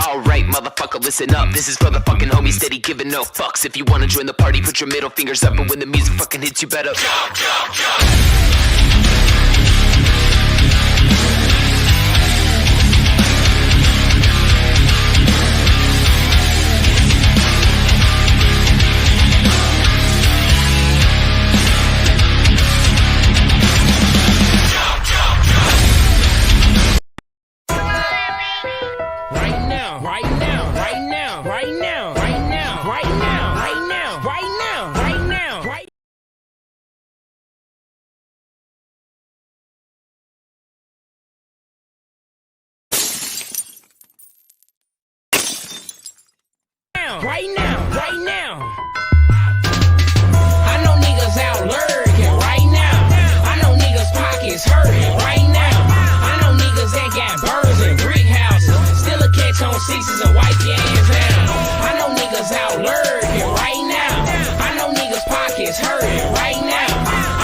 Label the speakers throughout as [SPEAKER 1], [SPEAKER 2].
[SPEAKER 1] Alright, motherfucker, listen up. This is for the fucking homies steady giving no fucks. If you wanna join the party, put your middle fingers up, and when the music fucking hits, you better jump, jump, jump.
[SPEAKER 2] Right now. I know niggas out lurking right now. I know niggas pockets hurting right now. I know niggas that got birds and brick houses, still a catch on sixes and wipe your ass out. I know niggas out lurking right now. I know niggas pockets hurting right now.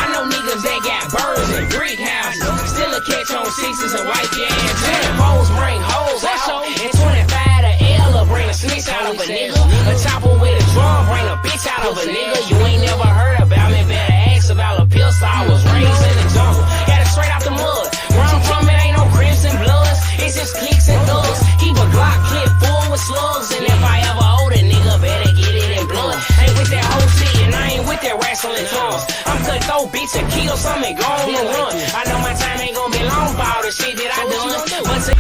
[SPEAKER 2] I know niggas that got birds and brick houses, still a catch on sixes and wipe your ass out. Hoes bring hoes out, and 25 to L bring a snitch out of a nigga. A chopper with a drum, bring a bitch out of a nigga. You ain't never heard about me, better ask about a pistol. I was raised in the jungle, got it straight out the mud. Where I'm from, it ain't no Crips and Bloods, it's just clicks and thugs. Keep a Glock clip full with slugs, and if I ever hold a nigga, better get it in blood. Ain't with that whole shit, and I ain't with that wrestling tongues. I'm cutthroat, bitch, and kill something, go on and run. I know my time ain't gonna be long for all the shit that I done, but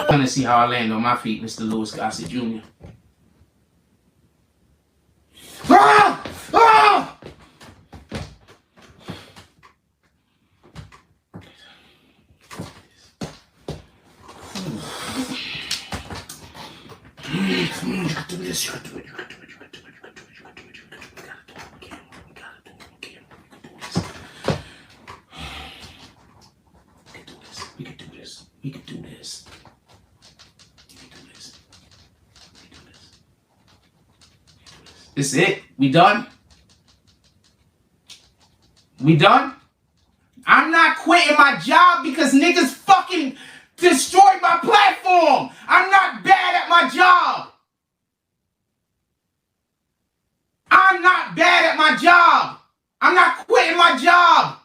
[SPEAKER 3] I'm gonna see how I land on my feet, Mr. Lewis Gossett Jr. Ah! Ah! Come on, you can do this, you can do it, you can do it, you can do it, you can do it, you can do it, you can do it, you gotta do it, we gotta do it, we can do this. We can do this, we can do this. This is it? We done? We done? I'm not quitting my job because niggas fucking destroyed my platform. I'm not bad at my job. I'm not bad at my job. I'm not quitting my job.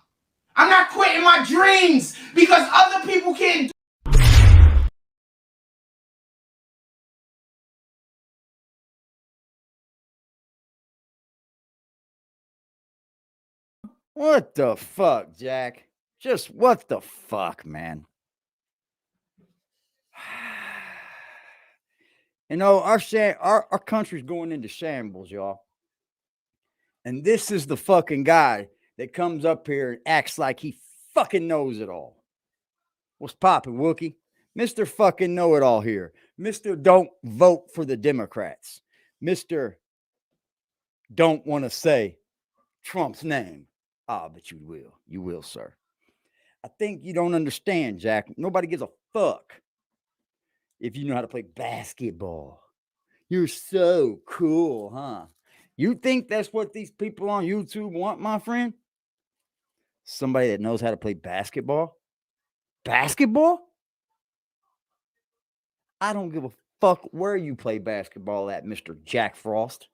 [SPEAKER 3] I'm not quitting my dreams because other people can't do.
[SPEAKER 4] What the fuck, Jack? Just what the fuck, man? You know, our country's going into shambles, y'all. And this is the fucking guy that comes up here and acts like he fucking knows it all. What's poppin', Wookie? Mr. fucking know-it-all here. Mr. Don't vote for the Democrats. Mr. Don't want to say Trump's name. Ah, but you will. You will, sir. I think you don't understand, Jack. Nobody gives a fuck if you know how to play basketball. You're so cool, huh? You think that's what these people on YouTube want, my friend? Somebody that knows how to play basketball? Basketball? I don't give a fuck where you play basketball at, Mr. Jack Frost.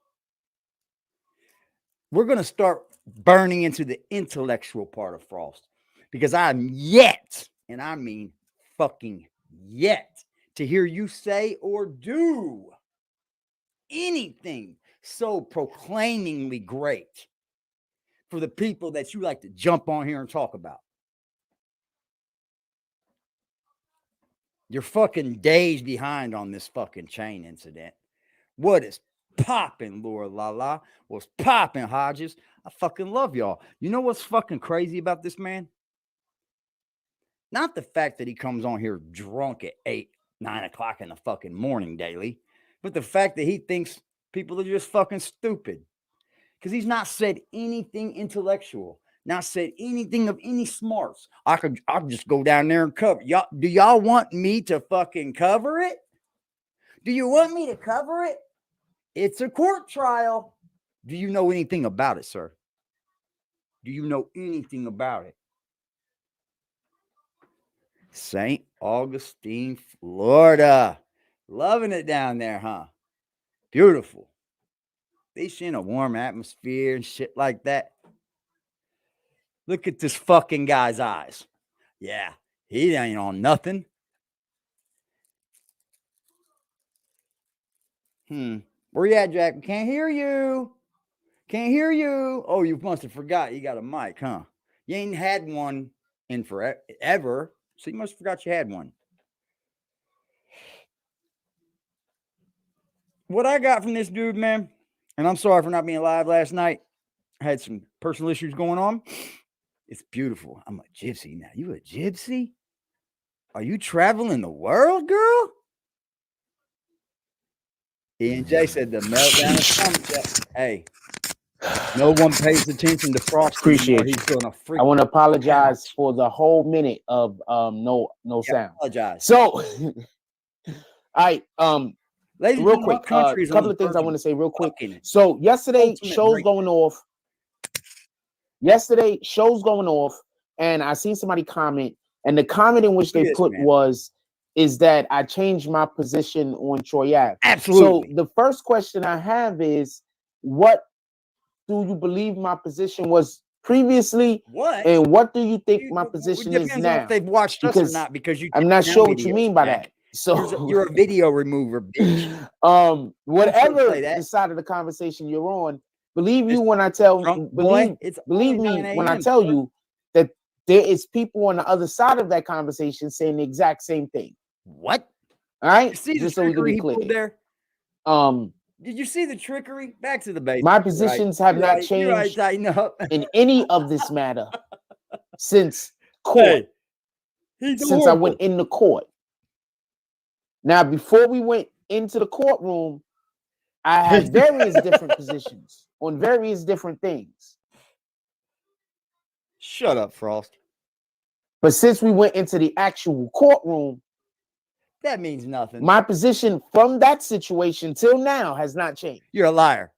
[SPEAKER 4] We're going to start burning into the intellectual part of Frost because I'm yet, and I mean fucking yet, to hear you say or do anything so proclaimingly great for the people that you like to jump on here and talk about. You're fucking days behind on this fucking chain incident. What is popping, Laura Lala? What's popping, Hodges? I fucking love y'all. You know what's fucking crazy about this man? Not the fact that he comes on here drunk at 8, 9 o'clock in the fucking morning daily, but the fact that he thinks people are just fucking stupid. Because he's not said anything intellectual, not said anything of any smarts. I'll just go down there and cover. Y'all, do y'all want me to fucking cover it? Do you want me to cover it? It's a court trial. Do you know anything about it, sir? Do you know anything about it? St. Augustine, Florida. Loving it down there, huh? Beautiful. They in a warm atmosphere and shit like that. Look at this fucking guy's eyes. Yeah, he ain't on nothing. Where you at, Jack? Can't hear you. Can't hear you. Oh, you must have forgot you got a mic, huh? You ain't had one in forever, so you must have forgot you had one. What I got from this dude, man, and I'm sorry for not being live last night. I had some personal issues going on. It's beautiful. I'm a gypsy now. You a gypsy? Are you traveling the world, girl? Ian J said the meltdown is coming. Hey, no one pays attention to Frost.
[SPEAKER 5] Appreciate
[SPEAKER 4] He's
[SPEAKER 5] you.
[SPEAKER 4] doing a freak.
[SPEAKER 5] I want to apologize for the whole minute of no sound.
[SPEAKER 4] Apologize.
[SPEAKER 5] So, all right,
[SPEAKER 4] ladies
[SPEAKER 5] real
[SPEAKER 4] and
[SPEAKER 5] quick, a couple of things I want to say real quick. So yesterday, shows going off. Yesterday, shows going off, and I seen somebody comment, and the comment in which they put is that I changed my position on Troy Ave.
[SPEAKER 4] Absolutely.
[SPEAKER 5] So the first question I have is, what do you believe my position was previously?
[SPEAKER 4] What?
[SPEAKER 5] And what do you think my position is now?
[SPEAKER 4] If they've watched us or not, because
[SPEAKER 5] I'm not sure what you mean by that. So
[SPEAKER 4] you're a video remover, bitch.
[SPEAKER 5] Whatever the side of the conversation you're on, believe me when I tell you that there is people on the other side of that conversation saying the exact same thing.
[SPEAKER 4] What?
[SPEAKER 5] All right,
[SPEAKER 4] see just so we can be clear there. Did you see the trickery? Back to the base.
[SPEAKER 5] My positions have not changed in any of this matter since court. Since I went in the court. Now, before we went into the courtroom, I had various different positions on various different things.
[SPEAKER 4] Shut up, Frost.
[SPEAKER 5] But since we went into the actual courtroom,
[SPEAKER 4] that means nothing.
[SPEAKER 5] My position from that situation till now has not changed.
[SPEAKER 4] You're a liar.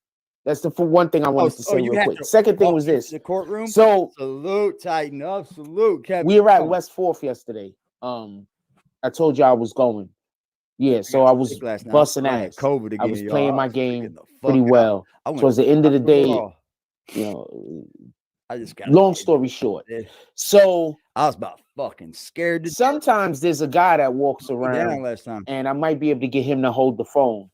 [SPEAKER 5] That's the one thing I wanted to say real quick. Second thing was this.
[SPEAKER 4] The courtroom.
[SPEAKER 5] So
[SPEAKER 4] salute, tighten up, salute, Kevin.
[SPEAKER 5] We were at West 4th yesterday. I told you I was going. Yeah, so I was busting ass.
[SPEAKER 4] COVID again,
[SPEAKER 5] I was playing my game pretty well.
[SPEAKER 4] Towards
[SPEAKER 5] Towards the end of the day, you know,
[SPEAKER 4] I just got
[SPEAKER 5] long story short. So
[SPEAKER 4] I was about fucking scared.
[SPEAKER 5] Sometimes there's a guy that walks around, and I might be able to get him to hold the phone.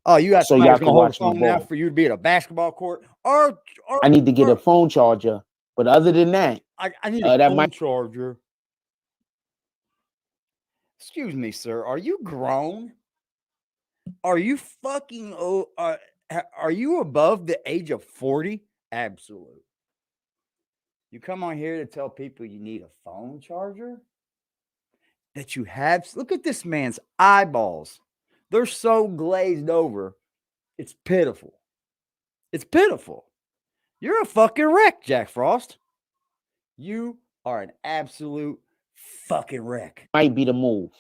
[SPEAKER 4] Oh, you got
[SPEAKER 5] so y'all can watch
[SPEAKER 4] the phone now for you to be at a basketball court, or
[SPEAKER 5] I need to get a phone charger. But other than that,
[SPEAKER 4] I need a phone charger. Excuse me, sir. Are you grown? Are you fucking? Are you above the age of 40? Absolutely. You come on here to tell people you need a phone charger? That you have? Look at this man's eyeballs. They're so glazed over. It's pitiful. It's pitiful. You're a fucking wreck, Jack Frost. You are an absolute fucking wreck.
[SPEAKER 5] Might be the move.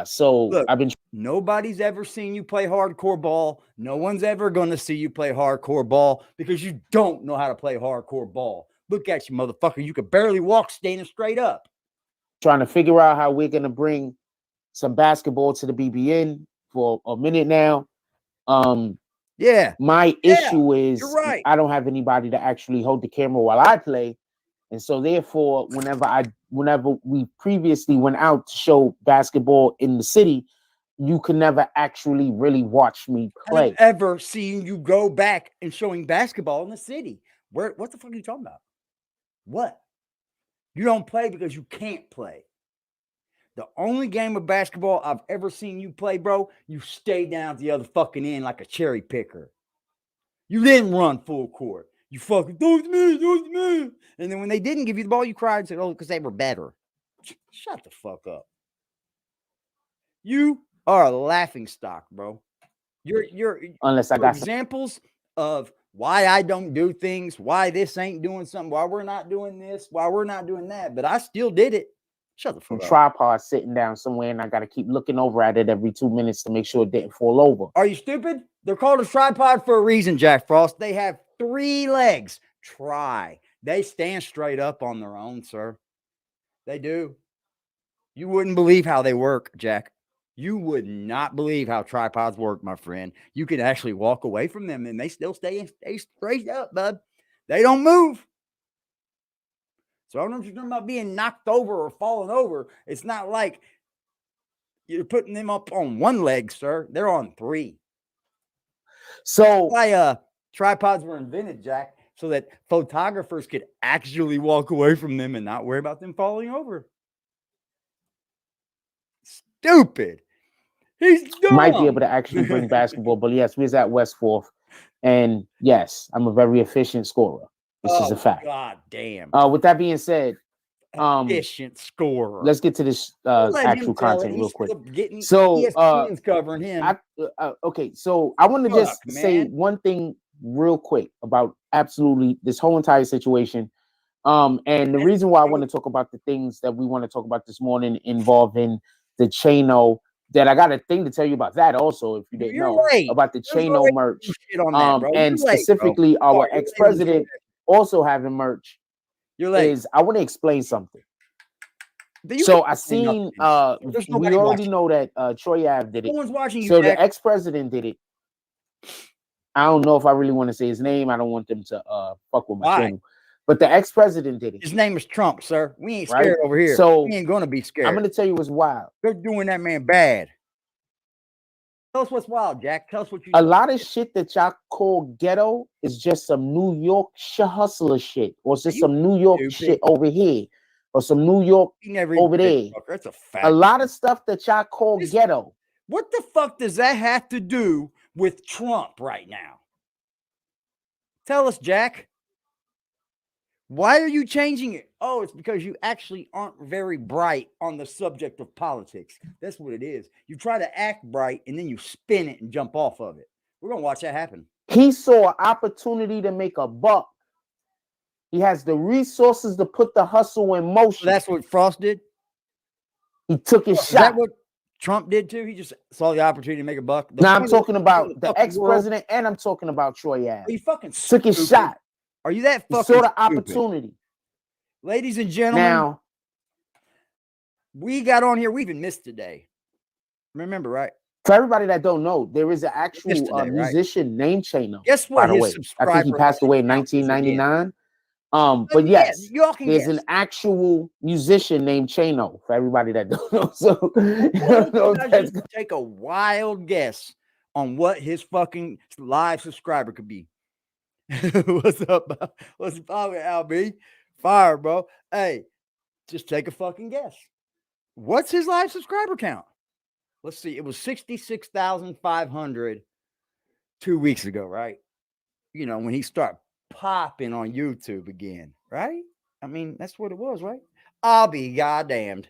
[SPEAKER 5] So
[SPEAKER 4] look,
[SPEAKER 5] I've been.
[SPEAKER 4] Nobody's ever seen you play hardcore ball. No one's ever going to see you play hardcore ball because you don't know how to play hardcore ball. Look at you, motherfucker. You could barely walk standing straight up.
[SPEAKER 5] Trying to figure out how we're going to bring some basketball to the BBN for a minute now.
[SPEAKER 4] Yeah.
[SPEAKER 5] My issue is
[SPEAKER 4] right.
[SPEAKER 5] I don't have anybody to actually hold the camera while I play. And so therefore, whenever we previously went out to show basketball in the city, you could never actually really watch me play.
[SPEAKER 4] I've ever seen you go back and showing basketball in the city. What the fuck are you talking about? What? You don't play because you can't play. The only game of basketball I've ever seen you play, bro, you stay down at the other fucking end like a cherry picker. You didn't run full court. You fucking, those me. And then when they didn't give you the ball, you cried and said, oh, because they were better. Shut the fuck up. You are a laughing stock, bro. You're
[SPEAKER 5] unless I got
[SPEAKER 4] examples of why I don't do things, why this ain't doing something, why we're not doing this, why we're not doing that. But I still did it. Shut the fuck up.
[SPEAKER 5] Tripod sitting down somewhere, and I got to keep looking over at it every 2 minutes to make sure it didn't fall over.
[SPEAKER 4] Are you stupid? They're called a tripod for a reason, Jack Frost. They have 3 legs. They stand straight up on their own, sir. They do. You wouldn't believe how they work, Jack. You would not believe how tripods work, my friend. You can actually walk away from them and they still stay straight up, bud. They don't move. So I don't know if you're talking about being knocked over or falling over. It's not like you're putting them up on 1 leg, sir. They're on 3.
[SPEAKER 5] So
[SPEAKER 4] why tripods were invented, Jack, so that photographers could actually walk away from them and not worry about them falling over. Stupid. He's dumb.
[SPEAKER 5] Might be able to actually bring basketball, but yes, we was at West 4th, and yes, I'm a very efficient scorer. This is a fact.
[SPEAKER 4] God damn.
[SPEAKER 5] With that being said,
[SPEAKER 4] efficient scorer.
[SPEAKER 5] Let's get to this actual content real quick. So
[SPEAKER 4] ESPN's covering him.
[SPEAKER 5] Okay, so I want to just say one thing real quick about absolutely this whole entire situation. And the reason why I want to talk about the things that we want to talk about this morning involving the Chano, that I got a thing to tell you about that also, if you didn't know about the Chano merch. And specifically our ex-president also having merch. I want to explain something. So I seen we already know that Troy Ave did it.
[SPEAKER 4] No one's watching you.
[SPEAKER 5] So the ex-president did it. I don't know if I really want to say his name. I don't want them to fuck with my channel. But the ex-president did it.
[SPEAKER 4] His name is Trump, sir. We ain't scared over here.
[SPEAKER 5] So
[SPEAKER 4] we ain't gonna be scared.
[SPEAKER 5] I'm gonna tell you what's wild.
[SPEAKER 4] They're doing that man bad. Tell us what's wild, Jack. Tell us what you.
[SPEAKER 5] A lot of shit that y'all call ghetto is just some New York hustler shit, or it's just some New York shit over here, or some New York over there.
[SPEAKER 4] That's a fact.
[SPEAKER 5] A lot of stuff that y'all call ghetto.
[SPEAKER 4] What the fuck does that have to do with Trump right now? Tell us, Jack. Why are you changing it? Oh, it's because you actually aren't very bright on the subject of politics. That's what it is. You try to act bright and then you spin it and jump off of it. We're going to watch that happen.
[SPEAKER 5] He saw an opportunity to make a buck. He has the resources to put the hustle in motion.
[SPEAKER 4] So that's what Frost did?
[SPEAKER 5] He took his shot.
[SPEAKER 4] Is that what Trump did too? He just saw the opportunity to make a buck?
[SPEAKER 5] Now I'm talking about the ex-president and I'm talking about Troy Ave.
[SPEAKER 4] You fucking
[SPEAKER 5] took his shot.
[SPEAKER 4] Are you that fucking
[SPEAKER 5] sort of opportunity?
[SPEAKER 4] Ladies and gentlemen,
[SPEAKER 5] now
[SPEAKER 4] we got on here. We even missed today. Remember, right?
[SPEAKER 5] For everybody that don't know, there is an actual musician named Chano.
[SPEAKER 4] Guess what?
[SPEAKER 5] By the way, I think he passed away in 1999. But yes, there's an actual musician named Chano. For everybody that don't know, so
[SPEAKER 4] just take a wild guess on what his fucking live subscriber could be. What's up? What's up, LB? Fire, bro. Hey, just take a fucking guess. What's his live subscriber count? Let's see. It was 66,500 2 weeks ago, right? You know, when he started popping on YouTube again, right? I mean, that's what it was, right? I'll be goddamned.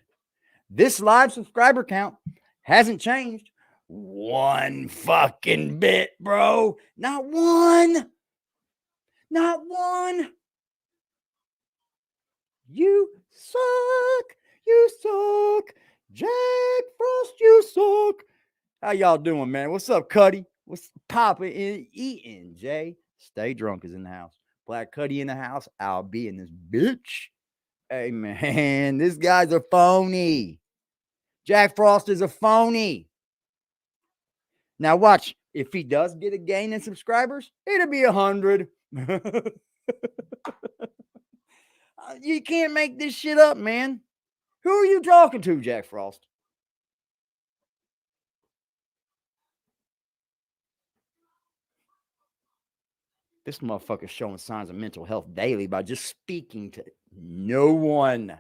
[SPEAKER 4] This live subscriber count hasn't changed one fucking bit, bro. Not one. Not one. You suck. You suck. Jack Frost, you suck. How y'all doing, man? What's up, Cuddy? What's popping and eating, Jay? Stay drunk is in the house. Black Cuddy in the house. I'll be in this bitch. Hey, man, this guy's a phony. Jack Frost is a phony. Now watch. If he does get a gain in subscribers, it'll be 100. You can't make this shit up, man. Who are you talking to, Jack Frost? This motherfucker's showing signs of mental health daily by just speaking to no one.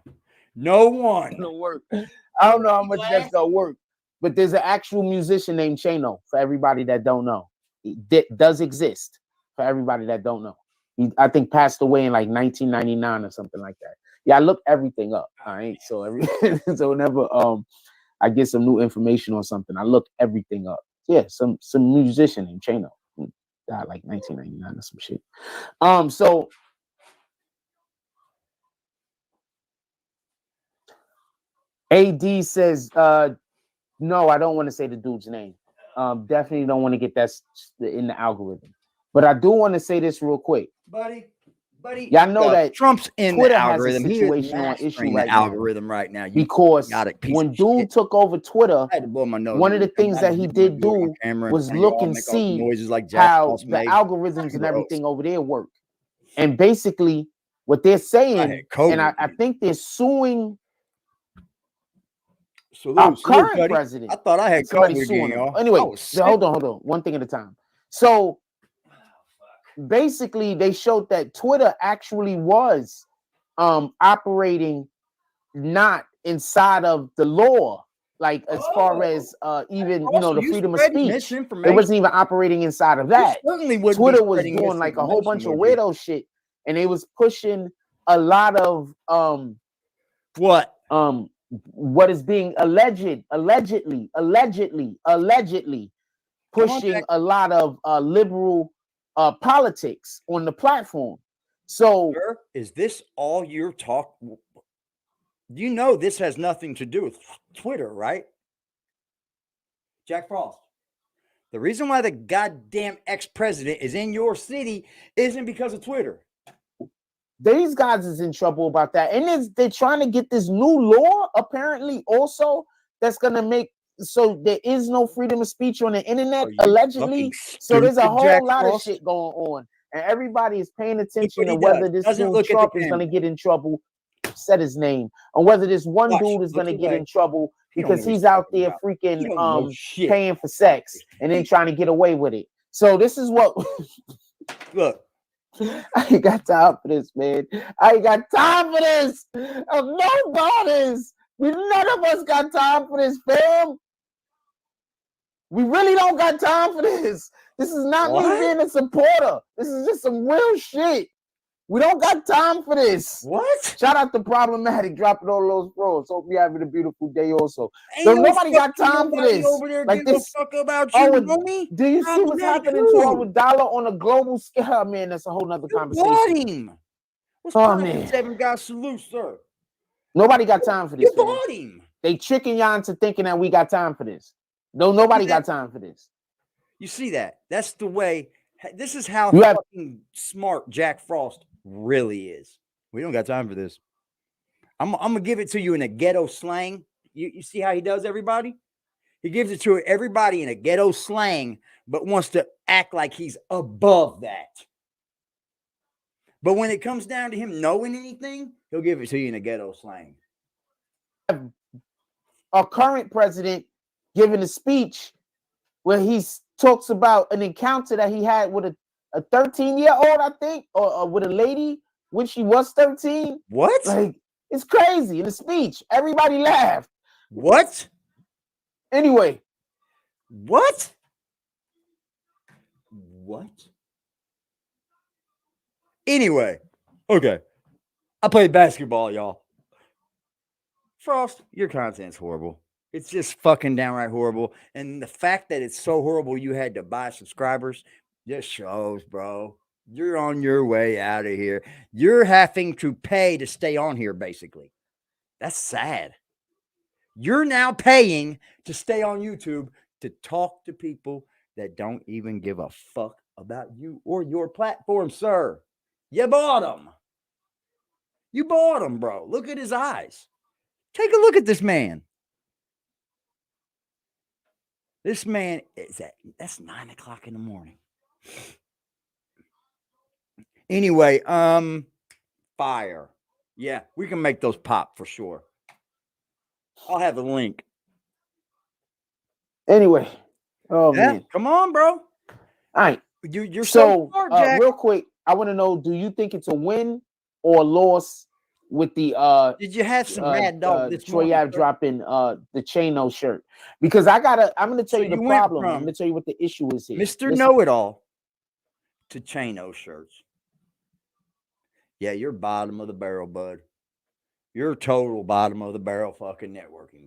[SPEAKER 4] No one.
[SPEAKER 5] It'll work. I don't know how much that's gonna work, but there's an actual musician named Chano. For everybody that don't know, it does exist. For everybody that don't know, he, I think, passed away in like 1999 or something like that. Yeah, I looked everything up. All right, so so whenever I get some new information on something, I look everything up. Yeah, some musician named Chano. Died like 1999 or some shit. So AD says, no, I don't want to say the dude's name. Definitely don't want to get that in the algorithm. But I do want to say this real quick.
[SPEAKER 4] Buddy,
[SPEAKER 5] y'all know that
[SPEAKER 4] Trump's in
[SPEAKER 5] Twitter
[SPEAKER 4] the algorithm.
[SPEAKER 5] has a situational issue right
[SPEAKER 4] algorithm right now.
[SPEAKER 5] Because when dude took over Twitter, one of the things that he did do was look and see how the algorithms and everything over there work. And basically what they're saying, and I think they're suing our current president.
[SPEAKER 4] I thought I had
[SPEAKER 5] somebody suing him. Anyway, hold on. One thing at a time. So basically, they showed that Twitter actually was operating not inside of the law, like as far as even the freedom of speech. It wasn't even operating inside of that. Twitter was doing like a whole bunch of weirdo shit, and they was pushing a lot of what is being allegedly pushing a lot of liberal politics on the platform. So
[SPEAKER 4] is this all your talk? You know this has nothing to do with Twitter, right? Jack Frost. The reason why the goddamn ex-president is in your city isn't because of Twitter.
[SPEAKER 5] These guys is in trouble about that. And they're trying to get this new law, apparently, also, that's going to make so there is no freedom of speech on the internet, allegedly. So there's a whole lot of shit going on. And everybody is paying attention to whether this dude Trump is going to get in trouble, said his name, or whether this one dude is going to get in trouble because he's out there freaking paying for sex and then trying to get away with it. So this is what...
[SPEAKER 4] Look.
[SPEAKER 5] I ain't got time for this, man. I ain't got time for this. Of nobody's. None of us got time for this, fam. We really don't got time for this. This is not me being a supporter. This is just some real shit. We don't got time for this.
[SPEAKER 4] What?
[SPEAKER 5] Shout out to Problematic dropping all those pros. Hope you're having a beautiful day also. So nobody got time for this.
[SPEAKER 4] Over there
[SPEAKER 5] like this.
[SPEAKER 4] Fuck about you, homie.
[SPEAKER 5] Do you see what's happening to our dollar on a global scale? Man, that's a whole nother conversation.
[SPEAKER 4] What's man? 7 guys salute, sir.
[SPEAKER 5] Nobody got time for this.
[SPEAKER 4] You bought him.
[SPEAKER 5] They tricking y'all into thinking that we got time for this. No, nobody got time for this.
[SPEAKER 4] You see that? That's the way. This is how fucking smart Jack Frost really is. We don't got time for this. I'm gonna give it to you in a ghetto slang. You see how he does everybody? He gives it to everybody in a ghetto slang, but wants to act like he's above that. But when it comes down to him knowing anything, he'll give it to you in a ghetto slang.
[SPEAKER 5] Our current president giving a speech where he talks about an encounter that he had with a 13-year-old, I think, or with a lady when she was 13.
[SPEAKER 4] What?
[SPEAKER 5] Like, it's crazy. In the speech, everybody laughed.
[SPEAKER 4] What?
[SPEAKER 5] Anyway.
[SPEAKER 4] What? Anyway. Okay. I played basketball, y'all. Frost, your content's horrible. It's just fucking downright horrible. And the fact that it's so horrible you had to buy subscribers just shows, bro. You're on your way out of here. You're having to pay to stay on here, basically. That's sad. You're now paying to stay on YouTube to talk to people that don't even give a fuck about you or your platform, sir. You bought them. You bought him, bro. Look at his eyes. Take a look at this man. This man is that's 9 o'clock in the morning. Anyway, fire. Yeah, we can make those pop for sure. I'll have the link.
[SPEAKER 5] Anyway. Oh yeah, man.
[SPEAKER 4] Come on, bro.
[SPEAKER 5] All right.
[SPEAKER 4] You're so smart, Jack.
[SPEAKER 5] Real quick, I want to know, do you think it's a win or a loss with the
[SPEAKER 4] did you have some mad dog this
[SPEAKER 5] Troy Ave dropping the Chano shirt? Because I'm gonna tell you the problem. I'm gonna tell you what the issue is here.
[SPEAKER 4] Mr. Know-It-All to Chano shirts. Yeah, you're bottom of the barrel, bud. You're total bottom of the barrel fucking networking.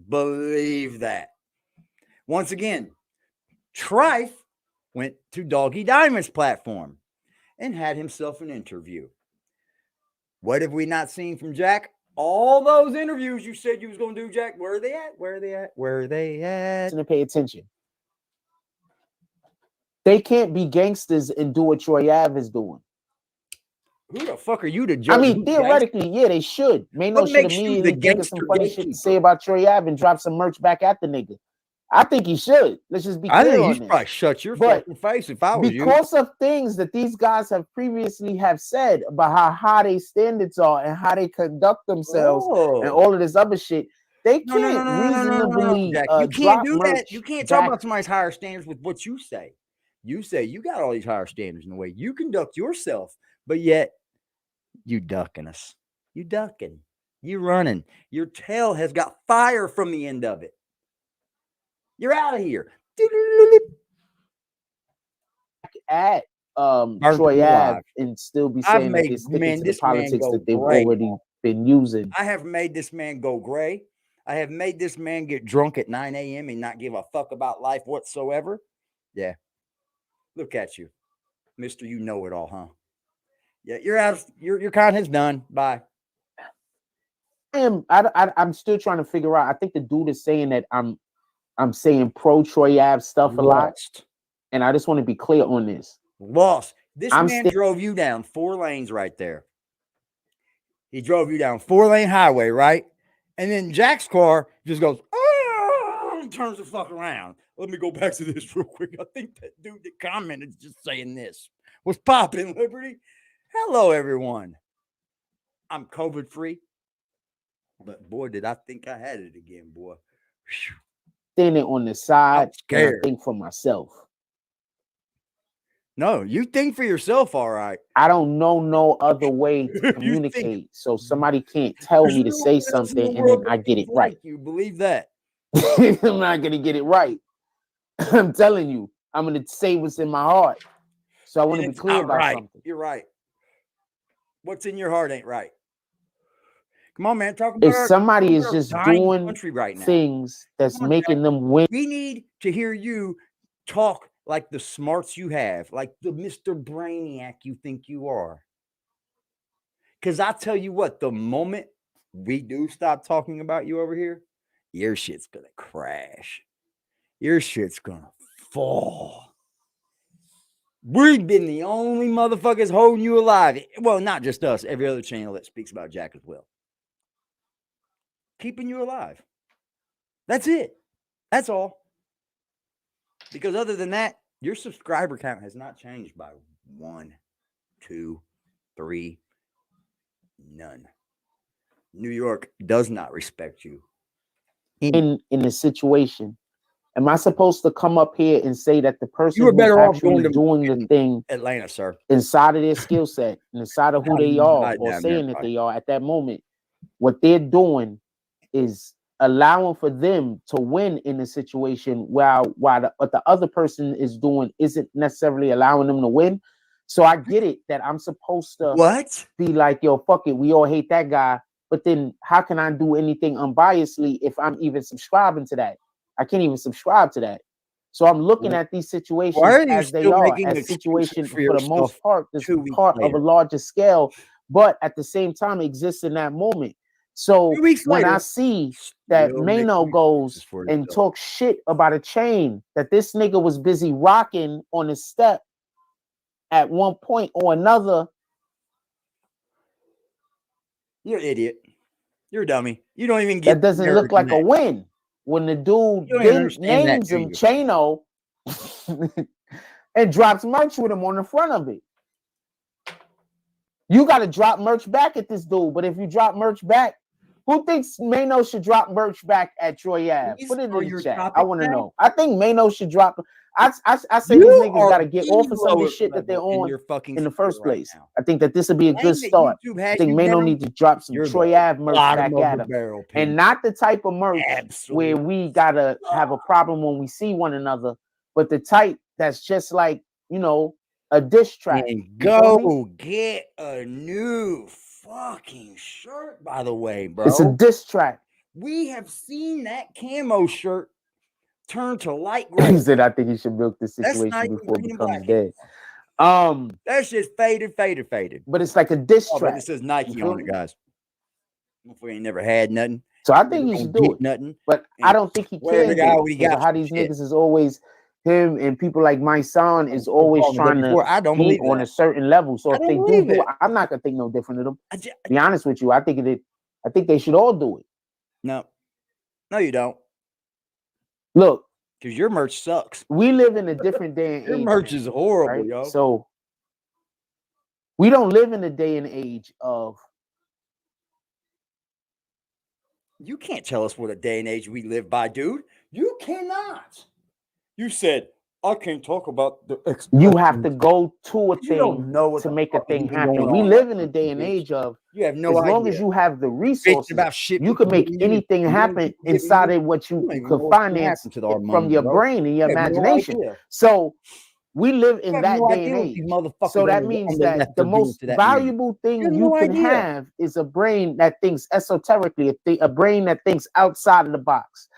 [SPEAKER 4] Believe that. Once again, Trife went to Doggy Diamond's platform and had himself an interview. What have we not seen from Jack? All those interviews you said you was gonna do, Jack. Where are they at? Where are they at? Where are they at?
[SPEAKER 5] To pay attention. They can't be gangsters and do what Troy Ave is doing.
[SPEAKER 4] Who the fuck are you to judge?
[SPEAKER 5] I mean, theoretically, yeah, they should. Mano should immediately think of some funny shit to say about Troy Ave and drop some merch back at the nigga. I think he should. Let's just be clear on this. I think you should
[SPEAKER 4] probably shut your fucking face if I was you.
[SPEAKER 5] Because of things that these guys have previously have said about how high their standards are and how they conduct themselves and all of this other shit, they can't reasonably
[SPEAKER 4] you can't do that. You can't talk about somebody's higher standards with what you say. You say you got all these higher standards in the way you conduct yourself, but yet you ducking us. You ducking. You running. Your tail has got fire from the end of it. You're out of here.
[SPEAKER 5] At Troy Ave and still be saying that they're sticking to the politics that they've already been using.
[SPEAKER 4] I have made this man go gray. I have made this man get drunk at 9 a.m. and not give a fuck about life whatsoever. Yeah. Look at you, Mr. You know it all, huh? Yeah, you're out. Your content's done. Bye.
[SPEAKER 5] I'm still trying to figure out. I think the dude is saying that I'm saying pro Troy Ave stuff a lot, and I just want to be clear on this.
[SPEAKER 4] Lost. This man drove you down 4 lanes right there. He drove you down 4-lane highway, right? And then Jack's car just goes, oh, and turns the fuck around. Let me go back to this real quick. I think that dude that commented is just saying this. What's popping, Liberty? Hello, everyone. I'm COVID free, but boy, did I think I had it again, boy.
[SPEAKER 5] Standing on the side, I think for myself.
[SPEAKER 4] No, you think for yourself, all right.
[SPEAKER 5] I don't know no other way to communicate, so somebody can't tell me to say something and then I get it right.
[SPEAKER 4] You believe that?
[SPEAKER 5] I'm not gonna get it right. I'm telling you, I'm gonna say what's in my heart. So I want to be clear about something.
[SPEAKER 4] You're right. What's in your heart ain't right. Come on, man. Talk about
[SPEAKER 5] if somebody is just doing things that's making them win.
[SPEAKER 4] We need to hear you talk like the smarts you have, like the Mr. Brainiac you think you are. Because I tell you what, the moment we do stop talking about you over here, your shit's going to crash. Your shit's going to fall. We've been the only motherfuckers holding you alive. Well, not just us, every other channel that speaks about Jack as well. Keeping you alive. That's it. That's all. Because other than that, your subscriber count has not changed by 1, 2, 3, none. New York does not respect you.
[SPEAKER 5] In the situation, am I supposed to come up here and say that the person
[SPEAKER 4] who's
[SPEAKER 5] actually doing the thing
[SPEAKER 4] Atlanta, sir,
[SPEAKER 5] inside of their skill set, inside of who they are, or saying that they are at that moment, what they're doing is allowing for them to win in a situation while what the other person is doing isn't necessarily allowing them to win. So I get it that I'm supposed to be like, yo, fuck it, we all hate that guy. But then how can I do anything unbiasedly if I'm even subscribing to that? I can't even subscribe to that. So I'm looking at these situations as they are, as situations for the most part. This is part of a larger scale, but at the same time exists in that moment. So when I see that Mano goes and talks shit about a chain that this nigga was busy rocking on his step at one point or another.
[SPEAKER 4] You're an idiot. You're a dummy. You don't even get
[SPEAKER 5] that. Doesn't look like a win when the dude names him Chano and drops merch with him on the front of it. You got to drop merch back at this dude, but if you drop merch back, who thinks Mano should drop merch back at Troy Ave? Put it in the chat. I want to know. I think Mano should drop. I say these niggas got to get off of some of the shit that they're on in the first place. I think that this would be a good start. I think Mano needs to drop some Troy Ave merch back at him. And not the type of merch where we got to have a problem when we see one another, but the type that's just like, you know, a diss track.
[SPEAKER 4] And go get a new fucking shirt, by the way, bro.
[SPEAKER 5] It's a diss track.
[SPEAKER 4] We have seen that camo shirt turn to light gray.
[SPEAKER 5] He said, I think he should milk this situation before it becomes dead.
[SPEAKER 4] That shit's faded.
[SPEAKER 5] But it's like a diss track.
[SPEAKER 4] But it says Nike on it, guys. We ain't never had nothing.
[SPEAKER 5] So I think he should do it.
[SPEAKER 4] Nothing.
[SPEAKER 5] But I don't think he can do it. How these niggas is always him and people like my son is always trying to be on a certain level. So if they do it, I'm not gonna think no different of them. Be honest with you, I think they should all do it.
[SPEAKER 4] No, you don't.
[SPEAKER 5] Look,
[SPEAKER 4] because your merch sucks.
[SPEAKER 5] We live in a different day and age.
[SPEAKER 4] Your merch is horrible,
[SPEAKER 5] right?
[SPEAKER 4] yo.
[SPEAKER 5] So we don't live in a day and age of.
[SPEAKER 4] You can't tell us what a day and age we live by, dude. You cannot. You said I can't talk about the.
[SPEAKER 5] You have to go to a thing to make a thing happen. We live in a day and age of.
[SPEAKER 4] You have no idea.
[SPEAKER 5] As long as you have the resources, you can make anything happen inside of what you can finance from your brain and your imagination. So we live in that day and age. So that means that the most valuable thing you can have is a brain that thinks esoterically, a brain that thinks outside of the box,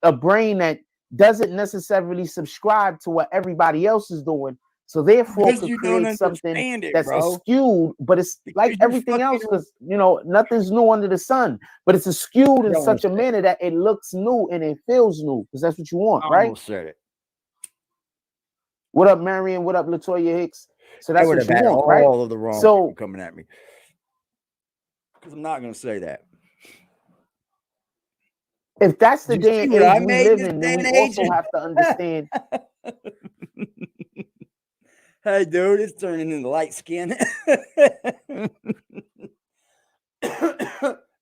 [SPEAKER 5] a brain that doesn't necessarily subscribe to what everybody else is doing. So therefore, could create something that's skewed, but it's like everything else, because nothing's new under the sun. But it's skewed in such a manner that it looks new and it feels new, because that's what you want, right?
[SPEAKER 4] Almost said it.
[SPEAKER 5] What up, Marion? What up, Latoya Hicks? So that's what you want, right?
[SPEAKER 4] All of the wrong people coming at me, because I'm not going to say that.
[SPEAKER 5] If that's the day and age we live in, then we also have to understand.
[SPEAKER 4] Hey, dude, it's turning into light skin.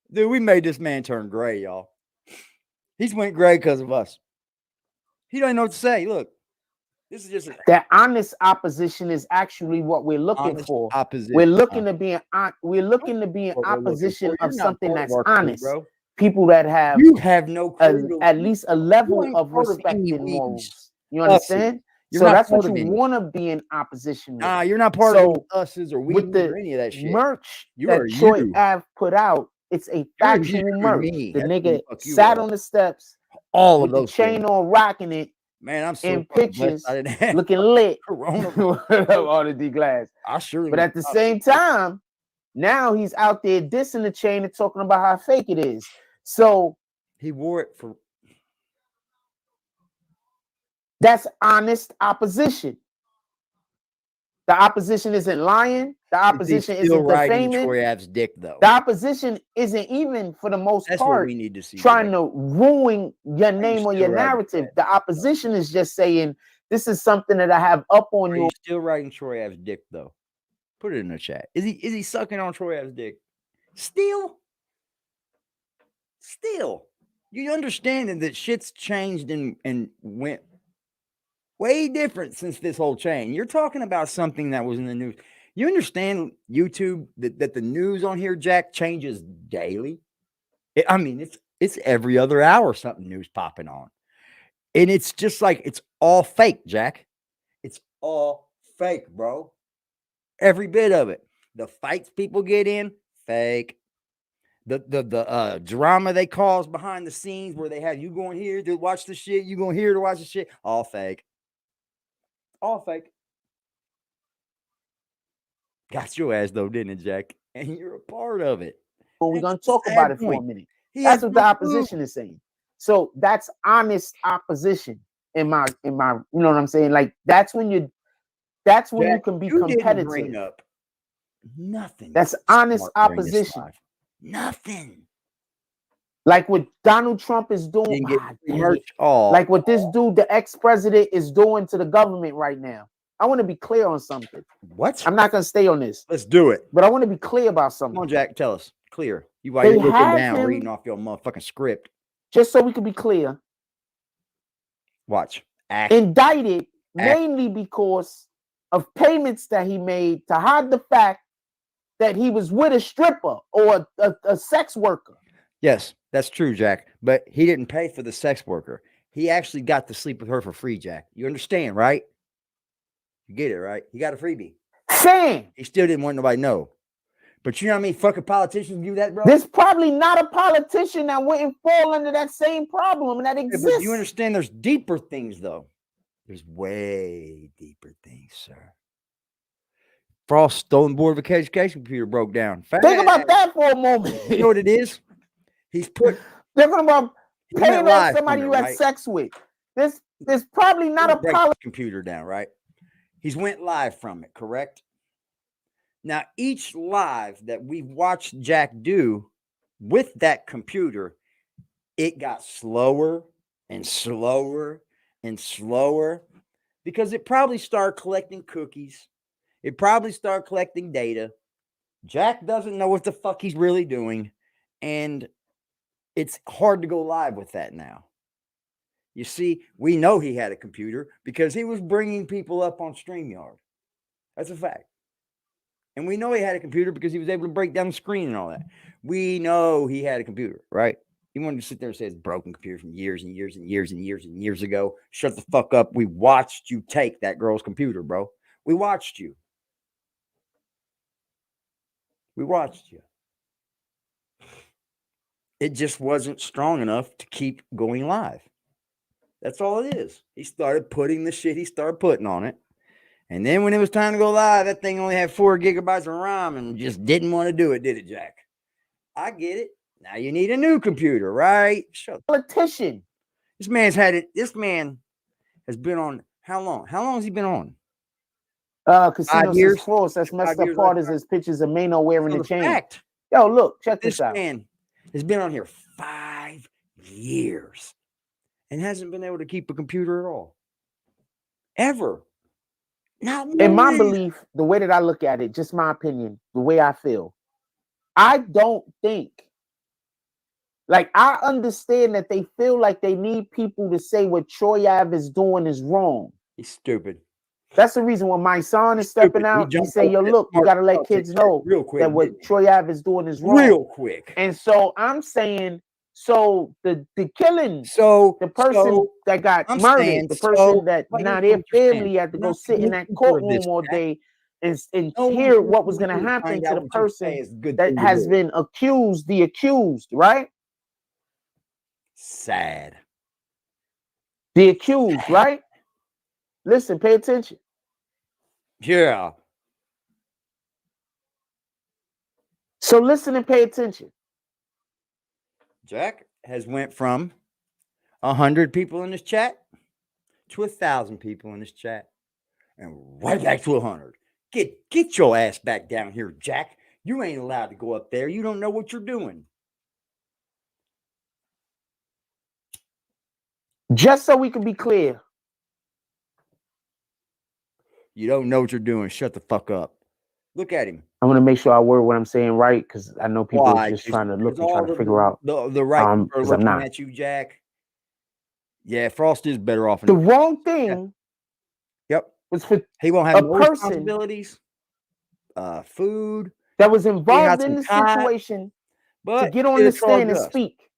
[SPEAKER 4] Dude, we made this man turn gray, y'all. He's went gray because of us. He don't know what to say. Look, this is just
[SPEAKER 5] that honest opposition is actually what we're looking for.
[SPEAKER 4] Opposition.
[SPEAKER 5] We're looking to be in opposition of something that's honest. Bro. People that have
[SPEAKER 4] no
[SPEAKER 5] at least a level of respect and morals. You understand? So that's what you want to be in opposition with.
[SPEAKER 4] Nah, you're not part of us's or we or any of that shit.
[SPEAKER 5] Merch that Troy Ave put out, it's a factual merch. The nigga sat on the steps,
[SPEAKER 4] all of
[SPEAKER 5] with
[SPEAKER 4] those
[SPEAKER 5] the chain on, rocking it.
[SPEAKER 4] Man, I'm so
[SPEAKER 5] in pictures, looking lit. All the D glass. But at the same time, now he's out there dissing the chain and talking about how fake it is. So
[SPEAKER 4] he wore it for.
[SPEAKER 5] That's honest opposition. The opposition isn't lying. The opposition isn't defaming.
[SPEAKER 4] Troy Ave's dick, though.
[SPEAKER 5] The opposition isn't even, for the most part,
[SPEAKER 4] we need to see
[SPEAKER 5] trying to ruin your name or your narrative. The opposition is just saying, this is something that I have up on you.
[SPEAKER 4] Still riding Troy Ave's dick, though. Put it in the chat. Is he sucking on Troy Ave's dick? Still. You understand that shit's changed and went way different since this whole chain. You're talking about something that was in the news. You understand, YouTube, that the news on here, Jack, changes daily. It's every other hour something news popping on. And it's just like, it's all fake, Jack. It's all fake, bro. Every bit of it. The fights people get in, fake. The drama they cause behind the scenes where they have you going here to watch the shit, you going here to watch the shit, all fake. All fake. Got your ass though, didn't it, Jack? And you're a part of it.
[SPEAKER 5] But we're gonna talk about it for a minute. That's what the opposition is saying. So that's honest opposition in my, you know what I'm saying? Like that's when you can be competitive.
[SPEAKER 4] Bring up nothing.
[SPEAKER 5] That's honest opposition.
[SPEAKER 4] Nothing.
[SPEAKER 5] Like what Donald Trump is doing. Like what this dude, the ex-president, is doing to the government right now. I want to be clear on something.
[SPEAKER 4] What?
[SPEAKER 5] I'm not going to stay on this.
[SPEAKER 4] Let's do it.
[SPEAKER 5] But I want to be clear about something.
[SPEAKER 4] Come on, Jack, tell us. Clear. While you're looking down, reading off your motherfucking script.
[SPEAKER 5] Just so we can be clear.
[SPEAKER 4] Watch.
[SPEAKER 5] Indicted mainly because of payments that he made to hide the fact that he was with a stripper or a sex worker.
[SPEAKER 4] Yes, that's true, Jack. But he didn't pay for the sex worker. He actually got to sleep with her for free, Jack. You understand, right? You get it, right? He got a freebie.
[SPEAKER 5] Sam!
[SPEAKER 4] He still didn't want nobody to know. But you know how many fucking politicians do that, bro?
[SPEAKER 5] There's probably not a politician that wouldn't fall under that same problem that exists.
[SPEAKER 4] Yeah, but you understand there's deeper things, though. There's way deeper things, sir. Frost stolen Board of Education computer broke down.
[SPEAKER 5] Think about that for a moment.
[SPEAKER 4] You know what it is? He's put.
[SPEAKER 5] They're talking about paying off somebody you had sex with. There's probably not a problem.
[SPEAKER 4] Computer down, right? He's went live from it, correct? Now, each live that we've watched Jack do with that computer, it got slower and slower and slower because it probably started collecting cookies. It probably started collecting data. Jack doesn't know what the fuck he's really doing. And it's hard to go live with that now. You see, we know he had a computer because he was bringing people up on StreamYard. That's a fact. And we know he had a computer because he was able to break down the screen and all that. We know he had a computer, right? He wanted to sit there and say it's a broken computer from years and years and years and years and years ago. Shut the fuck up. We watched you take that girl's computer, bro. We watched you. We watched you. It just wasn't strong enough to keep going live. That's all it is. He started putting the shit he started putting on it. And then when it was time to go live, that thing only had 4 gigabytes of RAM and just didn't want to do it, did it, Jack? I get it. Now you need a new computer, right?
[SPEAKER 5] Politician.
[SPEAKER 4] This man's had it. This man has been on how long? How long has he been on?
[SPEAKER 5] Casinos is false. That's messed up part is his pictures of Mano wearing the chain. Fact. Yo, look, check this out.
[SPEAKER 4] This man has been on here 5 years and hasn't been able to keep a computer at all. Ever.
[SPEAKER 5] In my belief, the way that I look at it, just my opinion, the way I feel, I don't think, like, I understand that they feel like they need people to say what Troy Ave is doing is wrong.
[SPEAKER 4] He's stupid.
[SPEAKER 5] That's the reason when my son is stepping out, he say, yo, look, you got to let kids know that what Troy Ave is doing is wrong.
[SPEAKER 4] Real quick.
[SPEAKER 5] And so I'm saying, so the killing, the person that got murdered, the person that now their family had to go sit in that courtroom all day and hear what was going to happen to the person that has been accused, the accused, right?
[SPEAKER 4] Sad.
[SPEAKER 5] The accused, right? Listen, pay attention.
[SPEAKER 4] Yeah.
[SPEAKER 5] So listen and pay attention.
[SPEAKER 4] Jack has went from 100 people in this chat to 1,000 people in this chat, and right back to 100. Get your ass back down here, Jack. You ain't allowed to go up there. You don't know what you're doing.
[SPEAKER 5] Just so we can be clear.
[SPEAKER 4] You don't know what you're doing. Shut the fuck up. Look at him.
[SPEAKER 5] I'm gonna make sure I word what I'm saying right because I know people are just trying to look and trying to figure out
[SPEAKER 4] the right looking at you, Jack. Yeah, Frost is better off.
[SPEAKER 5] The wrong thing.
[SPEAKER 4] Yep.
[SPEAKER 5] Was for
[SPEAKER 4] he won't have no responsibilities. Food
[SPEAKER 5] that was involved in the situation, but to get on the stand and speak.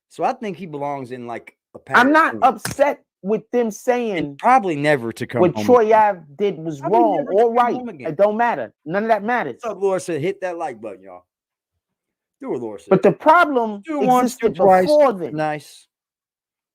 [SPEAKER 4] So I think he belongs in like a
[SPEAKER 5] I'm not upset with them saying
[SPEAKER 4] and probably never to come
[SPEAKER 5] what
[SPEAKER 4] home
[SPEAKER 5] Troy Ave did was wrong or right. It don't matter. None of that matters.
[SPEAKER 4] What's up, Laura said, hit that like button, y'all. Do what Laura said.
[SPEAKER 5] But the problem existed before then.
[SPEAKER 4] Nice.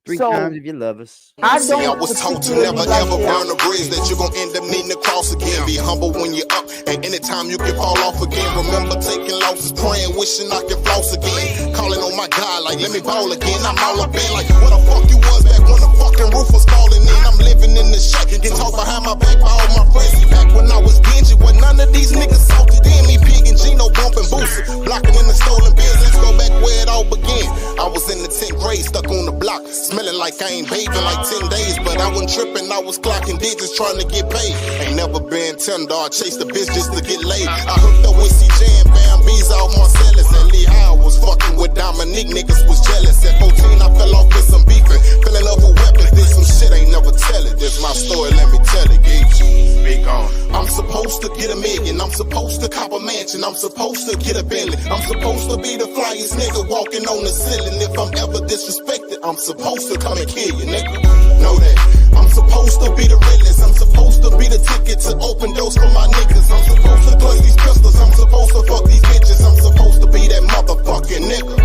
[SPEAKER 4] 3 times if you love us.
[SPEAKER 5] I
[SPEAKER 6] was told to never ever burn a bridge that you're gonna end up needing to cross again. Be humble when you're up, and anytime you can fall off again. Remember taking losses, praying, wishing I could floss again. Calling on my God, like let me ball again. I'm all up in like what the fuck you was back when the fucking roof was falling in. I'm living in the shack, get talk behind my back by all my friends. Back when I was dingy, when none of these niggas salted in me. Pig and Gino bumping booster, blocking in the stolen biz. Let's go back where it all began. I was in the 10th grade, stuck on the block. Smelling like I ain't bathing like 10 days, but I wasn't tripping. I was clocking digits trying to get paid. Ain't never been tender. I chased the bitch just to get laid. I hooked up with CJ and Bambi's off Marcellus. At Lehigh, I was fucking with Dominique. Niggas was jealous. At 14, I fell off with some beefing. Fell in love with weapons. Did some shit, ain't never tell it. This my story, let me tell it. Speak on. I'm supposed to get $1 million. I'm supposed to cop a mansion. I'm supposed to get a Bentley. I'm supposed to be the flyest nigga walking on the ceiling. If I'm ever disrespected, I'm supposed to come and kill you, nigga. Know that. I'm supposed to be the realest. I'm supposed to be the ticket to open doors for my niggas. I'm supposed to clutch these pistols. I'm supposed to fuck these bitches. I'm supposed to be that motherfucking nigga.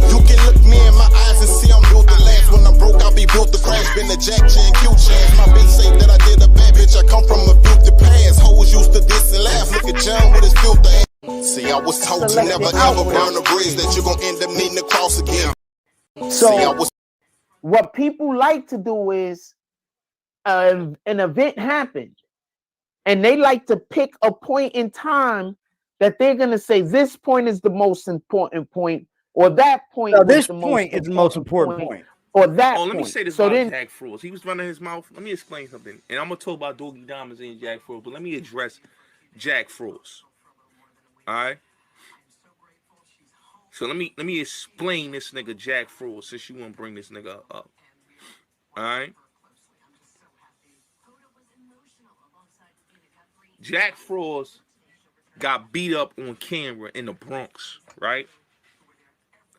[SPEAKER 6] You can look me in my eyes and see I'm built to last. When I'm broke, I'll be built to crash. Been a Jack Chan Q chance. My bitch say that I did a bad bitch. I come from a filthy past. Hoes used to diss and laugh. Look at John with his filter ass. See, I was told
[SPEAKER 5] selective
[SPEAKER 6] Never ever
[SPEAKER 5] outrage.
[SPEAKER 6] burn a bridge that you're gonna end up needing to cross again.
[SPEAKER 5] So what people like to do is an event happened, and they like to pick a point in time that they're gonna say this point is the most important point, or that point.
[SPEAKER 4] No, this point is the most important point.
[SPEAKER 5] Or that.
[SPEAKER 7] Let me say this about Jack Frost. He was running his mouth. Let me explain something, and I'm gonna talk about Doogie Diamonds and Jack Frost, but let me address Jack Frost. All right. So let me explain this nigga Jack Frost, since you want to bring this nigga up. All right. Jack Frost got beat up on camera in the Bronx, right?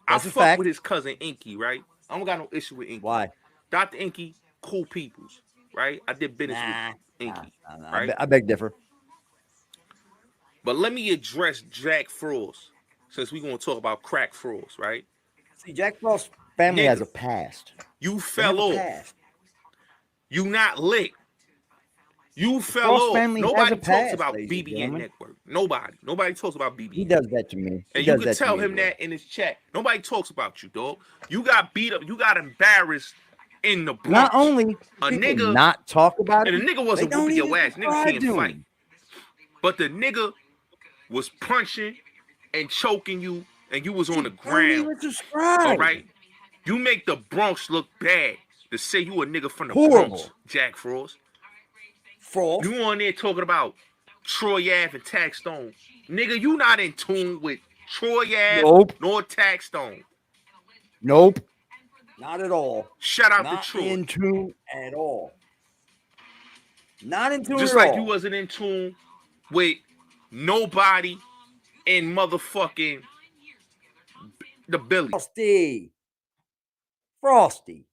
[SPEAKER 4] That's
[SPEAKER 7] I fuck with his cousin Inky, right? I don't got no issue with Inky.
[SPEAKER 4] Why?
[SPEAKER 7] Dr. Inky, cool peoples, right? I did business with Inky, right?
[SPEAKER 4] I beg differ.
[SPEAKER 7] But let me address Jack Frost, since we're going to talk about Crack Frost, right?
[SPEAKER 4] See, Jack Frost's family has a past.
[SPEAKER 7] You fell off. You not lit. You fell off. Nobody talks about BBN Network. Nobody talks about BBN.
[SPEAKER 4] He does that to me.
[SPEAKER 7] And you can tell him that in his chat. Nobody talks about you, dog. You got beat up. You got embarrassed in the Bronx.
[SPEAKER 4] Not only
[SPEAKER 7] a nigga
[SPEAKER 4] not talk about it,
[SPEAKER 7] and the nigga wasn't whooping your ass. Nigga can't fight. But the nigga was punching and choking you, and you was on the ground. All right. You make the Bronx look bad to say you a nigga from the Bronx, Jack Frost. You on there talking about Troy Ave and Tax Stone. Nigga, you not in tune with Troy Ave nor Tax Stone.
[SPEAKER 4] Nope. Not at all.
[SPEAKER 7] Shout out to Troy.
[SPEAKER 4] Not in tune at all. Not in tune
[SPEAKER 7] Just
[SPEAKER 4] at all.
[SPEAKER 7] like you wasn't in tune with nobody in motherfucking the Billy.
[SPEAKER 4] Frosty.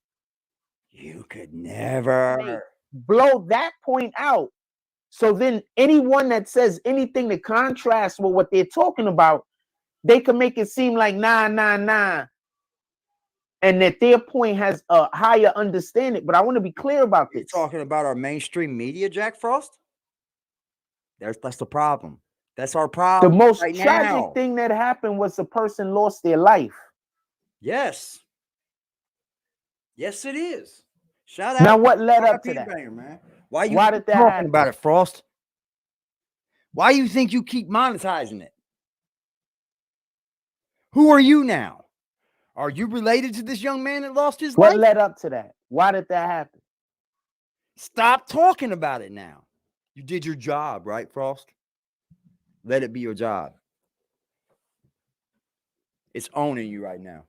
[SPEAKER 4] You could never
[SPEAKER 5] blow that point out. So then anyone that says anything that contrasts with what they're talking about, they can make it seem like nah, and that their point has a higher understanding. But I want to be clear about this.
[SPEAKER 4] You're talking about our mainstream media, Jack Frost? That's the problem. That's our problem.
[SPEAKER 5] The most tragic thing that happened was the person lost their life.
[SPEAKER 4] Yes. Yes, it is. Shout out.
[SPEAKER 5] Now, what led up to that?
[SPEAKER 4] Man. Why did that talking about it, Frost? Why you think you keep monetizing it? Who are you now? Are you related to this young man that lost his life?
[SPEAKER 5] What led up to that? Why did that happen?
[SPEAKER 4] Stop talking about it now. You did your job, right, Frost? Let it be your job. It's owning you right now.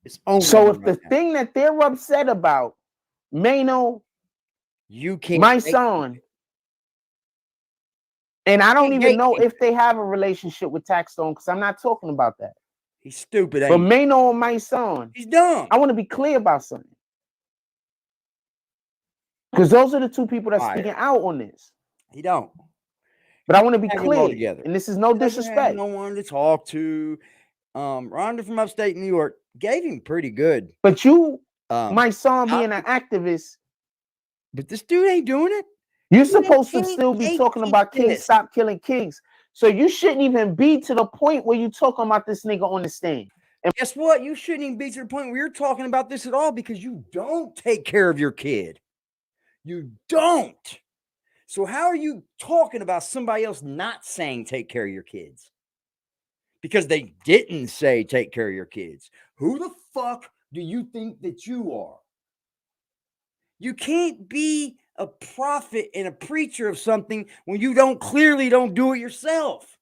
[SPEAKER 4] It's owning
[SPEAKER 5] so if the thing that they're upset about, Mano,
[SPEAKER 4] you can't,
[SPEAKER 5] my son, and I don't even know if they have a relationship with Taxstone because I'm not talking about that.
[SPEAKER 4] He's stupid.
[SPEAKER 5] But Mano and my son,
[SPEAKER 4] he's dumb.
[SPEAKER 5] I want to be clear about something. Because those are the two people that's speaking out on this.
[SPEAKER 4] He don't.
[SPEAKER 5] But I want to be clear, and this is no disrespect.
[SPEAKER 4] No one to talk to. Rhonda from upstate New York gave him pretty good.
[SPEAKER 5] But you, my son, being an activist.
[SPEAKER 4] But this dude ain't doing it.
[SPEAKER 5] You're supposed to still be talking about kings, stop killing kings. So you shouldn't even be to the point where you're talking about this nigga on the stand.
[SPEAKER 4] And guess what? You shouldn't even be to the point where you're talking about this at all because you don't take care of your kid. You don't. So how are you talking about somebody else not saying take care of your kids? Because they didn't say take care of your kids. Who the fuck do you think that you are? You can't be a prophet and a preacher of something when you clearly don't do it yourself.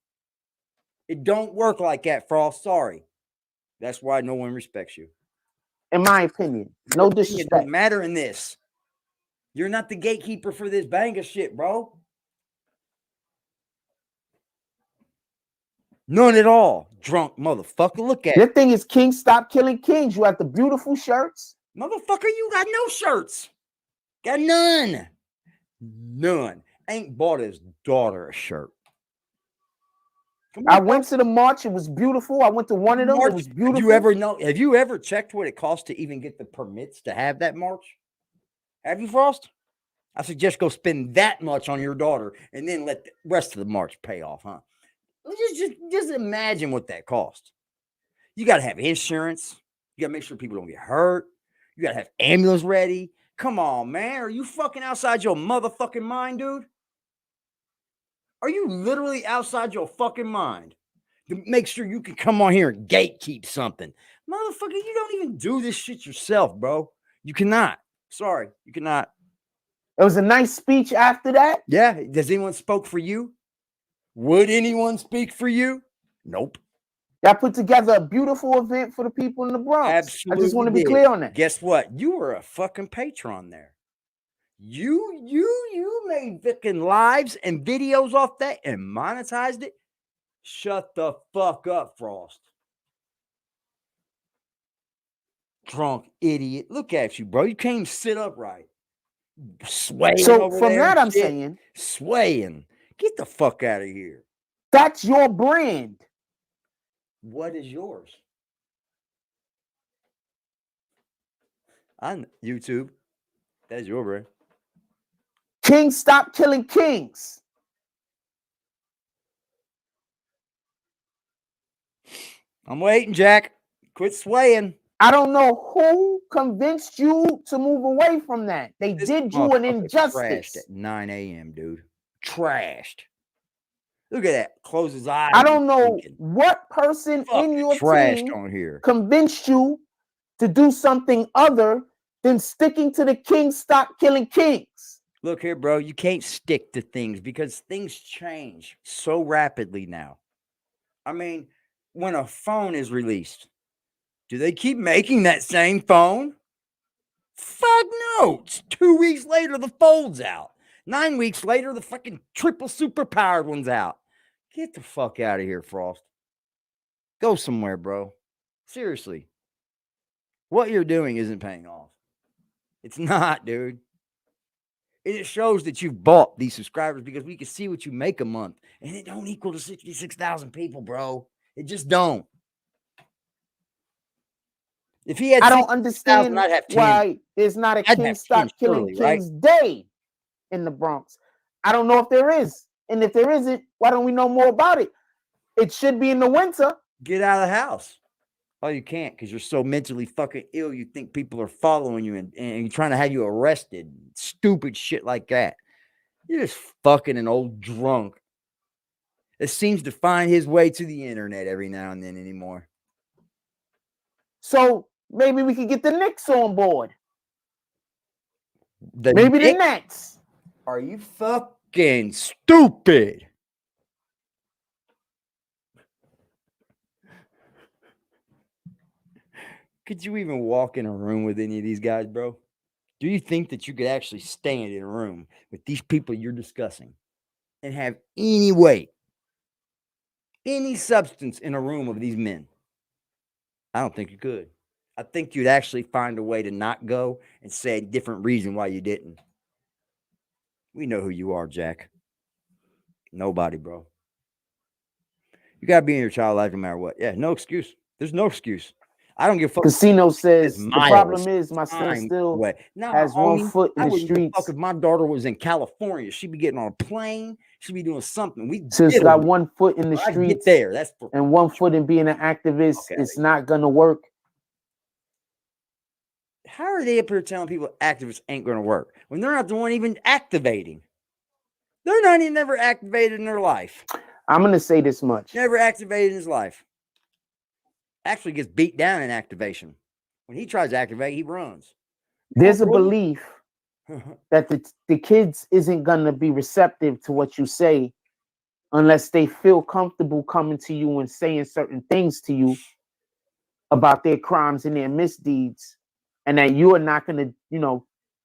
[SPEAKER 4] It don't work like that, Frost. Sorry. That's why no one respects you.
[SPEAKER 5] In my opinion. No disrespect.
[SPEAKER 4] It doesn't matter in this. You're not the gatekeeper for this banger shit, bro. None at all. Drunk motherfucker. Look at
[SPEAKER 5] it. Your thing is kings stop killing kings. You have the beautiful shirts.
[SPEAKER 4] Motherfucker, you got no shirts. Got none. None. Ain't bought his daughter a shirt.
[SPEAKER 5] I went to the march. It was beautiful. I went to one of them. It was beautiful.
[SPEAKER 4] Have you ever checked what it costs to even get the permits to have that march? Have you, Frost? I suggest go spend that much on your daughter and then let the rest of the march pay off, huh? Just imagine what that costs. You got to have insurance. You got to make sure people don't get hurt. You got to have ambulance ready. Come on, man. Are you fucking outside your motherfucking mind, dude? Are you literally outside your fucking mind to make sure you can come on here and gatekeep something? Motherfucker, you don't even do this shit yourself, bro. You cannot. Sorry, you cannot.
[SPEAKER 5] It was a nice speech after that.
[SPEAKER 4] Yeah. Does anyone spoke for you? Would anyone speak for you? Nope.
[SPEAKER 5] Y'all put together a beautiful event for the people in the Bronx.
[SPEAKER 4] Absolutely.
[SPEAKER 5] I just want to be clear on that.
[SPEAKER 4] Guess what? You were a fucking patron there. You made fucking lives and videos off that and monetized it. Shut the fuck up, Frost. Drunk idiot. Look at you, bro. You can't even sit upright. Swaying.
[SPEAKER 5] So from that, I'm saying,
[SPEAKER 4] swaying. Get the fuck out of here.
[SPEAKER 5] That's your brand.
[SPEAKER 4] What is yours? On YouTube. That's your brand.
[SPEAKER 5] Kings stop killing kings.
[SPEAKER 4] I'm waiting, Jack. Quit swaying.
[SPEAKER 5] I don't know who convinced you to move away from that. They did you an injustice.
[SPEAKER 4] Trashed at 9 a.m., dude. Trashed. Look at that. Close his eyes.
[SPEAKER 5] I don't know what person in your team
[SPEAKER 4] on here
[SPEAKER 5] convinced you to do something other than sticking to the Kings stop killing kings.
[SPEAKER 4] Look here, bro. You can't stick to things because things change so rapidly now. I mean, when a phone is released, do they keep making that same phone? Fuck no. It's 2 weeks later, the fold's out. 9 weeks later, the fucking triple super powered one's out. Get the fuck out of here, Frost. Go somewhere, bro. Seriously. What you're doing isn't paying off. It's not, dude. It shows that you've bought these subscribers because we can see what you make a month. And it don't equal to 66,000 people, bro. It just don't. If he had,
[SPEAKER 5] I don't understand
[SPEAKER 4] I'd have
[SPEAKER 5] why there's not a King Stop Killing Kings Day in the Bronx. I don't know if there is. And if there isn't, why don't we know more about it? It should be in the winter.
[SPEAKER 4] Get out of the house. Oh, you can't because you're so mentally fucking ill. You think people are following you and trying to have you arrested. Stupid shit like that. You're just fucking an old drunk that seems to find his way to the internet every now and then anymore.
[SPEAKER 5] So maybe we could get the Knicks on board. Maybe the Nets.
[SPEAKER 4] Are you fucking stupid? Could you even walk in a room with any of these guys, bro? Do you think that you could actually stand in a room with these people you're discussing and have any weight, any substance in a room of these men? I don't think you could. I think you'd actually find a way to not go and say a different reason why you didn't. We know who you are, Jack. Nobody, bro. You got to be in your child life no matter what. Yeah, no excuse. There's no excuse. I don't give a fuck.
[SPEAKER 5] Casino says the problem is my son still has 1 foot in the streets.
[SPEAKER 4] Fuck if my daughter was in California, she'd be getting on a plane. She'd be doing something. We
[SPEAKER 5] since got 1 foot in the streets
[SPEAKER 4] there. That's
[SPEAKER 5] and 1 foot in being an activist. It's not gonna work.
[SPEAKER 4] How are they up here telling people activists ain't gonna work when they're not the one even activating? They're not even never activated in their life.
[SPEAKER 5] I'm gonna say this much:
[SPEAKER 4] never activated in his life. Actually gets beat down in activation. When he tries to activate, he runs.
[SPEAKER 5] There's a belief that the kids isn't gonna be receptive to what you say unless they feel comfortable coming to you and saying certain things to you about their crimes and their misdeeds, and that you are not gonna,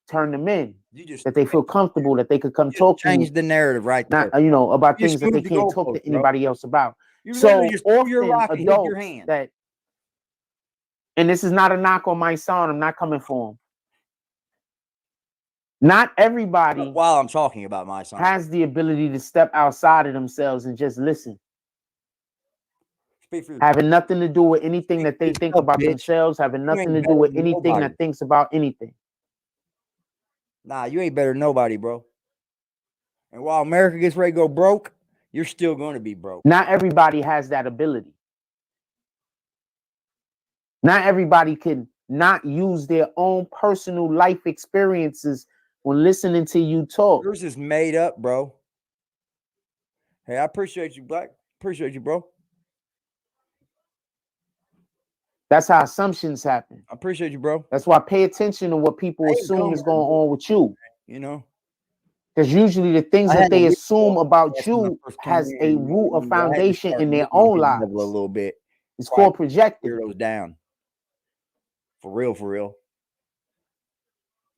[SPEAKER 5] turn them in. That they feel comfortable that they could come talk to you.
[SPEAKER 4] Change the narrative right there.
[SPEAKER 5] About things that they can't talk to anybody else about. So often adults that. And this is not a knock on my son. I'm not coming for him. Not everybody,
[SPEAKER 4] while I'm talking about my son,
[SPEAKER 5] has the ability to step outside of themselves and just listen. Having nothing to do with anything that they think about themselves, having nothing to do with anything that thinks about anything.
[SPEAKER 4] Nah, you ain't better than nobody, bro. And while America gets ready to go broke, you're still going to be broke.
[SPEAKER 5] Not everybody has that ability. Not everybody can not use their own personal life experiences when listening to you talk.
[SPEAKER 4] Yours is made up, bro. Hey, I appreciate you, Black. Appreciate you, bro.
[SPEAKER 5] That's how assumptions happen.
[SPEAKER 4] I appreciate you, bro.
[SPEAKER 5] That's why pay attention to what people assume is going on with you.
[SPEAKER 4] You know?
[SPEAKER 5] Because usually the things that they assume about you has a root or foundation in their own lives.
[SPEAKER 4] A little bit.
[SPEAKER 5] It's called projecting.
[SPEAKER 4] Clear those down. For real, for real.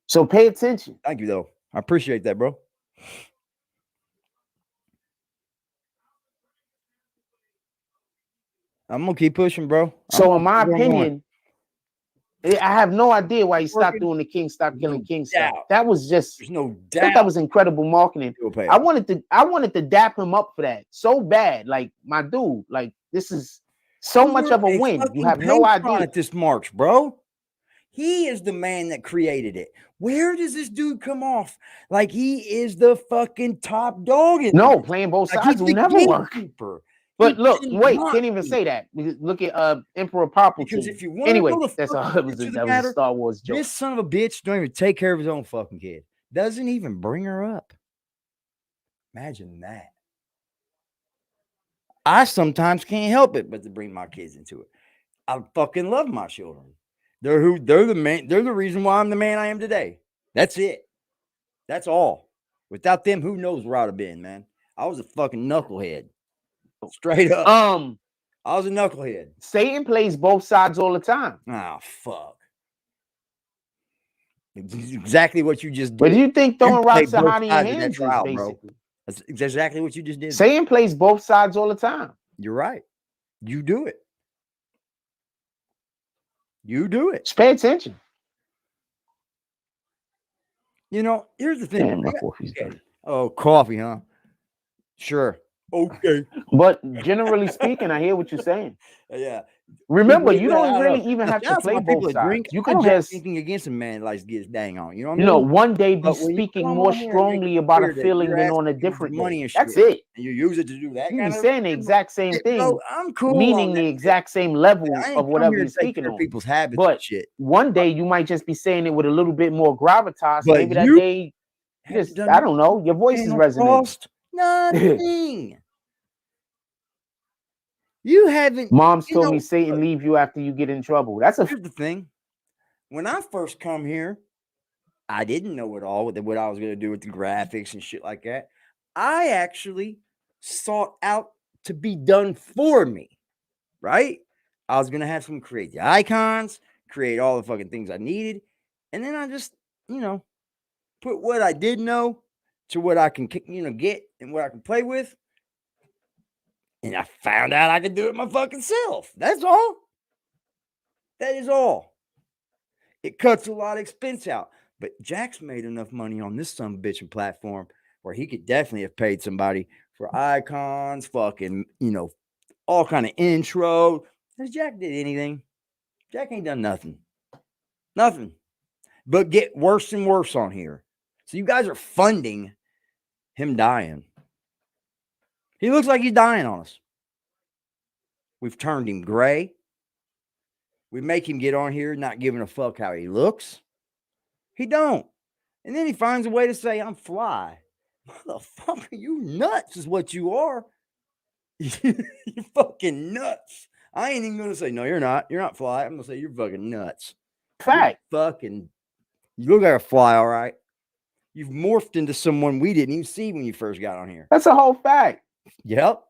[SPEAKER 5] So pay attention.
[SPEAKER 4] Thank you, though. I appreciate that, bro. I'm gonna keep pushing, bro.
[SPEAKER 5] So in my opinion, I have no idea why he stopped doing the King Stop Killing King stuff. That was just,
[SPEAKER 4] there's no
[SPEAKER 5] doubt. I thought that was incredible marketing. I wanted to dap him up for that so bad. Like, my dude, like, this is so much of a win. You have no idea.
[SPEAKER 4] At this March, bro. He is the man that created it. Where does this dude come off? Like he is the fucking top dog.
[SPEAKER 5] No, playing both sides will never work. But look, wait, can't even say that. Look at Emperor Palpatine.
[SPEAKER 4] Because if you want
[SPEAKER 5] anyway,
[SPEAKER 4] to
[SPEAKER 5] that was a Star Wars joke.
[SPEAKER 4] This son of a bitch don't even take care of his own fucking kid. Doesn't even bring her up. Imagine that. I sometimes can't help it but to bring my kids into it. I fucking love my children. They're the man. They're the reason why I'm the man I am today. That's it. That's all. Without them, who knows where I'd have been, man. I was a fucking knucklehead. Straight up. I was a knucklehead.
[SPEAKER 5] Satan plays both sides all the time.
[SPEAKER 4] Oh, fuck. Exactly what you just did.
[SPEAKER 5] But do you think throwing rocks are hiding your hands
[SPEAKER 4] trial,
[SPEAKER 5] is
[SPEAKER 4] bro.
[SPEAKER 5] basically?
[SPEAKER 4] That's exactly what you just did.
[SPEAKER 5] Satan plays both sides all the time.
[SPEAKER 4] You're right. You do it. You do it.
[SPEAKER 5] Just pay attention.
[SPEAKER 4] You know, here's the thing.
[SPEAKER 5] Damn, my coffee's done.
[SPEAKER 4] Oh, coffee, huh? Sure. Okay.
[SPEAKER 5] But generally speaking, I hear what you're saying.
[SPEAKER 4] Yeah.
[SPEAKER 5] Remember, you don't really even have to play both sides. You can just
[SPEAKER 4] thinking against a man like get his dang on. You know what I mean?
[SPEAKER 5] You know, one day be speaking more strongly about a feeling than on a different
[SPEAKER 4] money
[SPEAKER 5] day.
[SPEAKER 4] And
[SPEAKER 5] that's it.
[SPEAKER 4] And you use it to do that.
[SPEAKER 5] You be saying the exact same thing.
[SPEAKER 4] No, I'm cool.
[SPEAKER 5] Meaning the exact same level of whatever you're speaking on.
[SPEAKER 4] People's habits,
[SPEAKER 5] but
[SPEAKER 4] shit.
[SPEAKER 5] One day you might just be saying it with a little bit more gravitas. But maybe that day, just I don't know. Your voice is resonating.
[SPEAKER 4] Nothing. You haven't.
[SPEAKER 5] Moms told me Satan leave you after you get in trouble. Here's
[SPEAKER 4] the thing. When I first come here, I didn't know at all what I was going to do with the graphics and shit like that. I actually sought out to be done for me, right? I was going to have some create the icons, create all the fucking things I needed. And then I just, put what I did know to what I can, get and what I can play with. And I found out I could do it my fucking self. That's all. That is all. It cuts a lot of expense out. But Jack's made enough money on this son of a bitchin' platform where he could definitely have paid somebody for icons, fucking, all kind of intro. Has Jack did anything? Jack ain't done nothing. Nothing. But get worse and worse on here. So you guys are funding him dying. He looks like he's dying on us. We've turned him gray. We make him get on here not giving a fuck how he looks. He don't. And then he finds a way to say, I'm fly. Motherfucker, you nuts is what you are. You're fucking nuts. I ain't even going to say, no, you're not. You're not fly. I'm going to say, you're fucking nuts.
[SPEAKER 5] Fact.
[SPEAKER 4] You look like a fly, all right? You've morphed into someone we didn't even see when you first got on here.
[SPEAKER 5] That's a whole fact.
[SPEAKER 4] Yep.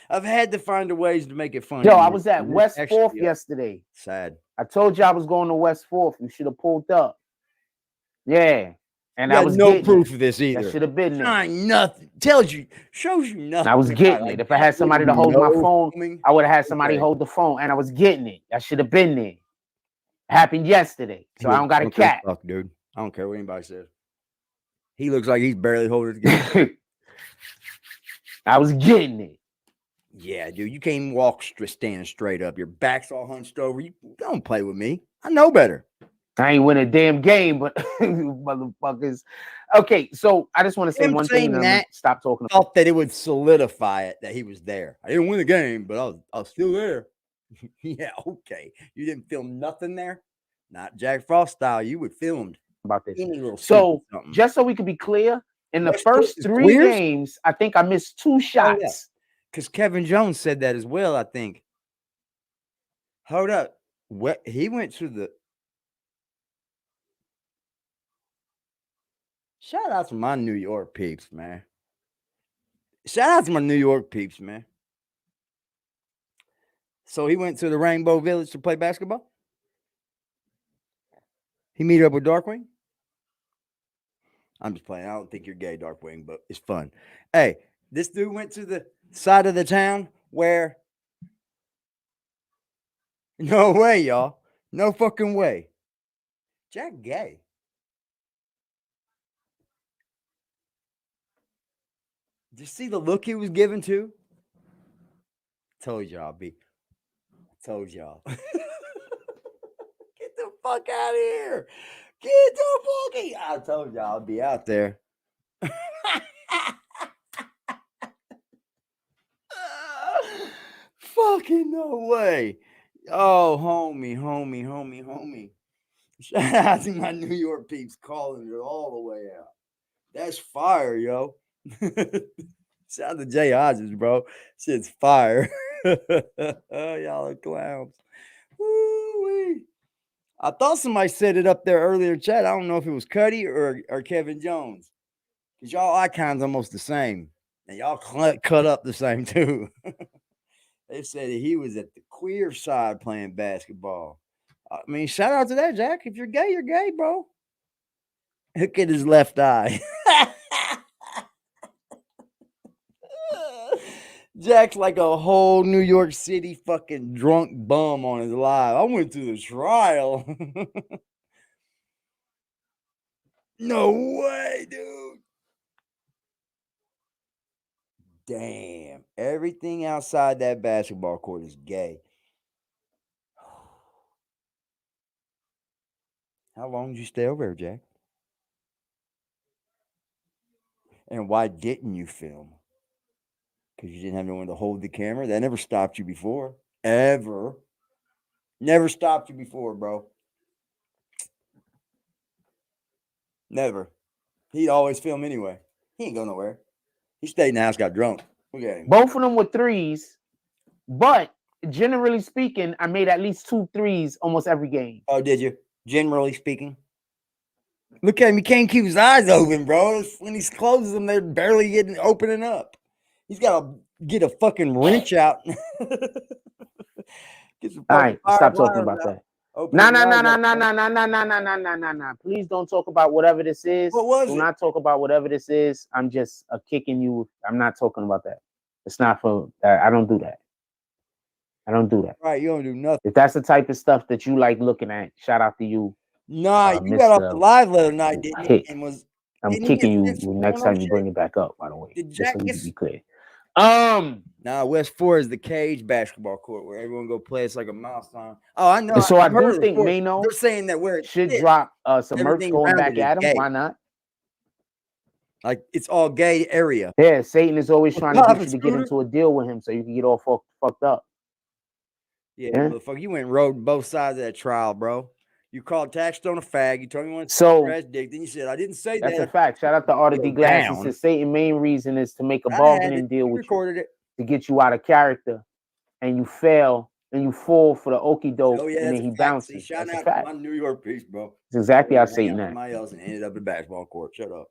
[SPEAKER 4] I've had to find the ways to make it funny.
[SPEAKER 5] Yo, I was at West 4th yesterday.
[SPEAKER 4] Sad.
[SPEAKER 5] I told you I was going to West 4th. You should have pulled up. Yeah. And I was
[SPEAKER 4] no proof of this either.
[SPEAKER 5] That should have been there.
[SPEAKER 4] Nothing. Shows you nothing.
[SPEAKER 5] I was getting it. If I had somebody to hold my phone, I would have had somebody hold the phone. And I was getting it. That should have been there. Happened yesterday. So I don't got a cat.
[SPEAKER 4] Fuck, dude. I don't care what anybody says. He looks like he's barely holding it together.
[SPEAKER 5] I was getting it.
[SPEAKER 4] Yeah, dude. You can't even walk standing straight up. Your back's all hunched over. You don't play with me. I know better.
[SPEAKER 5] I ain't win a damn game, but motherfuckers. Okay, so I just want to say one thing. And stop talking.
[SPEAKER 4] Thought that it would solidify it that he was there. I didn't win the game, but I was still there. Yeah, okay. You didn't film nothing there. Not Jack Frost style. You would filmed
[SPEAKER 5] about this. So just so we could be clear, in the first 3 games, I think I missed 2 shots.
[SPEAKER 4] Because Kevin Jones said that as well. I think. Hold up. What he went to the. Shout out to my New York peeps, man. Shout out to my New York peeps, man. So he went to the Rainbow Village to play basketball? He meet up with Darkwing? I'm just playing. I don't think you're gay, Darkwing, but it's fun. Hey, this dude went to the side of the town where... No way, y'all. No fucking way. Jack gay. Did you see the look he was giving to? Told y'all, B. Told y'all. Get the fuck out of here. Get the fuck out. I told y'all I'll be out there. Fucking no way. Oh, homie. Shout out to my New York peeps calling it all the way out. That's fire, yo. Shout out to Jay Hodges, bro. Shit's fire. Y'all are clowns. Woo-wee. I thought somebody said it up there earlier, chat. I don't know if it was Cuddy or Kevin Jones. Because y'all icons almost the same. And y'all cut up the same, too. They said that he was at the queer side playing basketball. I mean, shout out to that, Jack. If you're gay, bro. Look at his left eye. Jack's like a whole New York City fucking drunk bum on his live. I went to the trial. No way, dude. Damn. Everything outside that basketball court is gay. How long did you stay over there, Jack? And why didn't you film? Because you didn't have no one to hold the camera? That never stopped you before. Ever. Never stopped you before, bro. Never. He'd always film anyway. He ain't go nowhere. He stayed in the house, got drunk.
[SPEAKER 5] Both of them were 3s, but generally speaking, I made at least 2 3s almost every game.
[SPEAKER 4] Oh, did you? Generally speaking? Look at him. He can't keep his eyes open, bro. When he closes them, they're barely opening up. He's got to get a fucking wrench out.
[SPEAKER 5] All right, stop talking about that. No. Please don't talk about whatever this is.
[SPEAKER 4] What was
[SPEAKER 5] it? Do
[SPEAKER 4] not
[SPEAKER 5] talk about whatever this is. I'm just kicking you. I'm not talking about that. It's not for that. I don't do that.
[SPEAKER 4] Right, you don't do nothing.
[SPEAKER 5] If that's the type of stuff that you like looking at, shout out to you.
[SPEAKER 4] Nah, you got off the live the other night, didn't you? And
[SPEAKER 5] I'm kicking you next time you bring it back up, by the way. Just so we can be clear.
[SPEAKER 4] Nah, West 4 is the cage basketball court where everyone go play. It's like a milestone. Oh, I know.
[SPEAKER 5] And so I do think Mano
[SPEAKER 4] they're saying that where it
[SPEAKER 5] should drop some merch going back at him. Gay. Why not?
[SPEAKER 4] Like it's all gay area.
[SPEAKER 5] Yeah, Satan is always trying to get you to get into a deal with him so you can get all fucked up.
[SPEAKER 4] Yeah, motherfucker, you went and rode both sides of that trial, bro. You called Taxstone a fag. You told me you wanted to trash dick. Then you said, I didn't say that.
[SPEAKER 5] That's a fact. Shout out to Art of D Glass. He says Satan's main reason is to make a bargaining deal with you to get you out of character. And you fail and you fall for the okie doke and then he bounces.
[SPEAKER 4] Shout out to my New York piece, bro.
[SPEAKER 5] That's exactly how Satan acts.
[SPEAKER 4] Somebody else and ended up in the basketball court. Shut up.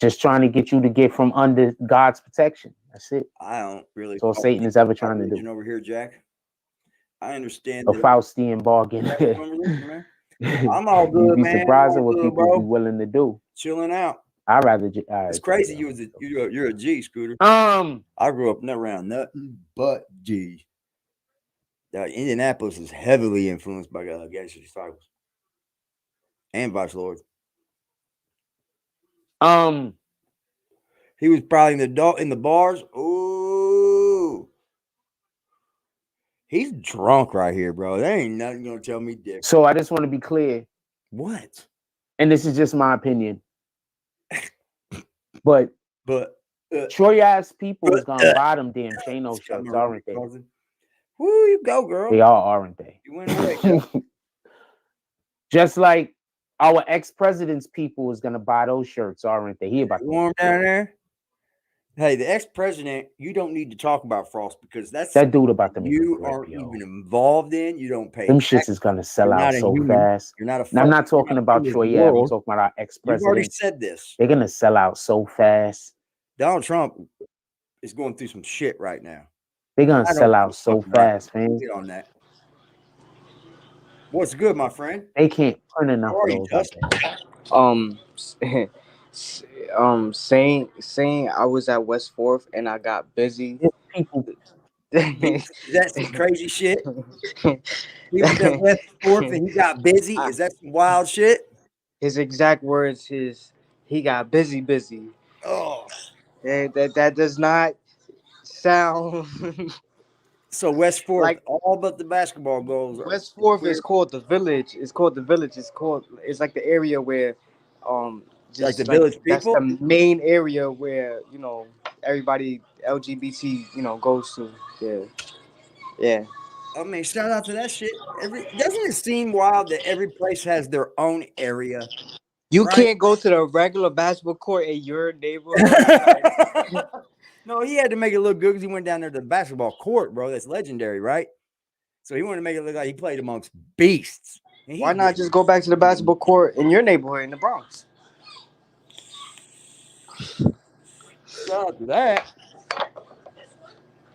[SPEAKER 5] Just trying to get you to get from under God's protection. That's it.
[SPEAKER 4] I don't really.
[SPEAKER 5] That's all Satan is ever trying to do.
[SPEAKER 4] Over here, Jack. I understand.
[SPEAKER 5] A Faustian bargain.
[SPEAKER 4] I'm all good,
[SPEAKER 5] You'd be
[SPEAKER 4] man.
[SPEAKER 5] surprised at what people be willing to do.
[SPEAKER 4] Chilling out.
[SPEAKER 5] I'd rather.
[SPEAKER 4] It's crazy. You're a G, Scooter.
[SPEAKER 5] I
[SPEAKER 4] grew up around nothing but G. Indianapolis is heavily influenced by gangster disciples and Vice Lords. He was probably in the bars. Ooh. He's drunk right here, bro. There ain't nothing gonna tell me different.
[SPEAKER 5] So I just want to be clear.
[SPEAKER 4] What?
[SPEAKER 5] And this is just my opinion. But Troy ass people is gonna buy them damn Chano shirts, aren't they?
[SPEAKER 4] Woo, you go, girl.
[SPEAKER 5] They are, aren't they?
[SPEAKER 4] You went away.
[SPEAKER 5] Just like our ex-president's people is gonna buy those shirts, aren't they? He about to
[SPEAKER 4] warm down there. Hey, the ex-president, you don't need to talk about Frost because that's
[SPEAKER 5] that dude about to make
[SPEAKER 4] you aren't even involved in. You don't pay.
[SPEAKER 5] Them shits is gonna sell out so fast.
[SPEAKER 4] You're not a.
[SPEAKER 5] I'm not talking about Troy Ave. I'm talking about our ex-president.
[SPEAKER 4] You've already said this.
[SPEAKER 5] They're gonna sell out so fast.
[SPEAKER 4] Donald Trump is going through some shit right now.
[SPEAKER 5] They're gonna sell out so fast, man.
[SPEAKER 4] Get on that. What's good, my friend?
[SPEAKER 5] They can't print enough of those.
[SPEAKER 8] Saying I was at West 4th and I got busy.
[SPEAKER 5] People,
[SPEAKER 4] that's some crazy shit. He was at West 4th and he got busy. Is that some wild shit?
[SPEAKER 8] His exact words he got busy.
[SPEAKER 4] Oh,
[SPEAKER 8] that does not sound.
[SPEAKER 4] So West 4th, like, all but the basketball goals.
[SPEAKER 8] West 4th is called the Village. It's called the Village. It's like the area where just
[SPEAKER 4] like the village people.
[SPEAKER 8] That's the main area where everybody LGBT goes to. Yeah.
[SPEAKER 4] I mean, shout out to that shit. Doesn't it seem wild that every place has their own area?
[SPEAKER 8] You can't go to the regular basketball court in your neighborhood.
[SPEAKER 4] No, he had to make it look good because he went down there to the basketball court, bro. That's legendary, right? So he wanted to make it look like he played amongst beasts.
[SPEAKER 8] Why not just go back to the basketball court in your neighborhood in the Bronx?
[SPEAKER 4] Shout out to that.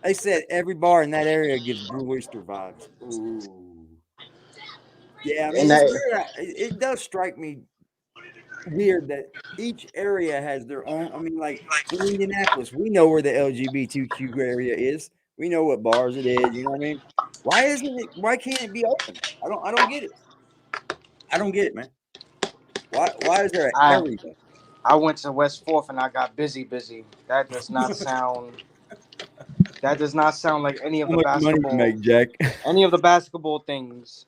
[SPEAKER 4] They said every bar in that area gives Blue Oyster vibes. Ooh. Yeah, I mean, it does strike me weird that each area has their own. I mean, like in Indianapolis, we know where the LGBTQ area is. We know what bars it is. You know what I mean? Why can't it be open? I don't get it. I don't get it, man. Why is there an area?
[SPEAKER 8] I went to West 4th and I got busy. That does not sound. That does not sound like any of the basketball.
[SPEAKER 4] Money make, Jack?
[SPEAKER 8] Any of the basketball things.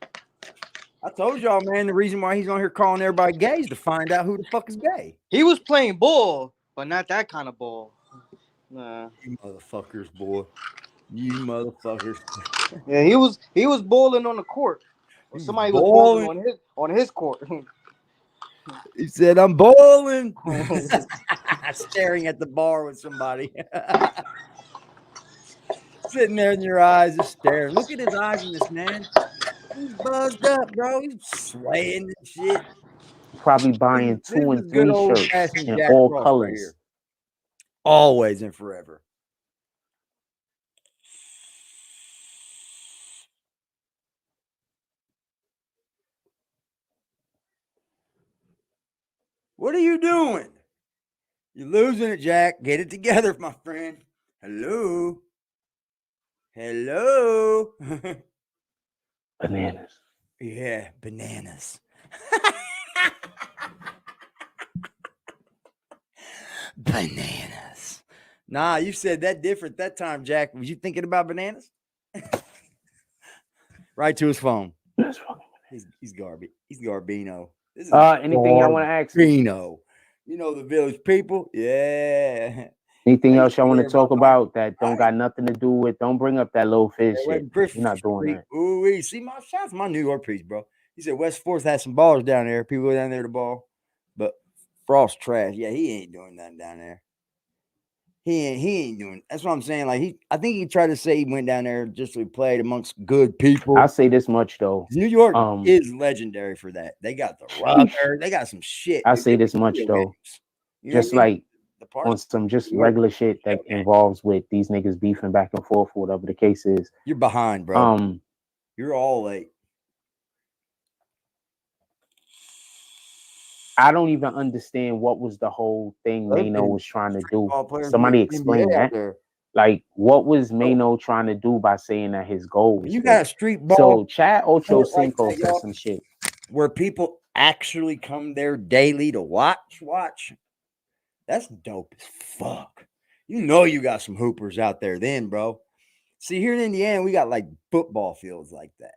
[SPEAKER 4] I told y'all, man, the reason why he's on here calling everybody gay is to find out who the fuck is gay.
[SPEAKER 8] He was playing ball, but not that kind of ball. Nah.
[SPEAKER 4] You motherfuckers, boy. You motherfuckers.
[SPEAKER 8] Yeah, he was balling on the court. Or somebody was balling on his court.
[SPEAKER 4] He said, I'm balling. Staring at the bar with somebody. Sitting there in your eyes, just staring. Look at his eyes in this, man. He's buzzed up, bro. He's swaying and shit.
[SPEAKER 5] Probably buying 2 and 3 shirts in all colors.
[SPEAKER 4] Right, always and forever. What are you doing? You're losing it, Jack. Get it together, my friend. Hello.
[SPEAKER 5] Bananas.
[SPEAKER 4] Yeah, bananas. Bananas. Nah, you said that different that time, Jack. Was you thinking about bananas? Right to his phone. He's garbage. He's Garbino.
[SPEAKER 5] Anything y'all want to ask?
[SPEAKER 4] Garbino. You know the village people? Yeah.
[SPEAKER 5] Anything else y'all want to talk about that don't got nothing to do with? Don't bring up that little fish shit. You're not doing that.
[SPEAKER 4] Ooh, see my shots, my New York piece, bro. He said West 4th has some ballers down there. People go down there to ball, but Frost trash. Yeah, he ain't doing nothing down there. He ain't doing. That's what I'm saying. Like I think he tried to say he went down there just to play amongst good people.
[SPEAKER 5] I'll say this much though.
[SPEAKER 4] New York is legendary for that. They got the rocker. They got some shit.
[SPEAKER 5] I'll say this much though. Just like on some just regular shit that involves with these niggas beefing back and forth, whatever the case is.
[SPEAKER 4] You're behind, bro. You're all late.
[SPEAKER 5] I don't even understand what was the whole thing Mano was trying to do. Somebody explain that. Like, what was Mano trying to do by saying that his goal was
[SPEAKER 4] you got a street ball?
[SPEAKER 5] So Chad Ocho Cinco said some shit
[SPEAKER 4] where people actually come there daily to watch. That's dope as fuck. You know you got some hoopers out there then, bro. See, here in Indiana, we got like football fields like that.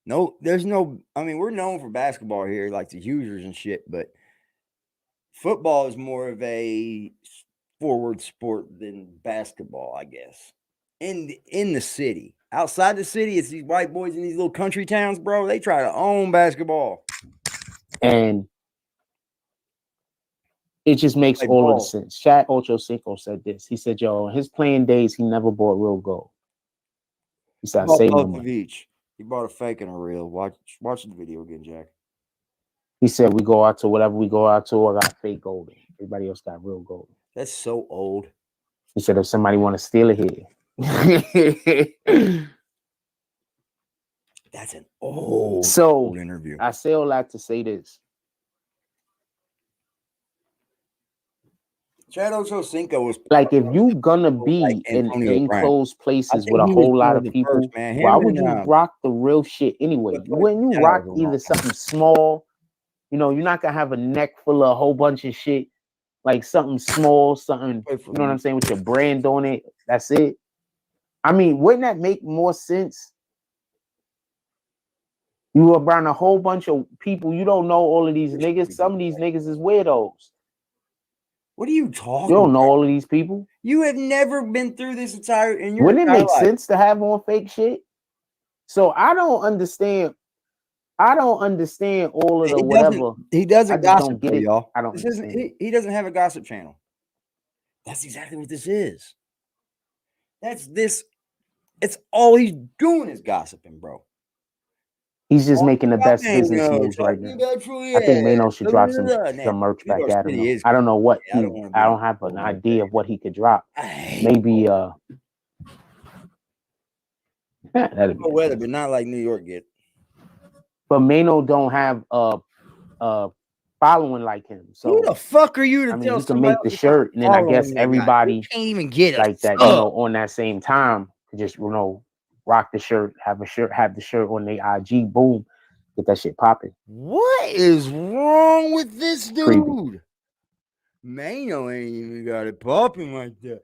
[SPEAKER 4] No, there's no. I mean, we're known for basketball here, like the Hoosiers and shit, but football is more of a forward sport than basketball, I guess. In the city, outside the city, it's these white boys in these little country towns, bro. They try to own basketball,
[SPEAKER 5] and it just makes all of the sense. Shaq Ochocinco said this. He said, "Yo, in his playing days, he never bought real gold." He said, "Say no more."
[SPEAKER 4] He bought a fake and a real. Watch the video again, Jack.
[SPEAKER 5] He said, "We go out to whatever we go out to. I got fake gold. Everybody else got real gold."
[SPEAKER 4] That's so old.
[SPEAKER 5] He said, "If somebody want to steal it here."
[SPEAKER 4] That's an old interview.
[SPEAKER 5] I say all that to say this.
[SPEAKER 4] Chad Ochocinco was
[SPEAKER 5] like, if you gonna be in enclosed places with a whole lot of people, why would you rock the real shit anyway? When you rock either something small, you know, you're not gonna have a neck full of a whole bunch of shit, like something small, something, you know what I'm saying, with your brand on it. That's it. I mean, wouldn't that make more sense? You around a whole bunch of people, you don't know all of these niggas. Some of these niggas is weirdos.
[SPEAKER 4] What are you talking?
[SPEAKER 5] You don't know all of these people.
[SPEAKER 4] You have never been through this entire.
[SPEAKER 5] Wouldn't it make sense to have on fake shit? So I don't understand. I don't understand all of the whatever.
[SPEAKER 4] He doesn't gossip,
[SPEAKER 5] get it, y'all.
[SPEAKER 4] I don't. He doesn't have a gossip channel. That's exactly what this is. That's this. It's all he's doing is gossiping, bro.
[SPEAKER 5] He's just making the best business moves right now. I think Mano should drop some merch back at him. I don't know what I don't have an idea of what he could drop. Maybe
[SPEAKER 4] that'd be weather, but not like New York get.
[SPEAKER 5] But Mano don't have a following like him. So
[SPEAKER 4] who the fuck are you to tell
[SPEAKER 5] you can make the shirt, and then I guess everybody
[SPEAKER 4] can't even get it
[SPEAKER 5] like that, you know, on that same time to just, you know, rock the shirt, have the shirt on the IG, boom, get that shit popping.
[SPEAKER 4] What is wrong with this dude? Mano ain't even got it popping like that.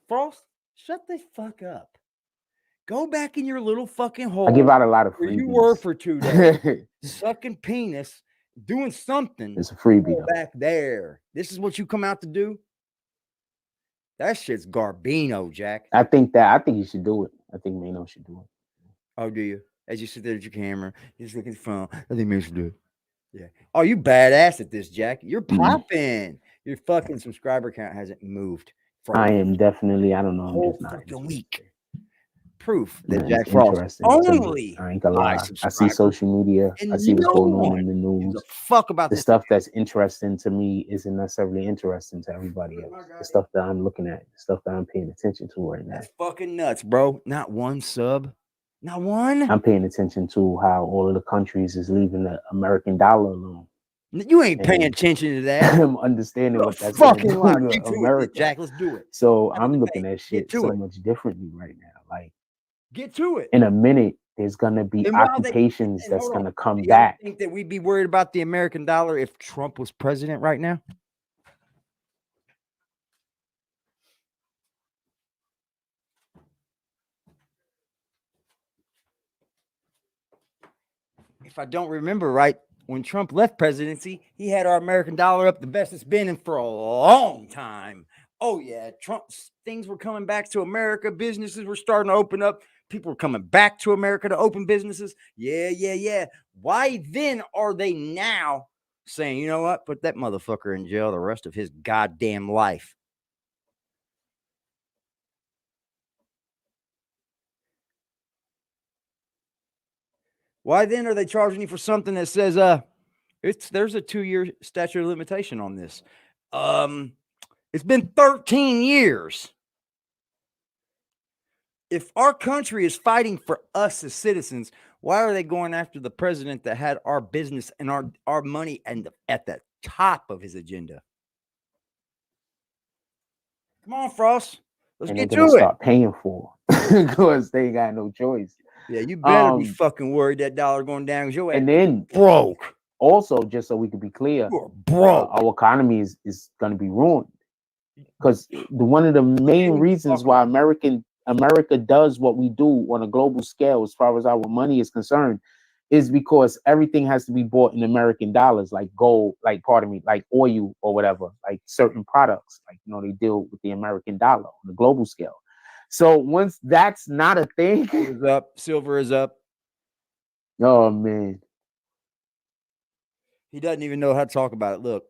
[SPEAKER 4] Frost, shut the fuck up. Go back in your little fucking hole.
[SPEAKER 5] I give out a lot of freebies.
[SPEAKER 4] Where you were for 2 days, sucking penis, doing something.
[SPEAKER 5] It's a freebie.
[SPEAKER 4] Back there. This is what you come out to do? That shit's Garbino, Jack.
[SPEAKER 5] I think you should do it. I think Mano should do it.
[SPEAKER 4] Oh, do you? As you sit there at your camera, you just look at the phone. I think Mano should do it. Yeah. Oh, you badass at this, Jack. You're popping. Your fucking subscriber count hasn't moved.
[SPEAKER 5] I am definitely. I don't know. I'm just not.
[SPEAKER 4] Fucking week. Proof that Jack Frost only.
[SPEAKER 5] I ain't gonna lie. I see social media. I see what's going on in the news.
[SPEAKER 4] Fuck about
[SPEAKER 5] the stuff that's interesting to me isn't necessarily interesting to everybody else. The stuff that I'm looking at, the stuff that I'm paying attention to right now.
[SPEAKER 4] That's fucking nuts, bro. Not one sub. Not one.
[SPEAKER 5] I'm paying attention to how all of the countries is leaving the American dollar alone.
[SPEAKER 4] You ain't paying attention to that.
[SPEAKER 5] I'm understanding what that's
[SPEAKER 4] fucking
[SPEAKER 5] America.
[SPEAKER 4] Jack, let's do it.
[SPEAKER 5] So I'm looking at shit so much differently right now. Like,
[SPEAKER 4] get to it.
[SPEAKER 5] In a minute, there's gonna be occupations that's gonna come back.
[SPEAKER 4] Think that we'd be worried about the American dollar if Trump was president right now? If I don't remember right, when Trump left presidency, he had our American dollar up the best it's been in for a long time. Oh yeah, Trump's things were coming back to America. Businesses were starting to open up. People were coming back to America to open businesses. Yeah. Why then are they now saying, you know what, put that motherfucker in jail the rest of his goddamn life? Why then are they charging you for something that says there's a 2-year statute of limitation on this? It's been 13 years. If our country is fighting for us as citizens, why are they going after the president that had our business and our money and at the top of his agenda? Come on, Frost. Let's get to it.
[SPEAKER 5] Start paying for because they ain't got no choice.
[SPEAKER 4] Yeah, you better be fucking worried that dollar going down because your ass
[SPEAKER 5] then
[SPEAKER 4] broke.
[SPEAKER 5] Also, just so we can be clear,
[SPEAKER 4] you're broke.
[SPEAKER 5] Our economy is going to be ruined. because one of the main reasons why America does what we do on a global scale, as far as our money is concerned, is because everything has to be bought in American dollars, like gold, like oil or whatever, like certain products, like they deal with the American dollar on the global scale. So once that's not a thing,
[SPEAKER 4] gold is up, silver is up.
[SPEAKER 5] Oh man,
[SPEAKER 4] he doesn't even know how to talk about it. Look,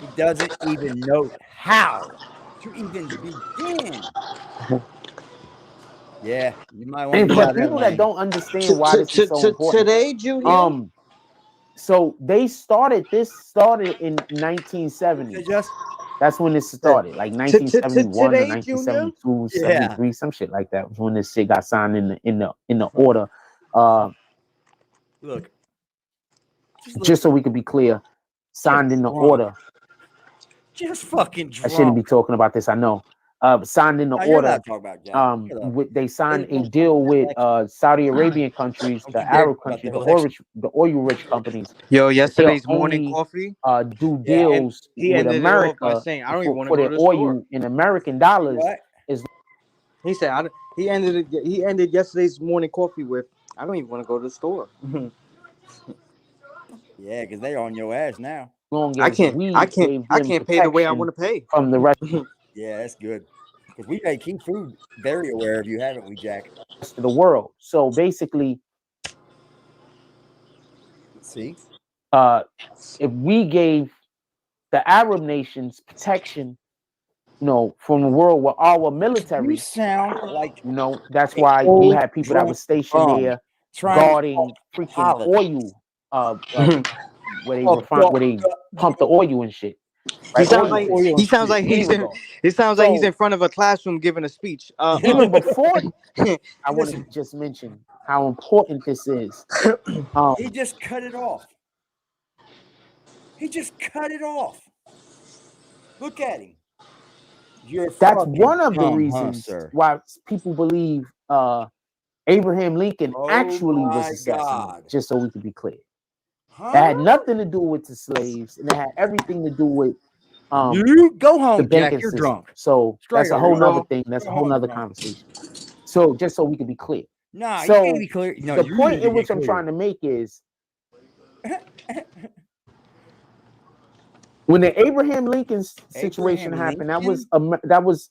[SPEAKER 4] he doesn't even know how to even begin. Yeah, you might want to.
[SPEAKER 5] For people that don't understand why this is so important
[SPEAKER 8] today, Julian.
[SPEAKER 5] So they started in 1970. That's when this started, like 1971 or 1972, 73, some shit like that was when this shit got signed in the order.
[SPEAKER 4] Look,
[SPEAKER 5] just so we could be clear, signed in the order.
[SPEAKER 4] Just fucking drunk.
[SPEAKER 5] I shouldn't be talking about this, I know. Signed in the order. They signed a deal with Saudi Arabian countries, the Arab countries, the oil rich companies.
[SPEAKER 8] Yo, yesterday's morning coffee.
[SPEAKER 5] Do deals with America
[SPEAKER 8] saying, I don't even want
[SPEAKER 5] for
[SPEAKER 8] to
[SPEAKER 5] their
[SPEAKER 8] go to the
[SPEAKER 5] oil
[SPEAKER 8] store.
[SPEAKER 5] in American dollars.
[SPEAKER 8] He said he ended yesterday's morning coffee with, I don't even want to go to the store.
[SPEAKER 4] Yeah, because they're on your ass now.
[SPEAKER 8] I can't pay the way I want to pay
[SPEAKER 5] from the rest.
[SPEAKER 4] Yeah, that's good. Because we make keep food very aware of you, haven't we, Jack?
[SPEAKER 5] Rest of the world. So basically,
[SPEAKER 4] see,
[SPEAKER 5] if we gave the Arab nations protection, from the world with our military,
[SPEAKER 4] you sound like
[SPEAKER 5] that's why you had people that were stationed there guarding freaking oil, where they pump the oil and shit.
[SPEAKER 8] Right? He sounds like he's in front of a classroom giving a speech.
[SPEAKER 5] Even before, I want to just mention how important this is.
[SPEAKER 4] He just cut it off. He just cut it off. Look at him.
[SPEAKER 5] That's one of the reasons why people believe Abraham Lincoln actually was assassinated. Just so we can be clear, it had nothing to do with the slaves, and it had everything to do with
[SPEAKER 4] you go home,
[SPEAKER 5] the banking
[SPEAKER 4] Jack, you're
[SPEAKER 5] system.
[SPEAKER 4] drunk.
[SPEAKER 5] So that's a whole nother thing. That's a whole nother conversation. So just so we can be clear.
[SPEAKER 4] Nah,
[SPEAKER 5] so
[SPEAKER 4] you can't be clear. No,
[SPEAKER 5] the point in which I'm trying to make is when the Abraham Lincoln situation happened, that was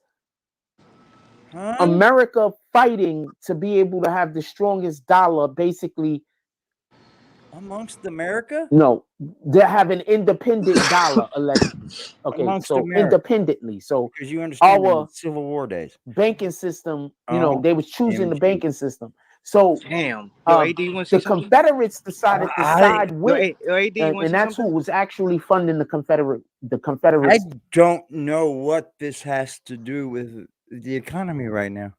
[SPEAKER 5] America fighting to be able to have the strongest dollar, basically.
[SPEAKER 4] Amongst America?
[SPEAKER 5] No, they have an independent dollar, allegedly. Okay,
[SPEAKER 4] amongst
[SPEAKER 5] so
[SPEAKER 4] America.
[SPEAKER 5] Independently. So
[SPEAKER 4] because you understand
[SPEAKER 5] our
[SPEAKER 4] Civil War days
[SPEAKER 5] banking system, they was choosing the banking system. So
[SPEAKER 8] damn, AD,
[SPEAKER 5] the Confederates decided to side with, and that's who was actually funding the Confederates.
[SPEAKER 4] I don't know what this has to do with the economy right now.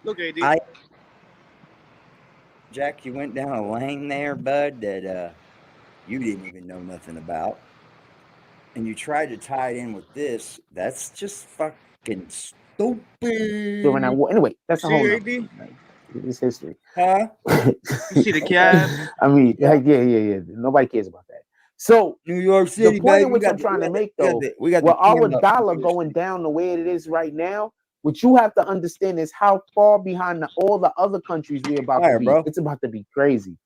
[SPEAKER 8] Look, AD.
[SPEAKER 4] Jack, you went down a lane there, bud, that you didn't even know nothing about. And you tried to tie it in with this. That's just fucking stupid.
[SPEAKER 5] Anyway, that's a whole nother thing. It's history.
[SPEAKER 8] Huh? You see the cab?
[SPEAKER 5] I mean, yeah. Nobody cares about that. So
[SPEAKER 4] New York City,
[SPEAKER 5] the point in which I'm trying to make, though, with our dollar going down the way it is right now, what you have to understand is how far behind all the other countries we're about to be. Bro. It's about to be crazy.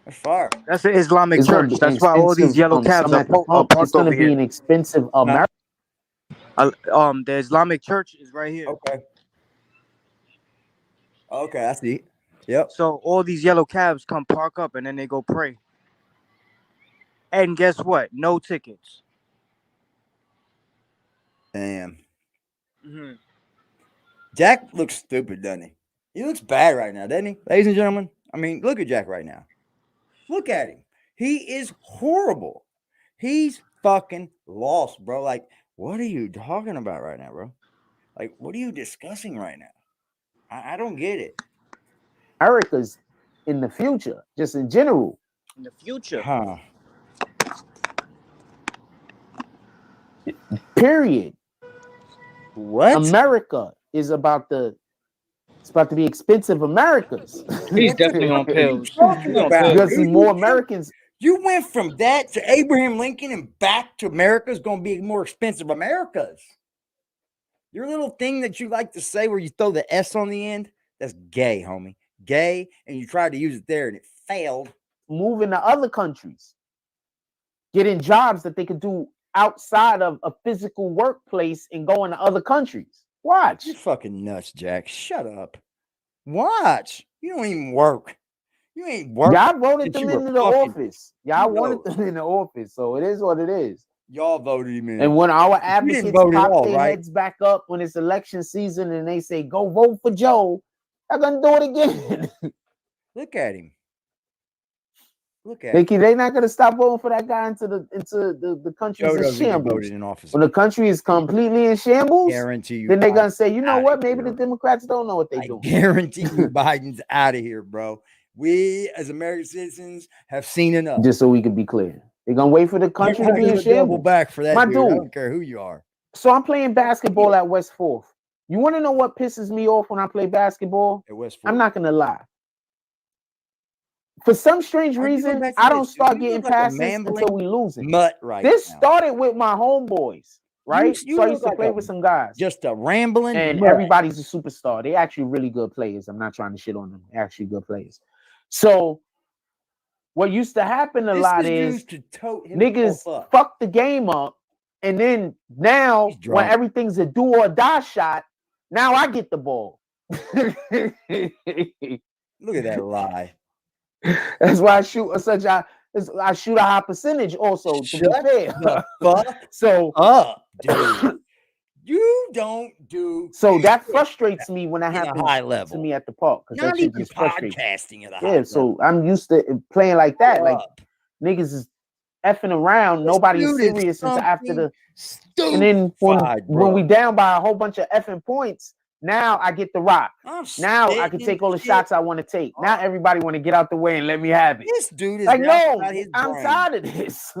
[SPEAKER 4] That's far.
[SPEAKER 8] That's the Islamic Church. That's why all these yellow cabs are parked
[SPEAKER 5] It's going to be an expensive America.
[SPEAKER 8] The Islamic Church is right here.
[SPEAKER 4] Okay, I see. Yep.
[SPEAKER 8] So all these yellow cabs come park up and then they go pray. And guess what? No tickets.
[SPEAKER 4] Damn. Mm-hmm. Jack looks stupid, doesn't he? He looks bad right now, doesn't he? Ladies and gentlemen, I mean, look at Jack right now. Look at him. He is horrible. He's fucking lost, bro. Like, what are you talking about right now, bro? Like, what are you discussing right now? I don't get it.
[SPEAKER 5] America's in the future, just in general.
[SPEAKER 8] In the future.
[SPEAKER 4] Huh.
[SPEAKER 5] Period.
[SPEAKER 4] What?
[SPEAKER 5] America is about to be expensive Americas.
[SPEAKER 8] He's definitely on pills.
[SPEAKER 5] You'll see more Americans.
[SPEAKER 4] You went from that to Abraham Lincoln and back to America's going to be more expensive Americas. Your little thing that you like to say where you throw the S on the end, that's gay, homie. Gay, and you tried to use it there and it failed.
[SPEAKER 5] Moving to other countries, getting jobs that they could do outside of a physical workplace and going to other countries. Watch.
[SPEAKER 4] You're fucking nuts, Jack. Shut up. Watch. You don't even work. You ain't working.
[SPEAKER 5] Y'all voted them into the office. Y'all wanted them in the office, so it is what it is.
[SPEAKER 4] Y'all voted him in.
[SPEAKER 5] And when our advocates pop their heads back up when it's election season and they say, go vote for Joe, they're going to do it again.
[SPEAKER 4] Look at him. Look at him.
[SPEAKER 5] They're not going to stop voting for that guy into the country's in shambles.
[SPEAKER 4] In office.
[SPEAKER 5] When the country is completely in shambles,
[SPEAKER 4] guarantee you,
[SPEAKER 5] then they're going to say, you know what? Maybe the Democrats don't know what they're doing.
[SPEAKER 4] Guarantee you Biden's out of here, bro. We, as American citizens, have seen enough.
[SPEAKER 5] Just so we can be clear. They're going to wait for the country to be in shambles.
[SPEAKER 4] Back for that,
[SPEAKER 5] My
[SPEAKER 4] dude.
[SPEAKER 5] dude.
[SPEAKER 4] I don't care who you are.
[SPEAKER 5] So I'm playing basketball at West 4th. You want to know what pisses me off when I play basketball?
[SPEAKER 4] At West 4th.
[SPEAKER 5] I'm not going to lie. For some strange reason, I don't start getting passes until we lose it. This started with my homeboys, right? So I used to play with some guys.
[SPEAKER 4] Just a rambling.
[SPEAKER 5] And everybody's a superstar. They actually really good players. I'm not trying to shit on them. They're actually good players. So what used to happen a lot is niggas fuck the game up. And then now when everything's a do or die shot, now I get the ball.
[SPEAKER 4] Look at that lie.
[SPEAKER 5] That's why I shoot I shoot a high percentage also, to be fair. So
[SPEAKER 4] dude. You don't do
[SPEAKER 5] so that frustrates me when that happens
[SPEAKER 4] high level
[SPEAKER 5] to me at the park.
[SPEAKER 4] Not even podcasting at a high level.
[SPEAKER 5] So I'm used to playing like that. Like niggas is effing around, nobody's serious until after the and then when we down by a whole bunch of effing points. Now I get the rock. Now I can take all the shots I want to take. Now everybody want to get out the way and let me have it.
[SPEAKER 4] This dude is
[SPEAKER 5] like, no, I'm tired of this.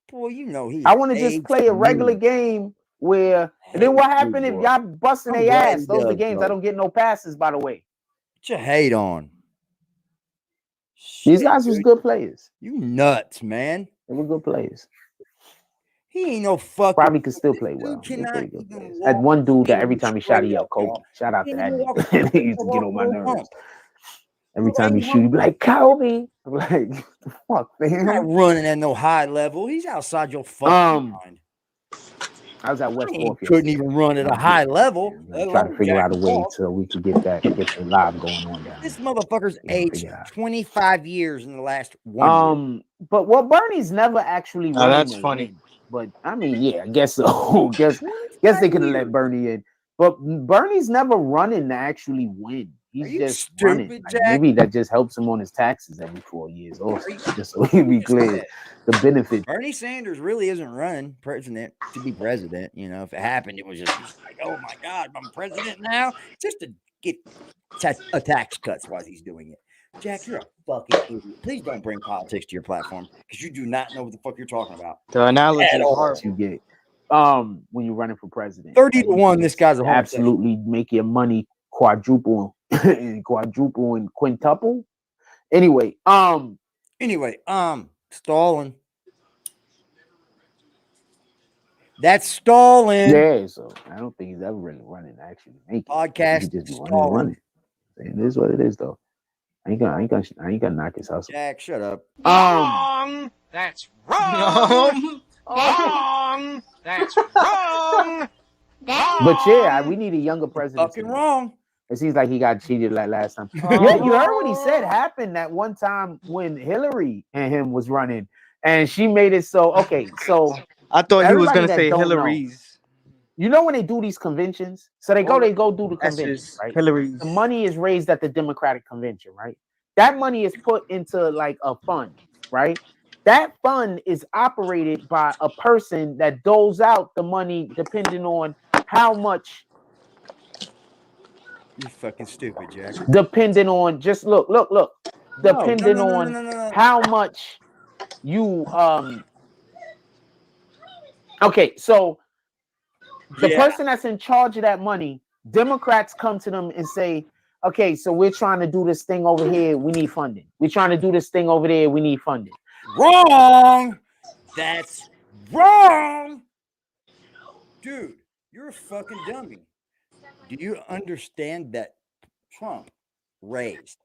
[SPEAKER 4] Boy, you know
[SPEAKER 5] I want to just play a regular game where. And then what happened if y'all busting their ass? Those are the games I don't get no passes. By the way,
[SPEAKER 4] what you hate on?
[SPEAKER 5] These guys was good players.
[SPEAKER 4] You nuts, man.
[SPEAKER 5] They were good players.
[SPEAKER 4] He ain't no fucking.
[SPEAKER 5] Probably could still play well. Had one dude that every time he shot, he yelled Kobe. Shout out to that nigga. He used to get on my nerves. Every time he shoot, he'd be like, Kobe. I'm like, the fuck, man?
[SPEAKER 4] He's not running at no high level. He's outside your fucking mind.
[SPEAKER 5] I was at West 4th.
[SPEAKER 4] Couldn't even run at a high level.
[SPEAKER 5] Try to figure out a way so we could get the live going on down.
[SPEAKER 4] This motherfucker's aged 25 years in the last 1 year.
[SPEAKER 5] But Bernie's never actually.
[SPEAKER 8] Oh, that's funny.
[SPEAKER 5] But I mean, yeah, I guess so. guess they could have let Bernie in. But Bernie's never running to actually win. He's just running. Like, maybe that just helps him on his taxes every 4 years. Also, just so we can be clear, the benefit.
[SPEAKER 4] Bernie Sanders really isn't running to be president. You know, if it happened, it was just like, oh my God, I'm president now, just to get a tax cuts while he's doing it. Jack, you're a fucking idiot. Please don't bring politics to your platform because you do not know what the fuck you're talking about.
[SPEAKER 8] The analogy
[SPEAKER 5] you get when you're running for president.
[SPEAKER 4] 30-1, this guy's a
[SPEAKER 5] absolutely make your money quadruple and quintuple. Anyway,
[SPEAKER 4] stalling. That's stalling.
[SPEAKER 5] Yeah, so I don't think he's ever really running actually.
[SPEAKER 4] Podcast
[SPEAKER 5] he just running. It is what it is though. I ain't gonna knock his house.
[SPEAKER 4] Jack, shut up.
[SPEAKER 2] Wrong. That's wrong. Wrong. That's wrong.
[SPEAKER 5] But yeah, we need a younger president.
[SPEAKER 4] Fucking wrong.
[SPEAKER 5] It seems like he got cheated like last time. Yeah, you heard what he said happened that one time when Hillary and him was running, and she made it so. Okay, so
[SPEAKER 8] I thought he was gonna say Hillary's.
[SPEAKER 5] You know when they do these conventions, so they go do the convention, right?
[SPEAKER 8] Hillary's.
[SPEAKER 5] The money is raised at the Democratic convention, right? That money is put into like a fund, right? That fund is operated by a person that doles out the money depending on how much.
[SPEAKER 4] You're fucking stupid, Jack.
[SPEAKER 5] Depending on just look. Depending on how much you Okay, so the person that's in charge of that money, Democrats come to them and say, okay, so we're trying to do this thing over here. We need funding. We're trying to do this thing over there. We need funding.
[SPEAKER 4] Wrong. That's wrong. Dude, you're a fucking dummy. Do you understand that Trump raised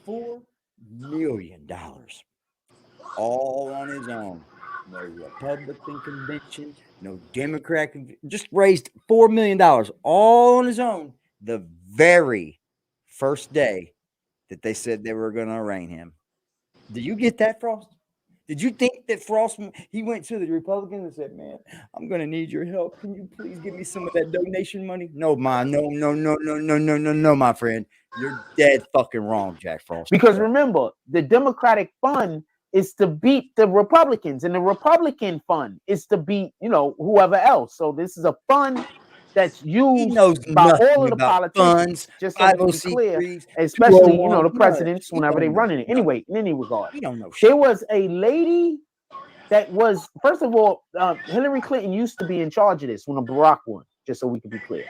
[SPEAKER 4] $4 million all on his own? No Republican convention, no Democrat convention, just raised $4 million all on his own the very first day that they said they were going to arraign him. Do you get that, Frost? Did you think that Frost, he went to the Republicans and said, man, I'm going to need your help. Can you please give me some of that donation money? No, my friend. You're dead fucking wrong, Jack Frost.
[SPEAKER 5] Because remember, the Democratic fund is to beat the Republicans, and the Republican fund is to beat, whoever else. So this is a fund that's used by all of the politicians, just so we can be clear, especially, the presidents whenever they run in it. Anyway, in any regard, there was a lady that was, first of all, Hillary Clinton used to be in charge of this when Barack won, just so we can be clear.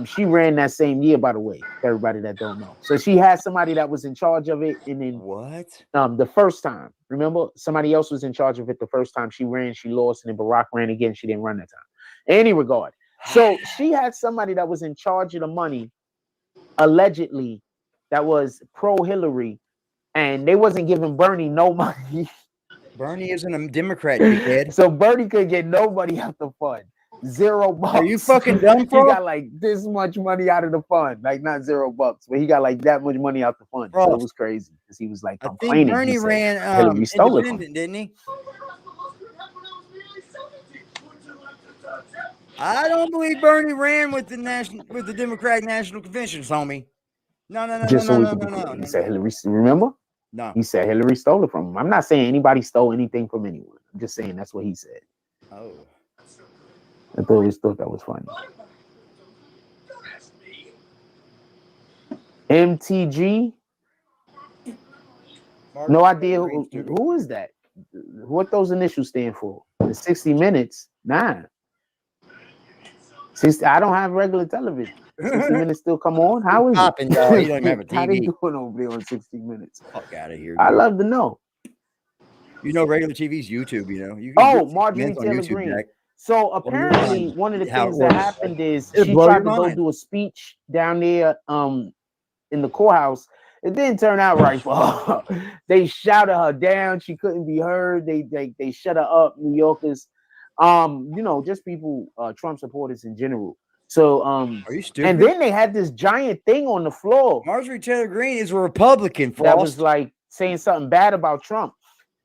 [SPEAKER 5] She ran that same year, by the way, for everybody that don't know. So she had somebody that was in charge of it, and then the first time, remember, somebody else was in charge of it the first time she ran, she lost, and then Barack ran again, she didn't run that time. In any regard, so she had somebody that was in charge of the money, allegedly, that was pro-Hillary, and they wasn't giving Bernie no money.
[SPEAKER 4] Bernie isn't a Democrat, dickhead.
[SPEAKER 5] So Bernie could get no money out the fund. $0.
[SPEAKER 4] Are you fucking dumb, bro?
[SPEAKER 5] He got like this much money out of the fund, like not $0, but he got like that much money out the fund. So it was crazy because he was like complaining.
[SPEAKER 4] I think Bernie ran independent, didn't he? I don't believe Bernie ran with the Democratic National Convention, homie. No.
[SPEAKER 5] He said Hillary. Remember?
[SPEAKER 4] No.
[SPEAKER 5] He said Hillary stole it from him. I'm not saying anybody stole anything from anyone. I'm just saying that's what he said.
[SPEAKER 4] Oh.
[SPEAKER 5] I always thought that was funny. MTG. No idea who is that. What those initials stand for? The 60 Minutes. Nah. 60, I don't have regular television. 60 Minutes still come on? How is it?
[SPEAKER 4] You don't even have a TV.
[SPEAKER 5] How they doing over there on 60 Minutes?
[SPEAKER 4] Fuck out of here.
[SPEAKER 5] I'd love to know.
[SPEAKER 4] Regular TV's YouTube,
[SPEAKER 5] Marjorie Taylor Greene. Jack. So apparently one of the things that happened is she tried to go do a speech down there in the courthouse. It didn't turn out right for her. They shouted her down. She couldn't be heard. They shut her up, New Yorkers. Just people, Trump supporters in general. So,
[SPEAKER 4] are you stupid?
[SPEAKER 5] And then they had this giant thing on the floor.
[SPEAKER 4] Marjorie Taylor Greene is a Republican.
[SPEAKER 5] That was like saying something bad about Trump.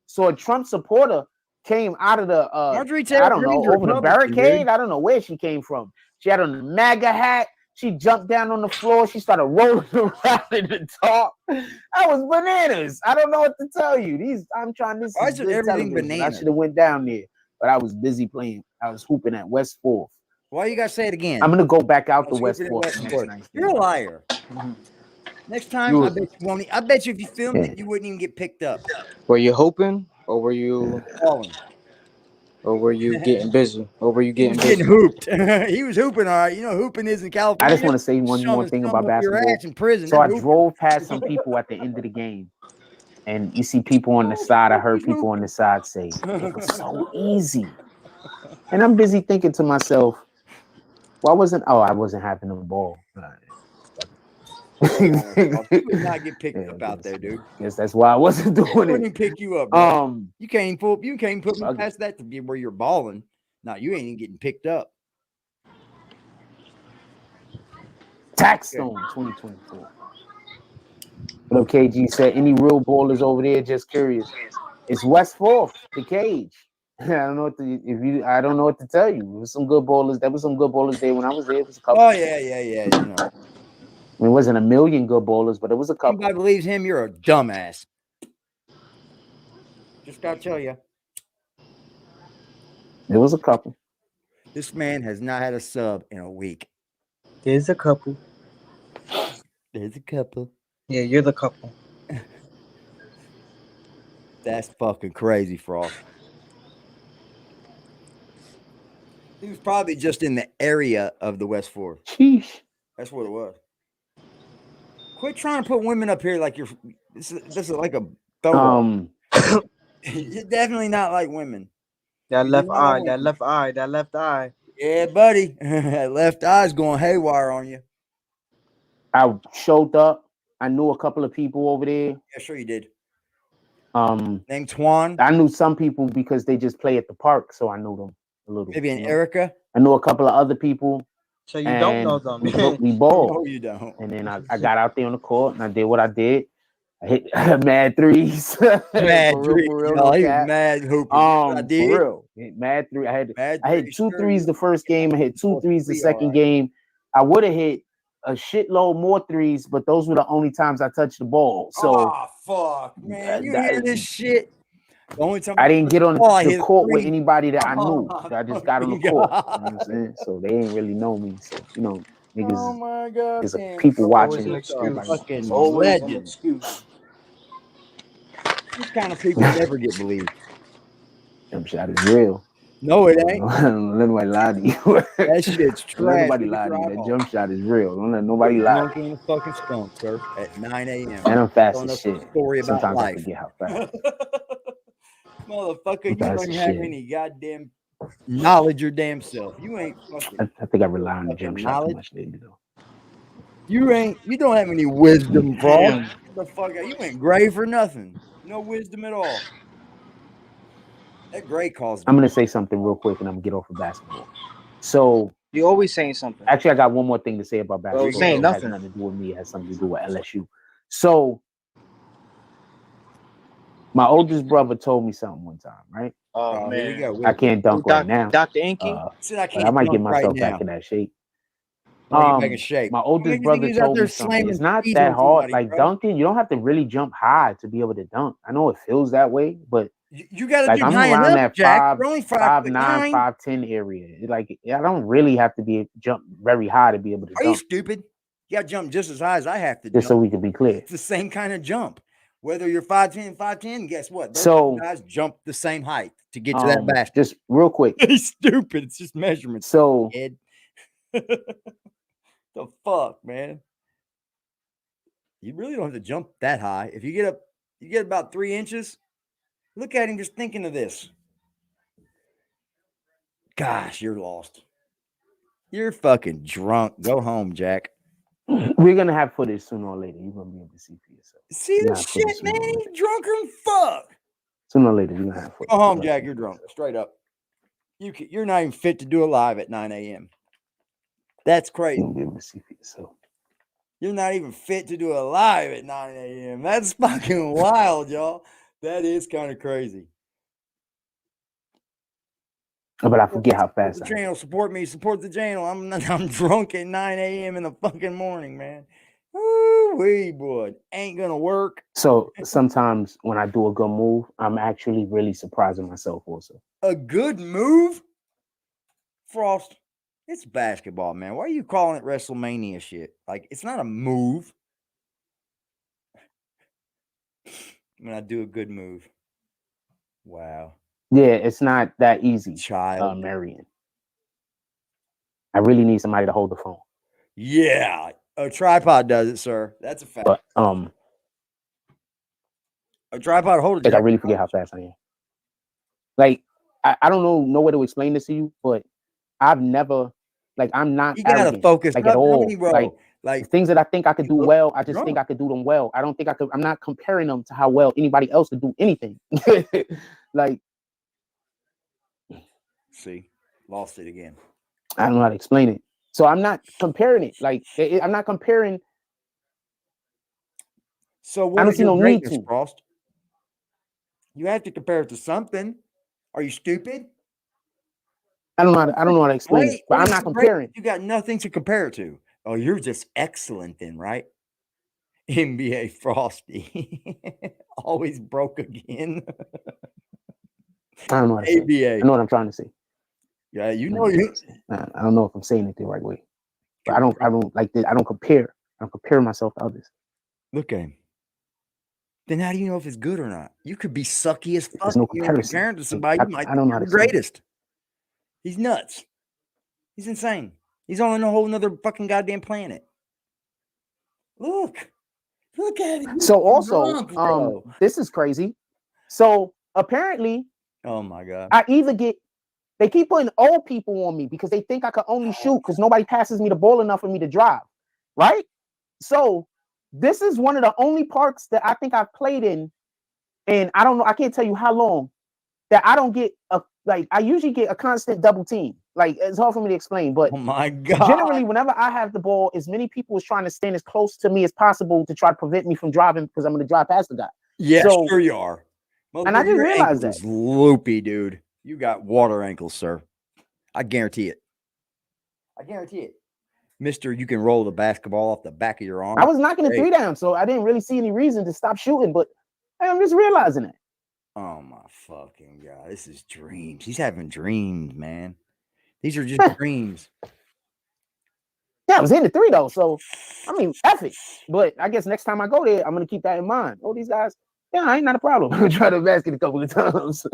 [SPEAKER 5] So a Trump supporter came out of the,
[SPEAKER 4] Marjorie Taylor
[SPEAKER 5] I don't know, over the barricade. Dude. I don't know where she came from. She had on a MAGA hat. She jumped down on the floor. She started rolling around in the top. That was bananas. I don't know what to tell you. I'm trying this.
[SPEAKER 4] Why is everything bananas?
[SPEAKER 5] I should have went down there, but I was busy playing. I was hooping at West 4th.
[SPEAKER 4] Why you gotta say it again?
[SPEAKER 5] I'm gonna go back out to West 4th.
[SPEAKER 4] You're a liar. Mm-hmm. Next time, I bet you won't. I bet you if you filmed it, you wouldn't even get picked up.
[SPEAKER 8] Were you hoping, or were you
[SPEAKER 4] falling?
[SPEAKER 8] Or were you getting busy? Or were you
[SPEAKER 4] getting hooped? He was hooping, all right. Hooping is in California.
[SPEAKER 5] I just want to say one more thing about basketball.
[SPEAKER 4] In prison.
[SPEAKER 5] So I drove past some people at the end of the game, and you see people on the side. I heard people on the side say, "It was so easy," and I'm busy thinking to myself, "Why wasn't? Oh, I wasn't having the ball."
[SPEAKER 4] You would not get picked up out there, dude.
[SPEAKER 5] Guess that's why I wasn't doing it.
[SPEAKER 4] Wouldn't pick you up, bro. You can't put me past that to be where you're balling. No, you ain't even getting picked up.
[SPEAKER 5] Taxstone 2024. What KG said, any real ballers over there? Just curious. It's West 4th, the cage. I don't know I don't know what to tell you. There was some good ballers. There was some good ballers there when I was there. It was a couple.
[SPEAKER 4] Oh yeah.
[SPEAKER 5] I mean, it wasn't a million good ballers, but it was a couple.
[SPEAKER 4] Anybody believes him, you're a dumbass. Just gotta tell you.
[SPEAKER 5] It was a couple.
[SPEAKER 4] This man has not had a sub in a week.
[SPEAKER 8] There's a couple.
[SPEAKER 4] There's a couple.
[SPEAKER 8] Yeah, you're the couple.
[SPEAKER 4] That's fucking crazy, Frost. He was probably just in the area of the West 4th.
[SPEAKER 5] Sheesh.
[SPEAKER 4] That's what it was. Quit trying to put women up here like you're. This is like a throw. You're definitely not like women.
[SPEAKER 8] That left eye.
[SPEAKER 4] Yeah, buddy. That left eye's going haywire on you.
[SPEAKER 5] I showed up. I knew a couple of people over there.
[SPEAKER 4] Yeah, sure you did.
[SPEAKER 5] Named
[SPEAKER 4] Twan.
[SPEAKER 5] I knew some people because they just play at the park, so I knew them a little.
[SPEAKER 4] Maybe an Erica.
[SPEAKER 5] I knew a couple of other people.
[SPEAKER 8] So you don't know them.
[SPEAKER 5] We balled.
[SPEAKER 4] No, you don't.
[SPEAKER 5] And then I got out there on the court and I did what I did. I hit mad threes.
[SPEAKER 4] Mad
[SPEAKER 5] for
[SPEAKER 4] threes.
[SPEAKER 5] real,
[SPEAKER 4] No, he was mad hooping. I did.
[SPEAKER 5] For real. Hit mad three. I hit 2 threes the first game. I hit 2 threes the second game. I would have hit a shitload more threes, but those were the only times I touched the ball. So
[SPEAKER 4] fuck, man. You hear this shit? The only time
[SPEAKER 5] I didn't get on the court with anybody that I knew. I just got on the court. You know what I'm saying? So they ain't really know me. So, you know, niggas.
[SPEAKER 4] Oh my God.
[SPEAKER 5] There's people watching.
[SPEAKER 4] Fucking legend. These kind of people never get believed.
[SPEAKER 5] Jump shot is real.
[SPEAKER 4] No, it ain't.
[SPEAKER 5] Don't let nobody lie to you.
[SPEAKER 4] That shit's trash.
[SPEAKER 5] Don't let nobody lie to you. That jump shot is real. Don't let nobody lie.
[SPEAKER 4] Drunk in the fucking skunk, sir, at 9 a.m.
[SPEAKER 5] And I'm fast as shit.
[SPEAKER 4] Story about
[SPEAKER 5] Sometimes
[SPEAKER 4] life.
[SPEAKER 5] I forget how fast.
[SPEAKER 4] Motherfucker, you don't have any goddamn knowledge your damn self. You ain't fucking.
[SPEAKER 5] I think I rely on the jump shot too much lately, though.
[SPEAKER 4] You don't have any wisdom, bro. Get the fuck out. You ain't gray for nothing. No wisdom at all. That gray calls.
[SPEAKER 5] I'm gonna say something real quick, and I'm gonna get off of basketball. So
[SPEAKER 8] you're always saying something.
[SPEAKER 5] Actually, I got one more thing to say about basketball.
[SPEAKER 8] Well, saying nothing.
[SPEAKER 5] It has nothing to do with me. It has something to do with LSU. So my oldest brother told me something one time, right?
[SPEAKER 8] Oh man,
[SPEAKER 5] I can't dunk right now.
[SPEAKER 8] Dr. Inky?
[SPEAKER 5] I might get myself back in that shape. My oldest brother told me something. It's not that hard. Like dunking, you don't have to really jump high to be able to dunk. I know it feels that way, but
[SPEAKER 4] you got to
[SPEAKER 5] like
[SPEAKER 4] do
[SPEAKER 5] I'm
[SPEAKER 4] high
[SPEAKER 5] around
[SPEAKER 4] enough,
[SPEAKER 5] that
[SPEAKER 4] Jack.
[SPEAKER 5] 5'9", 5'10" area. Like I don't really have to be jump very high to be able to dunk.
[SPEAKER 4] Are you stupid? You got to jump just as high as I have to.
[SPEAKER 5] Just so we can be clear.
[SPEAKER 4] It's the same kind of jump. Whether you're 5'10", guess what? Those guys jump the same height to get to that basket.
[SPEAKER 5] Just real quick.
[SPEAKER 4] He's stupid. It's just measurements.
[SPEAKER 5] So
[SPEAKER 4] the fuck, man. You really don't have to jump that high. If you get up, you get about 3 inches. Look at him just thinking of this. Gosh, you're lost. You're fucking drunk. Go home, Jack.
[SPEAKER 5] We're gonna have footage sooner or later. You're gonna be able to see for yourself.
[SPEAKER 4] See this shit, man? He's drunker than fuck.
[SPEAKER 5] Sooner or later, you're gonna have footage.
[SPEAKER 4] Go home, Jack. You're drunk. Straight up. You're not even fit to do a live at 9 a.m. That's crazy.
[SPEAKER 5] You'll be able to see for yourself.
[SPEAKER 4] You're not even fit to do a live at 9 a.m. That's fucking wild, y'all. That is kind of crazy.
[SPEAKER 5] But I forget how fast.
[SPEAKER 4] The channel, support me, support the channel. I'm drunk at 9 a.m. in the fucking morning, man. Woo-wee, boy. Ain't gonna work.
[SPEAKER 5] So sometimes when I do a good move, I'm actually really surprising myself also.
[SPEAKER 4] A good move? Frost, it's basketball, man. Why are you calling it WrestleMania shit? Like, it's not a move. When I do a good move. Wow.
[SPEAKER 5] Yeah, it's not that easy,
[SPEAKER 4] child.
[SPEAKER 5] Marion. I really need somebody to hold the phone.
[SPEAKER 4] Yeah, a tripod does it, sir. That's a fact.
[SPEAKER 5] But
[SPEAKER 4] a tripod holder.
[SPEAKER 5] Like I really forget how fast I am. Like I don't know way to explain this to you, but I've never I'm not.
[SPEAKER 4] You gotta focus
[SPEAKER 5] like at all.
[SPEAKER 4] Bro.
[SPEAKER 5] Like things that I think I could do well, I just think I could do them well. I don't think I could. I'm not comparing them to how well anybody else could do anything. Like.
[SPEAKER 4] See, lost it again.
[SPEAKER 5] I don't know how to explain it. So I'm not comparing it. Like I'm not comparing.
[SPEAKER 4] So what I don't see no need to. Frost? You have to compare it to something. Are you stupid?
[SPEAKER 5] I don't know how to explain it. But I'm not comparing.
[SPEAKER 4] You got nothing to compare it to. Oh, you're just excellent then, right? NBA Frosty. Always broke again.
[SPEAKER 5] I don't know what I know what I'm trying to say.
[SPEAKER 4] Yeah, you know you.
[SPEAKER 5] I don't know if I'm saying it the right way, but I don't like this. I don't compare. I don't compare myself to others.
[SPEAKER 4] Look at him. Then how do you know if it's good or not? You could be sucky as fuck.
[SPEAKER 5] There's no comparison.
[SPEAKER 4] Comparing to somebody, you might
[SPEAKER 5] I don't know how
[SPEAKER 4] be
[SPEAKER 5] to
[SPEAKER 4] the greatest. He's nuts. He's insane. He's on a whole nother fucking goddamn planet. Look at him.
[SPEAKER 5] So also, this is crazy. So apparently.
[SPEAKER 4] Oh my God.
[SPEAKER 5] I either get They keep putting old people on me because they think I can only shoot because nobody passes me the ball enough for me to drive, right? So this is one of the only parks that I think I've played in, and I don't know, I can't tell you how long, that I don't get I usually get a constant double team. Like, it's hard for me to explain, but
[SPEAKER 4] oh my God,
[SPEAKER 5] generally, whenever I have the ball, as many people is trying to stand as close to me as possible to try to prevent me from driving because I'm going to drive past the guy.
[SPEAKER 4] Yeah,
[SPEAKER 5] so,
[SPEAKER 4] sure you are.
[SPEAKER 5] Well, and I just realized that.
[SPEAKER 4] Loopy, dude. You got water ankles, sir. I guarantee it. I guarantee it. Mister, you can roll the basketball off the back of your arm.
[SPEAKER 5] I was knocking a 3 down, so I didn't really see any reason to stop shooting, but I'm just realizing it.
[SPEAKER 4] Oh my fucking God. This is dreams. He's having dreams, man. These are just dreams.
[SPEAKER 5] Yeah, I was hitting the 3 though, so I mean, F it. But I guess next time I go there, I'm gonna keep that in mind. Oh, these guys, yeah, I ain't not a problem. I'm gonna try to basket a couple of times.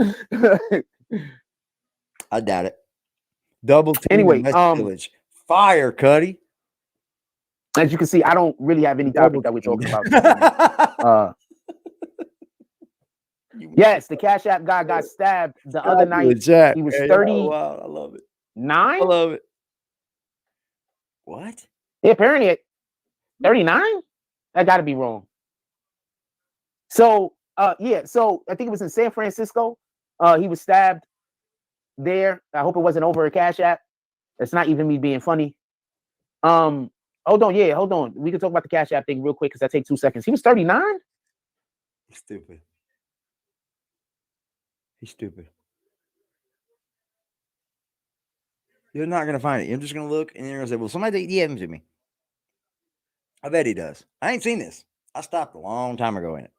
[SPEAKER 4] I doubt it. Double team.
[SPEAKER 5] Anyway,
[SPEAKER 4] Village. Fire, Cuddy.
[SPEAKER 5] As you can see, I don't really have any topic that we're talking about. Yes, the Cash App guy got stabbed the other night.
[SPEAKER 4] Jack.
[SPEAKER 5] He was 30.
[SPEAKER 4] Oh, wow, I love it.
[SPEAKER 5] 9?
[SPEAKER 4] I love it. What?
[SPEAKER 5] Yeah, apparently 39? That got to be wrong. So, yeah, so I think it was in San Francisco. He was stabbed there. I hope it wasn't over a Cash App. That's not even me being funny. Hold on. Yeah, hold on. We can talk about the Cash App thing real quick because that takes 2 seconds. He was 39?
[SPEAKER 4] Stupid. He's stupid. You're not going to find it. You're just going to look and you're going to say, well, somebody DM to me. I bet he does. I ain't seen this. I stopped a long time ago in it.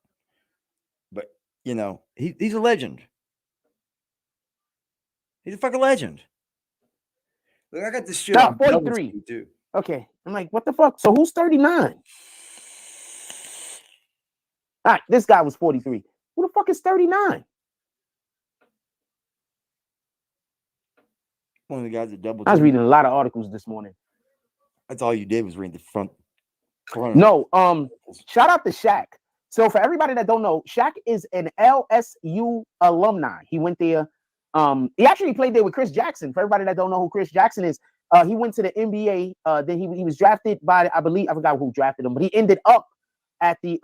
[SPEAKER 4] But, you know, he's a legend. He's a fucking legend. Look, I got this shit.
[SPEAKER 5] No, 43.
[SPEAKER 4] Too.
[SPEAKER 5] Okay. I'm like, what the fuck? So who's 39? All right, this guy was 43. Who the fuck is 39?
[SPEAKER 4] One of the guys that double.
[SPEAKER 5] I was reading a lot of articles this morning.
[SPEAKER 4] That's all you did was read the front.
[SPEAKER 5] No, shout out to Shaq. So for everybody that don't know, Shaq is an LSU alumni. He went there. He actually played there with Chris Jackson. For everybody that don't know who Chris Jackson is, he went to the NBA. Then he was drafted by, I believe, I forgot who drafted him, but he ended up at the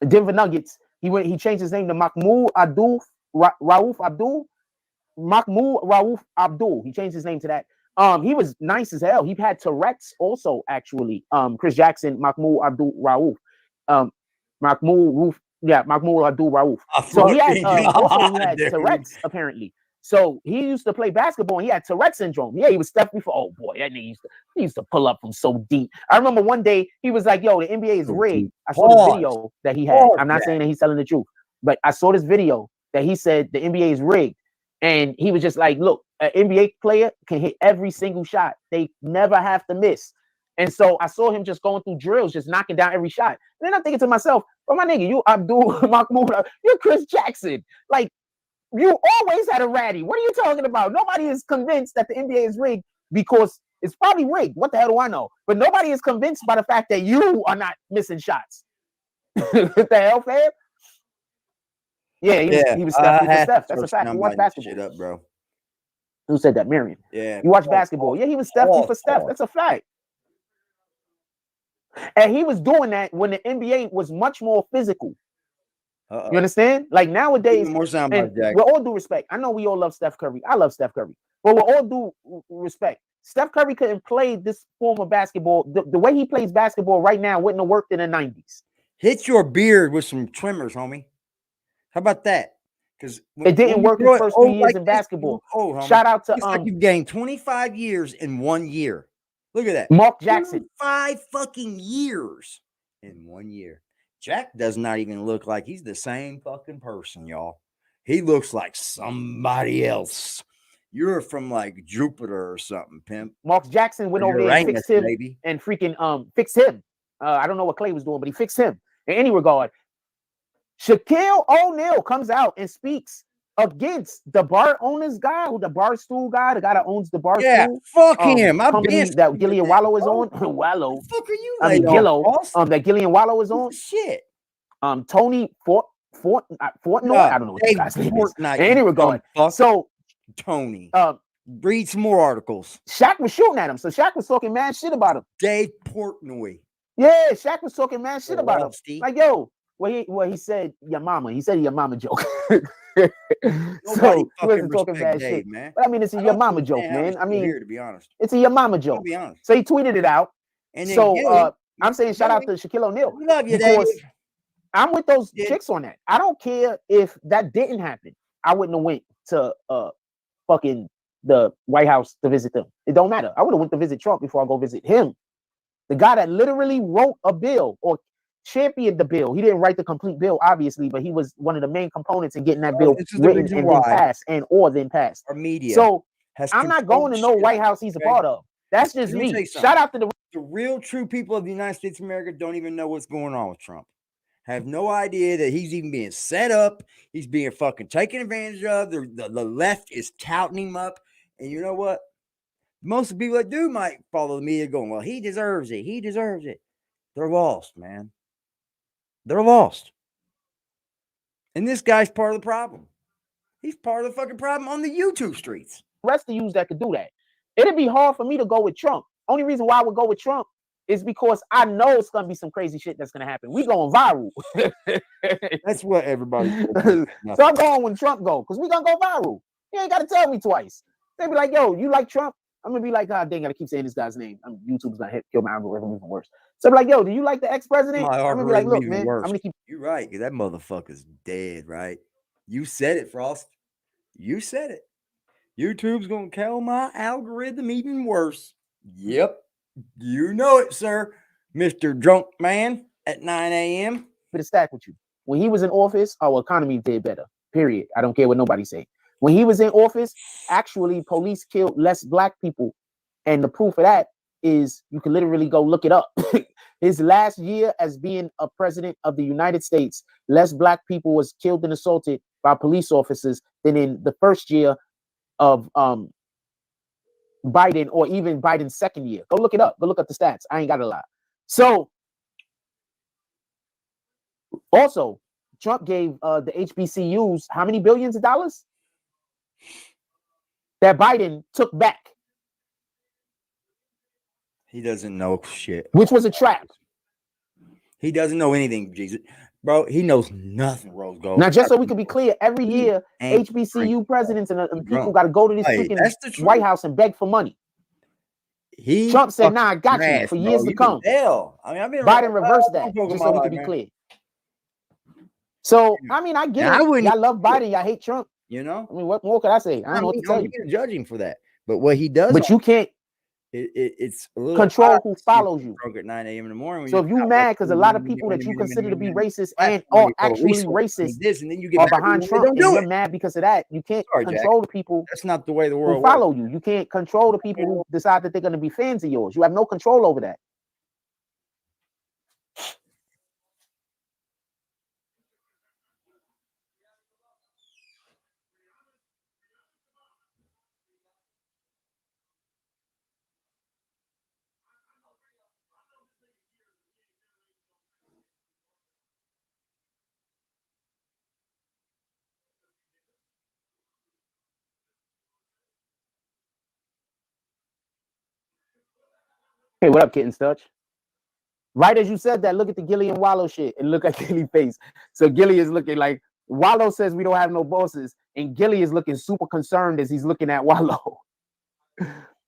[SPEAKER 5] Denver Nuggets. He changed his name to Mahmoud Rauf Abdul. Mahmoud Rauf Abdul. He changed his name to that. He was nice as hell. He had Tourette's also, actually. Chris Jackson, Mahmoud Abdul Rauf. Mahmoud Abdul Rauf. So he had Tourette's, apparently. So he used to play basketball and he had Tourette syndrome. Yeah, he was Steph before. Oh boy, that nigga used to pull up from so deep. I remember one day he was like, yo, the NBA is rigged. I saw this video that he had. I'm not saying that he's telling the truth, but I saw this video that he said the NBA is rigged. And he was just like, look, an NBA player can hit every single shot. They never have to miss. And so I saw him just going through drills, just knocking down every shot. And then I'm thinking to myself, well, my nigga, you Abdul Mahmoud, you're Chris Jackson. Like, you always had a ratty. What are you talking about? Nobody is convinced that the NBA is rigged because it's probably rigged. What the hell do I know? But nobody is convinced by the fact that you are not missing shots. What the hell, fam? Yeah, he was Steph. Steph. That's a fact. You watch basketball.
[SPEAKER 4] Shit up, bro.
[SPEAKER 5] Who said that? Marion.
[SPEAKER 4] Yeah.
[SPEAKER 5] You watch basketball. Yeah, he was Steph for Steph. That's a fact. And he was doing that when the NBA was much more physical. You understand? Like nowadays, with all due respect, I know we all love Steph Curry. I love Steph Curry. But with all due respect, Steph Curry couldn't play this form of basketball. The way he plays basketball right now wouldn't have worked in the 90s.
[SPEAKER 4] Hit your beard with some trimmers, homie. How about that? Because
[SPEAKER 5] it didn't work the first 3 years in basketball. Shout out to
[SPEAKER 4] like you gained 25 years in 1 year. Look at that.
[SPEAKER 5] Mark Jackson.
[SPEAKER 4] 5 fucking years in 1 year. Jack does not even look like he's the same fucking person, y'all. He looks like somebody else. You're from like Jupiter or something, Pimp.
[SPEAKER 5] Mark Jackson went over there and fixed him and freaking fixed him. I don't know what Clay was doing, but he fixed him in any regard. Shaquille O'Neal comes out and speaks against the bar owners guy, the bar stool guy, the guy that owns the bar stool.
[SPEAKER 4] Fuck him.
[SPEAKER 5] Company that Gillian Wallow is on. Wallow.
[SPEAKER 4] What the fuck are you?
[SPEAKER 5] I mean, Gillo. That Gillian Wallow is on.
[SPEAKER 4] Shit.
[SPEAKER 5] Tony Fortnoy. I don't know what the guy's name is. In any regard. So
[SPEAKER 4] Tony. Read some more articles.
[SPEAKER 5] Shaq was shooting at him, so Shaq was talking mad shit about him.
[SPEAKER 4] Dave Portnoy.
[SPEAKER 5] Yeah, Shaq was talking mad shit about him. Like, yo, he said your mama. He said your mama joke. So he wasn't talking bad shit, man. But I mean, it's a your mama joke, man. I mean,
[SPEAKER 4] to be honest,
[SPEAKER 5] it's a your mama joke.
[SPEAKER 4] I'll be honest.
[SPEAKER 5] So he tweeted it out. And so I'm saying shout out to Shaquille O'Neal.
[SPEAKER 4] We love you,
[SPEAKER 5] because
[SPEAKER 4] Dave.
[SPEAKER 5] I'm with those chicks on that. I don't care if that didn't happen. I wouldn't have went to fucking the White House to visit them. It don't matter. I would have went to visit Trump before I go visit him. The guy that literally wrote a bill or championed the bill. He didn't write the complete bill, obviously, but he was one of the main components in getting that bill written and then passed then passed.
[SPEAKER 4] Our media.
[SPEAKER 5] So I'm not going to no White House he's a part of. That's just me. Shout out to the
[SPEAKER 4] real true people of the United States of America don't even know what's going on with Trump. Have no idea that he's even being set up. He's being fucking taken advantage of. The left is touting him up. And you know what? Most of the people that do might follow the media going, well, he deserves it. He deserves it. They're lost, man. They're lost. And this guy's part of the problem. He's part of the fucking problem on the YouTube streets.
[SPEAKER 5] The rest of yous that could do that. It'd be hard for me to go with Trump. Only reason why I would go with Trump is because I know it's going to be some crazy shit that's going to happen. We going viral.
[SPEAKER 4] That's what everybody.
[SPEAKER 5] So I'm going when Trump go because we going to go viral. You ain't got to tell me twice. They be like, yo, you like Trump? I'm going to be like, God dang, I keep saying this guy's name. YouTube's going to kill my algorithm even worse. So I'm like, yo, do you like the ex-president? I'm going to be like, look, man, I'm going to keep.
[SPEAKER 4] You're right. That motherfucker's dead, right? You said it, Frost. You said it. YouTube's going to kill my algorithm even worse. Yep. You know it, sir. Mr. Drunk Man at 9 a.m.
[SPEAKER 5] Bit of stack with you. When he was in office, our economy did better. Period. I don't care what nobody say. When he was in office, actually, police killed less black people. And the proof of that is you can literally go look it up. His last year as being a president of the United States, less black people was killed and assaulted by police officers than in the first year of Biden, or even Biden's second year. Go look it up. Go look up the stats. I ain't got a lot. So also, Trump gave the HBCUs how many billions of dollars that Biden took back?
[SPEAKER 4] He doesn't know shit.
[SPEAKER 5] Which was a trap.
[SPEAKER 4] He doesn't know anything, Jesus. Bro, he knows nothing, Rose Gold.
[SPEAKER 5] Now, just so we can be clear, every year, HBCU presidents and people got to go to this freaking White House and beg for money. Trump said, nah, I got you for years to come. Biden reversed that, just so we can be clear. So, I mean, I get it. Y'all love Biden. Y'all hate Trump.
[SPEAKER 4] You know?
[SPEAKER 5] I mean, what more could I say? I don't know what to tell you.
[SPEAKER 4] I'm judge him for that. But what he does.
[SPEAKER 5] But you can't.
[SPEAKER 4] It's a little
[SPEAKER 5] control who follows you.
[SPEAKER 4] Drunk at 9 a.m. in the morning.
[SPEAKER 5] So if you mad because a lot of people that you consider to be racist and are actually racist are behind Trump, and you're mad because of that, you can't control the people.
[SPEAKER 4] That's not the way the world
[SPEAKER 5] who follow you. You can't control the people who decide that they're going to be fans of yours. You have no control over that. Hey, what up, Kitten Stutch? Right as you said that, look at the Gilly and Wallow shit and look at Gilly's face. So Gilly is looking like Wallow says we don't have no bosses, and Gilly is looking super concerned as he's looking at Wallow.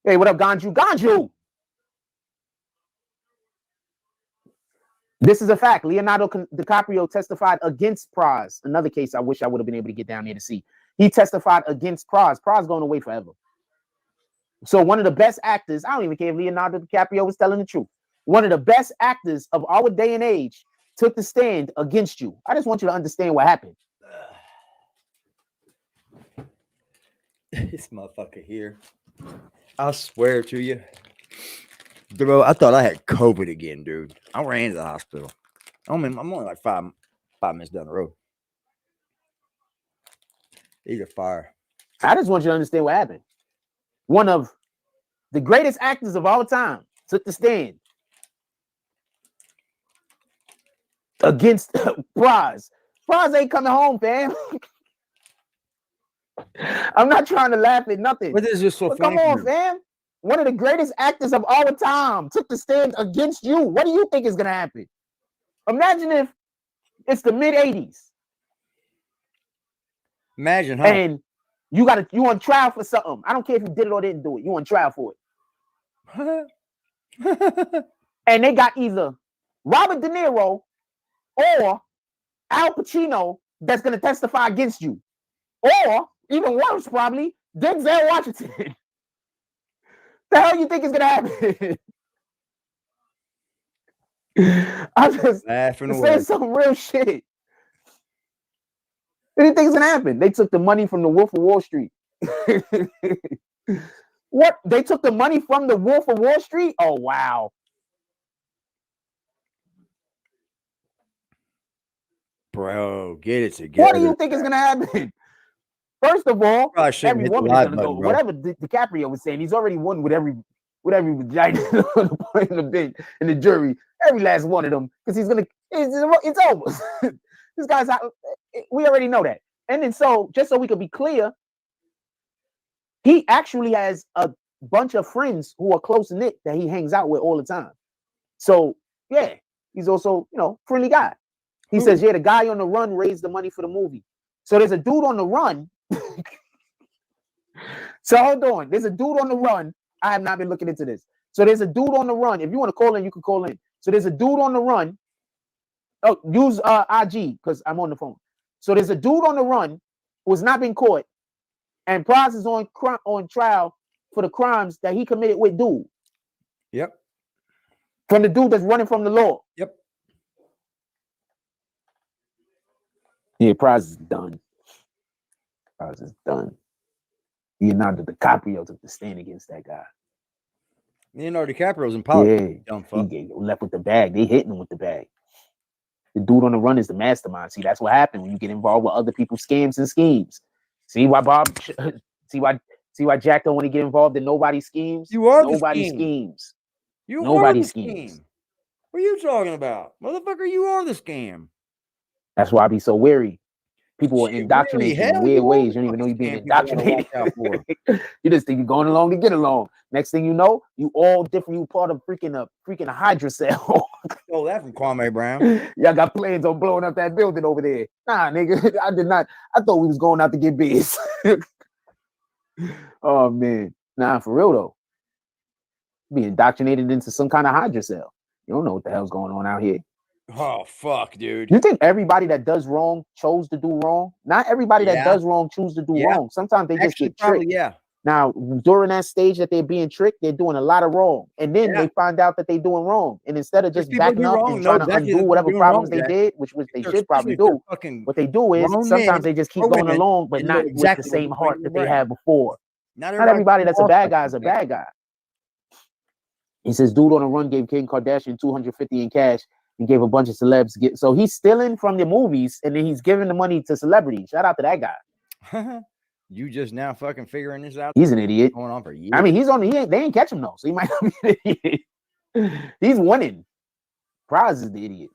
[SPEAKER 5] Hey, what up, Ganju? Ganju! This is a fact. Leonardo DiCaprio testified against Praz. Another case I wish I would have been able to get down there to see. He testified against Praz. Praz going away forever. So one of the best actors, I don't even care if Leonardo DiCaprio was telling the truth. One of the best actors of our day and age took the stand against you. I just want you to understand what happened.
[SPEAKER 4] This motherfucker here. I swear to you. Bro, I thought I had COVID again, dude. I ran to the hospital. I'm only like five minutes down the road. He's a fire.
[SPEAKER 5] I just want you to understand what happened. One of the greatest actors of all time took the stand against Praz. Praz ain't coming home, fam. I'm not trying to laugh at nothing.
[SPEAKER 4] What is this so
[SPEAKER 5] but
[SPEAKER 4] funny?
[SPEAKER 5] Come on, fam. One of the greatest actors of our time took the stand against you. What do you think is gonna happen? Imagine if it's the mid-'80s.
[SPEAKER 4] Imagine, huh?
[SPEAKER 5] And you on trial for something. I don't care if you did it or didn't do it. You on trial for it. And they got either Robert De Niro or Al Pacino that's gonna testify against you. Or even worse, probably Denzel Washington. The hell you think is gonna happen? I just saying some real shit. What do you think is gonna happen? They took the money from the Wolf of Wall Street. What? They took the money from the Wolf of Wall Street? Oh wow.
[SPEAKER 4] Bro, get it together.
[SPEAKER 5] What do you think is gonna happen? First of all, every woman is gonna go. Whatever DiCaprio was saying, he's already won with every vagina in the jury, every last one of them, because he's gonna. It's over. This guy's out. We already know that. And then just so we could be clear, he actually has a bunch of friends who are close knit that he hangs out with all the time. So yeah, he's also friendly guy. He says, yeah, the guy on the run raised the money for the movie. So there's a dude on the run. So hold on. There's a dude on the run. I have not been looking into this. So there's a dude on the run. If you want to call in, you can call in. So there's a dude on the run. Oh, use IG because I'm on the phone. So there's a dude on the run who has not been caught, and Prize is on trial for the crimes that he committed with dude.
[SPEAKER 4] Yep.
[SPEAKER 5] From the dude that's running from the law.
[SPEAKER 4] Yep.
[SPEAKER 5] Yeah, Prize is done. Prize is done. Leonardo DiCaprio took the stand against that guy.
[SPEAKER 4] Leonardo DiCaprio's in politics.
[SPEAKER 5] Yeah, he left with the bag. They hitting him with the bag. The dude on the run is the mastermind. See, that's what happened when you get involved with other people's scams and schemes. See why Bob? See why Jack don't want to get involved in nobody's schemes?
[SPEAKER 4] You are
[SPEAKER 5] nobody's
[SPEAKER 4] the
[SPEAKER 5] schemes.
[SPEAKER 4] You
[SPEAKER 5] nobody's
[SPEAKER 4] are the scheme. What are you talking about, motherfucker? You are the scam.
[SPEAKER 5] That's why I be so wary. People will indoctrinate you in weird ways. You don't even know you're being indoctrinated. You just think you're going along to get along. Next thing you know, you all different. You part of freaking Hydra cell.
[SPEAKER 4] Oh, that from Kwame Brown.
[SPEAKER 5] Y'all got plans on blowing up that building over there. Nah, nigga, I did not. I thought we was going out to get biz. Oh man, nah, for real though. Be indoctrinated into some kind of Hydra cell. You don't know what the hell's going on out here.
[SPEAKER 4] Oh fuck, dude.
[SPEAKER 5] You think everybody that does wrong chose to do wrong? Not everybody that does wrong choose to do wrong. Sometimes they just get tricked. Now, during that stage that they're being tricked, they're doing a lot of wrong. And then they find out that they're doing wrong. And instead of just backing up and trying to undo whatever problems they did, which they should probably do, what they do is sometimes they just keep going along, but not with the same heart that they had before. Not everybody that's a bad guy is a bad guy. He says, dude on the run gave Kim Kardashian $250 in cash. He gave a bunch of celebs. So he's stealing from the movies and then he's giving the money to celebrities. Shout out to that guy.
[SPEAKER 4] You just now fucking figuring this out?
[SPEAKER 5] He's an idiot.
[SPEAKER 4] Going on for years.
[SPEAKER 5] I mean, they ain't catch him though, so he might not be an idiot. He's winning. Prize is the idiot.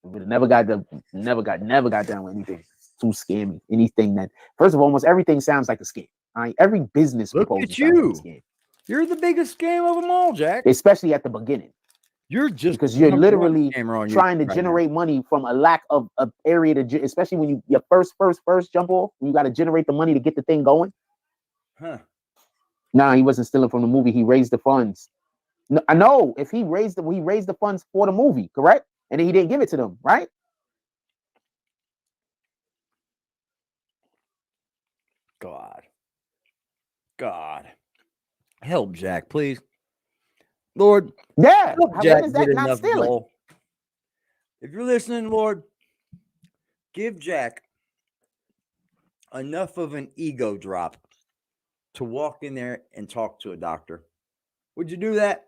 [SPEAKER 5] But never got down with anything. Too scammy. Anything that, first of all, almost everything sounds like a scam. All right, every business proposal.
[SPEAKER 4] Look at you. Like a scam. You're the biggest scam of them all, Jack.
[SPEAKER 5] Especially at the beginning.
[SPEAKER 4] You're just
[SPEAKER 5] because you're literally trying to generate money from a lack of area to, especially when your first jump off, you got to generate the money to get the thing going.
[SPEAKER 4] Huh?
[SPEAKER 5] Nah, he wasn't stealing from the movie. He raised the funds. No, I know if he raised the funds for the movie, correct? And then he didn't give it to them, right?
[SPEAKER 4] God, help Jack, please. Lord,
[SPEAKER 5] yeah,
[SPEAKER 4] Jack is that not stealing? If you're listening, Lord, give Jack enough of an ego drop to walk in there and talk to a doctor. Would you do that?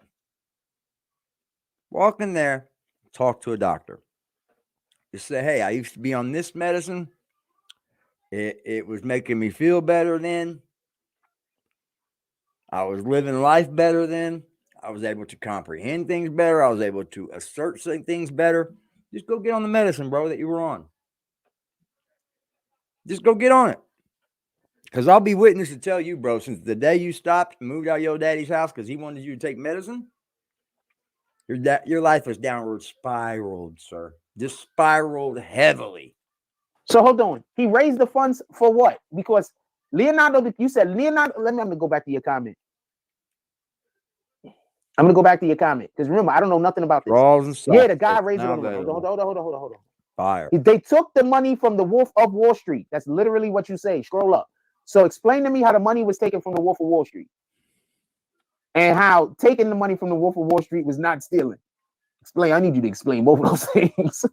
[SPEAKER 4] Walk in there, talk to a doctor. Just say, hey, I used to be on this medicine. It was making me feel better then. I was living life better then. I was able to comprehend things better. I was able to assert things better. Just go get on the medicine, bro, that you were on. Just go get on it. Because I'll be witness to tell you, bro, since the day you stopped and moved out of your daddy's house because he wanted you to take medicine, your life was downward spiraled, sir. Just spiraled heavily.
[SPEAKER 5] So hold on. He raised the funds for what? Because Leonardo, you said Leonardo. I'm gonna go back to your comment. I'm gonna go back to your comment because remember, I don't know nothing about this. Yeah, the guy raised it. Hold on.
[SPEAKER 4] Fire.
[SPEAKER 5] They took the money from the Wolf of Wall Street. That's literally what you say. Scroll up. So explain to me how the money was taken from the Wolf of Wall Street and how taking the money from the Wolf of Wall Street was not stealing. Explain. I need you to explain both of those things.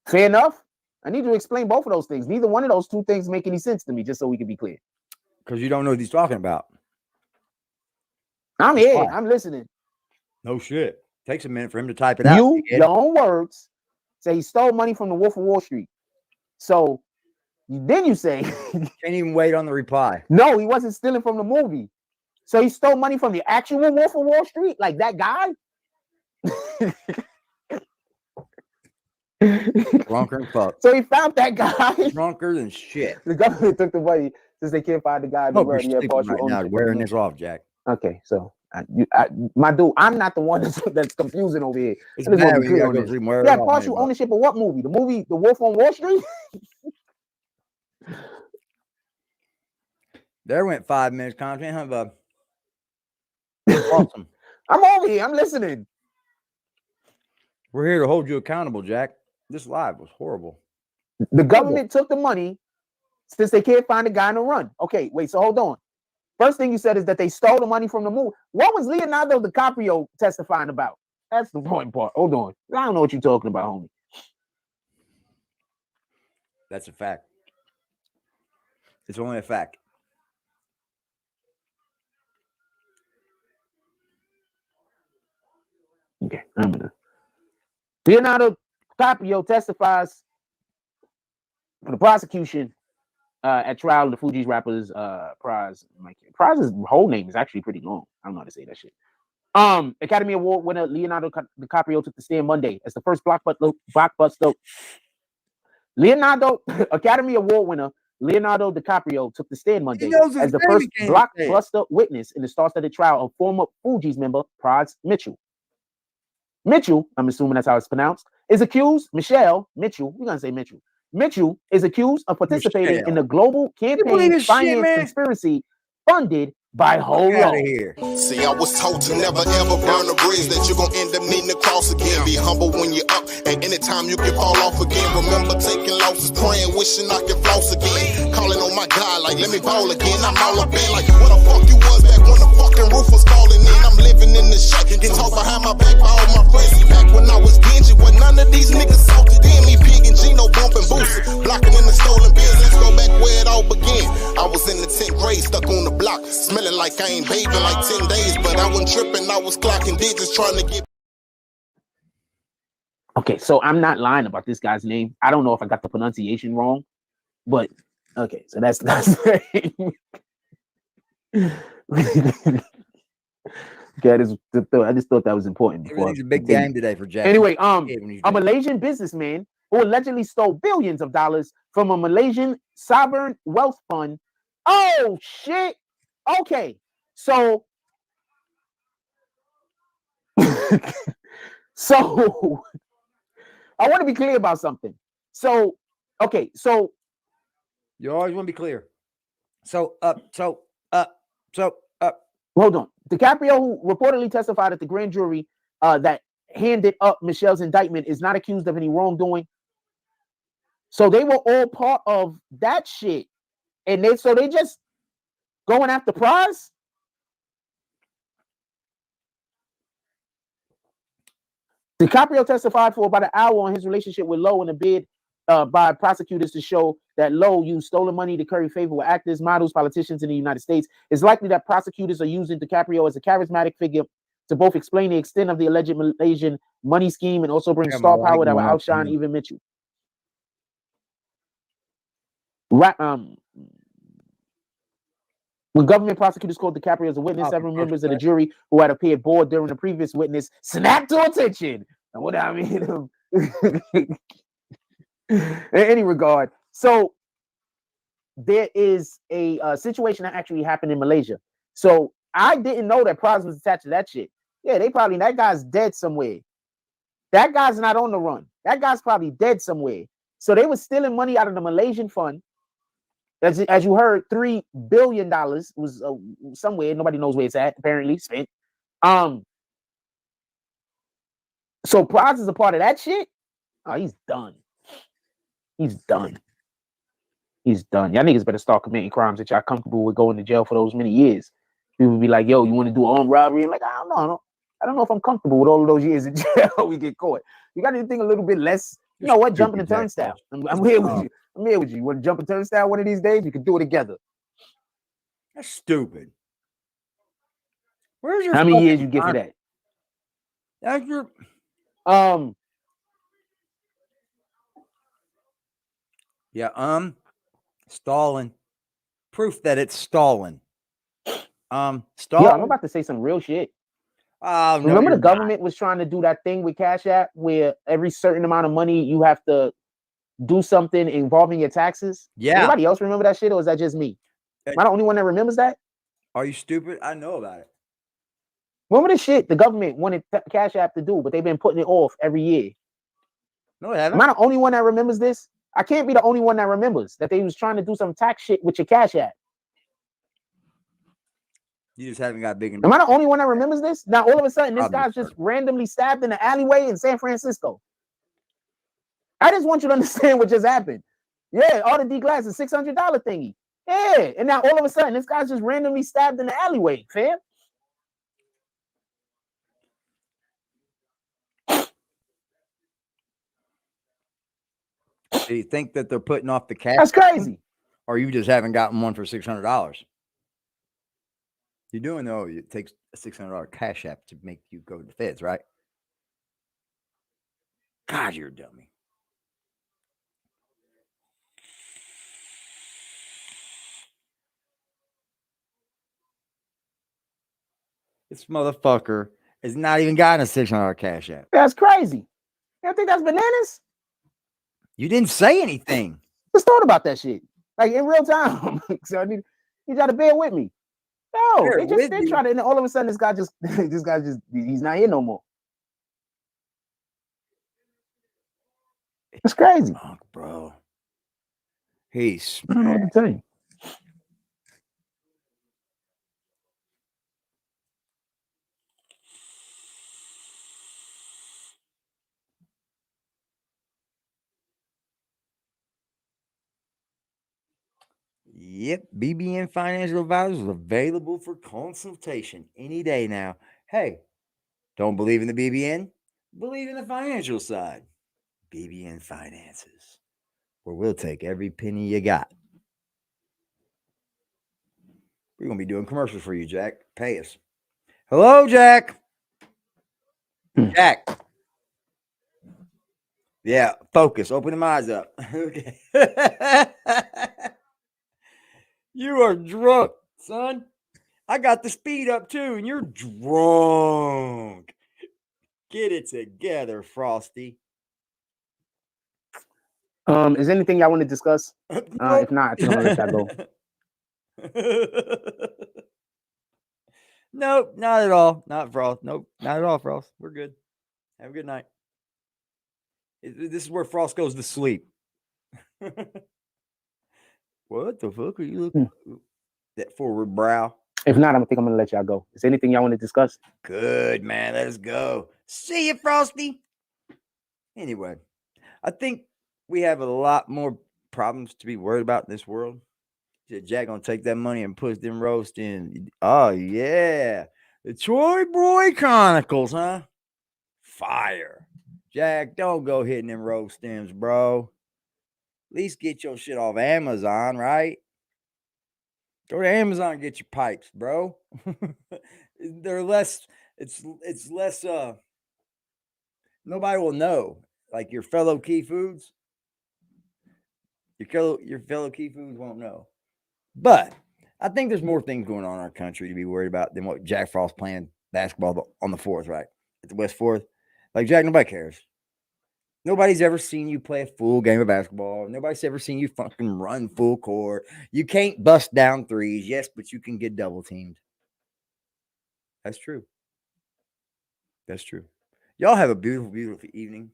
[SPEAKER 5] Fair enough. I need you to explain both of those things. Neither one of those two things make any sense to me, just so we can be clear.
[SPEAKER 4] Because you don't know what he's talking about.
[SPEAKER 5] I'm here. I'm listening.
[SPEAKER 4] No shit. Takes a minute for him to type it out.
[SPEAKER 5] Your own words, say he stole money from the Wolf of Wall Street. So then you say
[SPEAKER 4] can't even wait on the reply.
[SPEAKER 5] No, he wasn't stealing from the movie. So he stole money from the actual Wolf of Wall Street, like that guy.
[SPEAKER 4] Drunker and fuck.
[SPEAKER 5] So he found that guy.
[SPEAKER 4] Drunker than shit.
[SPEAKER 5] The government took the money since they can't find the guy.
[SPEAKER 4] Wearing this off, Jack.
[SPEAKER 5] Okay, so my dude, I'm not the one that's confusing over here.
[SPEAKER 4] It's bad
[SPEAKER 5] yeah, partial ownership of what movie? The movie The Wolf on Wall Street?
[SPEAKER 4] There went 5 minutes content, huh, bub? Awesome.
[SPEAKER 5] I'm over here. I'm listening.
[SPEAKER 4] We're here to hold you accountable, Jack. This live was horrible.
[SPEAKER 5] The government took the money since they can't find the guy in the run. Okay, wait, so hold on. First thing you said is that they stole the money from the movie. What was Leonardo DiCaprio testifying about? That's the important part. Hold on. I don't know what you're talking about, homie.
[SPEAKER 4] That's a fact. It's only a fact.
[SPEAKER 5] Okay, I'm gonna. Leonardo DiCaprio testifies for the prosecution at trial of the Fugees rappers Praz. Praz's whole name is actually pretty long. I don't know how to say that shit. Academy Award winner Leonardo DiCaprio took the stand Monday as the first blockbuster. Academy Award winner Leonardo DiCaprio took the stand Monday as the first blockbuster witness in the star-studded trial of former Fugees member Praz Mitchell. Mitchell, I'm assuming that's how it's pronounced, is accused. Mitchell, we're gonna say Mitchell. Mitchell is accused of participating in the global campaign finance conspiracy funded by Holo.
[SPEAKER 6] See, I was told to never ever burn a bridge that you're gonna end up needing to cross again. Be humble when you're up, and anytime you can fall off again. Remember taking losses, praying, wishing I could floss again. Calling on my God, like let me ball again. I'm all up in like where the fuck you was back when the fucking roof was falling in. I'm living in the shack, can talk behind my back by all my friends. Back when I was dingy, when none of these niggas salted in me. Pig and Gino bumping boosters, blocking in the stolen biz. Let's go back where it all began. I was in the 10th grade, stuck on the block, smelling like I ain't bathing like 10 days, but I wasn't tripping. I was clocking digits trying to get.
[SPEAKER 5] Okay, so I'm not lying about this guy's name. I don't know if I got the pronunciation wrong, but okay, so that's Okay, I just thought that was important.
[SPEAKER 4] It's a big game today for Jack.
[SPEAKER 5] Anyway, a Malaysian businessman who allegedly stole billions of dollars from a Malaysian sovereign wealth fund. Oh shit! Okay, so so I want to be clear about something. So okay, so
[SPEAKER 4] you always want to be clear. So up.
[SPEAKER 5] Hold on. DiCaprio, who reportedly testified at the grand jury that handed up Michelle's indictment, is not accused of any wrongdoing. So they were all part of that shit, and they just going after Praz. DiCaprio testified for about an hour on his relationship with Lowe in a bid by prosecutors to show that Lowe used stolen money to curry favor with actors, models, politicians in the United States. It's likely that prosecutors are using DiCaprio as a charismatic figure to both explain the extent of the alleged Malaysian money scheme and also bring star power that will outshine even Mitchell. Right, when government prosecutors called DiCaprio as a witness, several members of the jury who had appeared bored during the previous witness snapped to attention. And what I mean, in any regard. So there is a situation that actually happened in Malaysia. So I didn't know that Praz was attached to that shit. Yeah, that guy's dead somewhere. That guy's not on the run. That guy's probably dead somewhere. So they were stealing money out of the Malaysian fund. As you heard, $3 billion was somewhere. Nobody knows where it's at, apparently, spent. So Praz is a part of that shit. Oh, he's done. He's done. He's done. Y'all niggas better start committing crimes that y'all comfortable with going to jail for those many years. People be like, yo, you want to do armed robbery? I'm like, I don't know if I'm comfortable with all of those years in jail we get caught. You got anything a little bit less, you know what, jumping the turnstile. I'm here with you. I'm here with you. You want to jump a turnstile one of these days? We can do it together.
[SPEAKER 4] That's stupid. Where's your
[SPEAKER 5] How many years you get for that?
[SPEAKER 4] That's your stalling. Proof that it's stalling. Stalling.
[SPEAKER 5] Yeah, I'm about to say some real shit. Remember the government was trying to do that thing with Cash App where every certain amount of money you have to do something involving your taxes?
[SPEAKER 4] Yeah.
[SPEAKER 5] Anybody else remember that shit, or is that just me? Am I the only one that remembers that?
[SPEAKER 4] Are you stupid? I know about it.
[SPEAKER 5] Remember the shit the government wanted Cash App to do, but they've been putting it off every year?
[SPEAKER 4] No, they haven't.
[SPEAKER 5] Am I the only one that remembers this? I can't be the only one that remembers that they was trying to do some tax shit with your Cash App.
[SPEAKER 4] You just haven't got big enough.
[SPEAKER 5] Am I the only one that remembers this? Now, all of a sudden, this guy's just randomly stabbed in the alleyway in San Francisco. I just want you to understand what just happened. Yeah, all the D glass is $600 thingy. Yeah, and now all of a sudden, this guy's just randomly stabbed in the alleyway, fam.
[SPEAKER 4] Do you think that they're putting off the cash?
[SPEAKER 5] That's crazy.
[SPEAKER 4] Or you just haven't gotten one for $600? You're doing though. It takes a $600 Cash App to make you go to the feds, right? God, you're a dummy. This motherfucker has not even gotten a $600 Cash App.
[SPEAKER 5] That's crazy. You don't think that's bananas?
[SPEAKER 4] You didn't say anything.
[SPEAKER 5] Just thought about that shit, like in real time. So I need you got to bear with me. No, they try to, and all of a sudden this guy just he's not here no more. It's crazy,
[SPEAKER 4] bro. He's
[SPEAKER 5] I don't know what to tell you.
[SPEAKER 4] Yep, BBN Financial Advisors available for consultation any day now. Hey, don't believe in the BBN? Believe in the financial side. BBN Finances, where we'll take every penny you got. We're going to be doing commercials for you, Jack. Pay us. Hello, Jack. Jack. Yeah, focus. Open them eyes up. Okay. You are drunk, son. I got the speed up too, and you're drunk. Get it together, Frosty.
[SPEAKER 5] Is there anything y'all want to discuss? If not, I think I'm gonna let y'all go.
[SPEAKER 4] Nope, not at all. Not Frost. Nope, not at all, Frost. We're good. Have a good night. This is where Frost goes to sleep. What the fuck are you looking at? That forward brow?
[SPEAKER 5] If not, I think I'm gonna let y'all go. Is there anything y'all want to discuss?
[SPEAKER 4] Good, man. Let us go. See you, Frosty. Anyway, I think we have a lot more problems to be worried about in this world. Jack gonna take that money and push them roast in. Oh yeah, the Troy Boy Chronicles, huh? Fire, Jack. Don't go hitting them roast stems, bro. At least get your shit off Amazon, right? Go to Amazon and get your pipes, bro. They're less. It's less. Nobody will know. Like your fellow Key Foods. Your fellow Key Foods won't know. But I think there's more things going on in our country to be worried about than what Jack Frost playing basketball on the 4th, right? At the West 4th. Like, Jack, nobody cares. Nobody's ever seen you play a full game of basketball. Nobody's ever seen you fucking run full court. You can't bust down threes, yes, but you can get double teamed. That's true. That's true. Y'all have a beautiful, beautiful evening.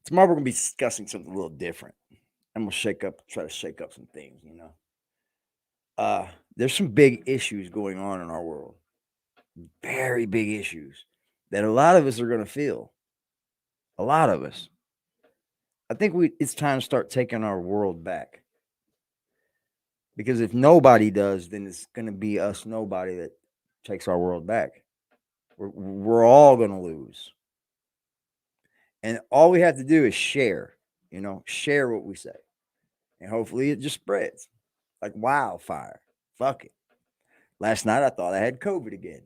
[SPEAKER 4] Tomorrow we're going to be discussing something a little different. I'm going to try to shake up some things, you know. There's some big issues going on in our world. Very big issues that a lot of us are going to feel. A lot of us. I think it's time to start taking our world back. Because if nobody does, then it's going to be us nobody that takes our world back. We're all going to lose. And all we have to do is share, you know, share what we say. And hopefully it just spreads like wildfire. Fuck it. Last night I thought I had COVID again.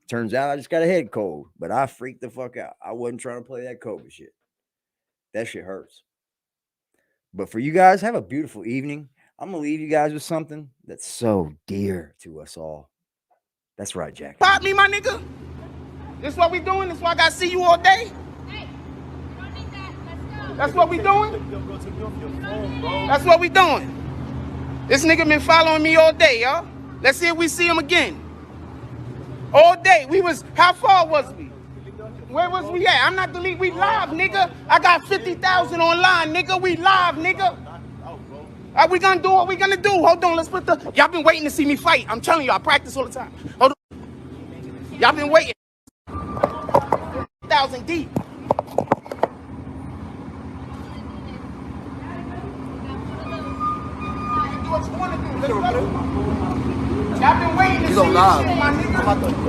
[SPEAKER 4] Turns out I just got a head cold, but I freaked the fuck out. I wasn't trying to play that COVID shit. That shit hurts. But for you guys, have a beautiful evening. I'm going to leave you guys with something that's so dear to us all. That's right, Jack.
[SPEAKER 3] Pop me, my nigga. This what we doing? This why I got to see you all day?
[SPEAKER 9] Hey, you don't need that. Let's go.
[SPEAKER 3] That's what we doing? That's what we doing. This nigga been following me all day, y'all. Let's see if we see him again. All day. How far was we? Where was we at? I'm not deleting. We live, nigga. I got 50,000 online, nigga. We live, nigga. Are we gonna do what we gonna do? Hold on, let's put y'all been waiting to see me fight. I'm telling you, I practice all the time. Hold on. Y'all been waiting. 1,000 deep. What you wanna do? Let's go. Y'all been waiting to see this shit, my nigga.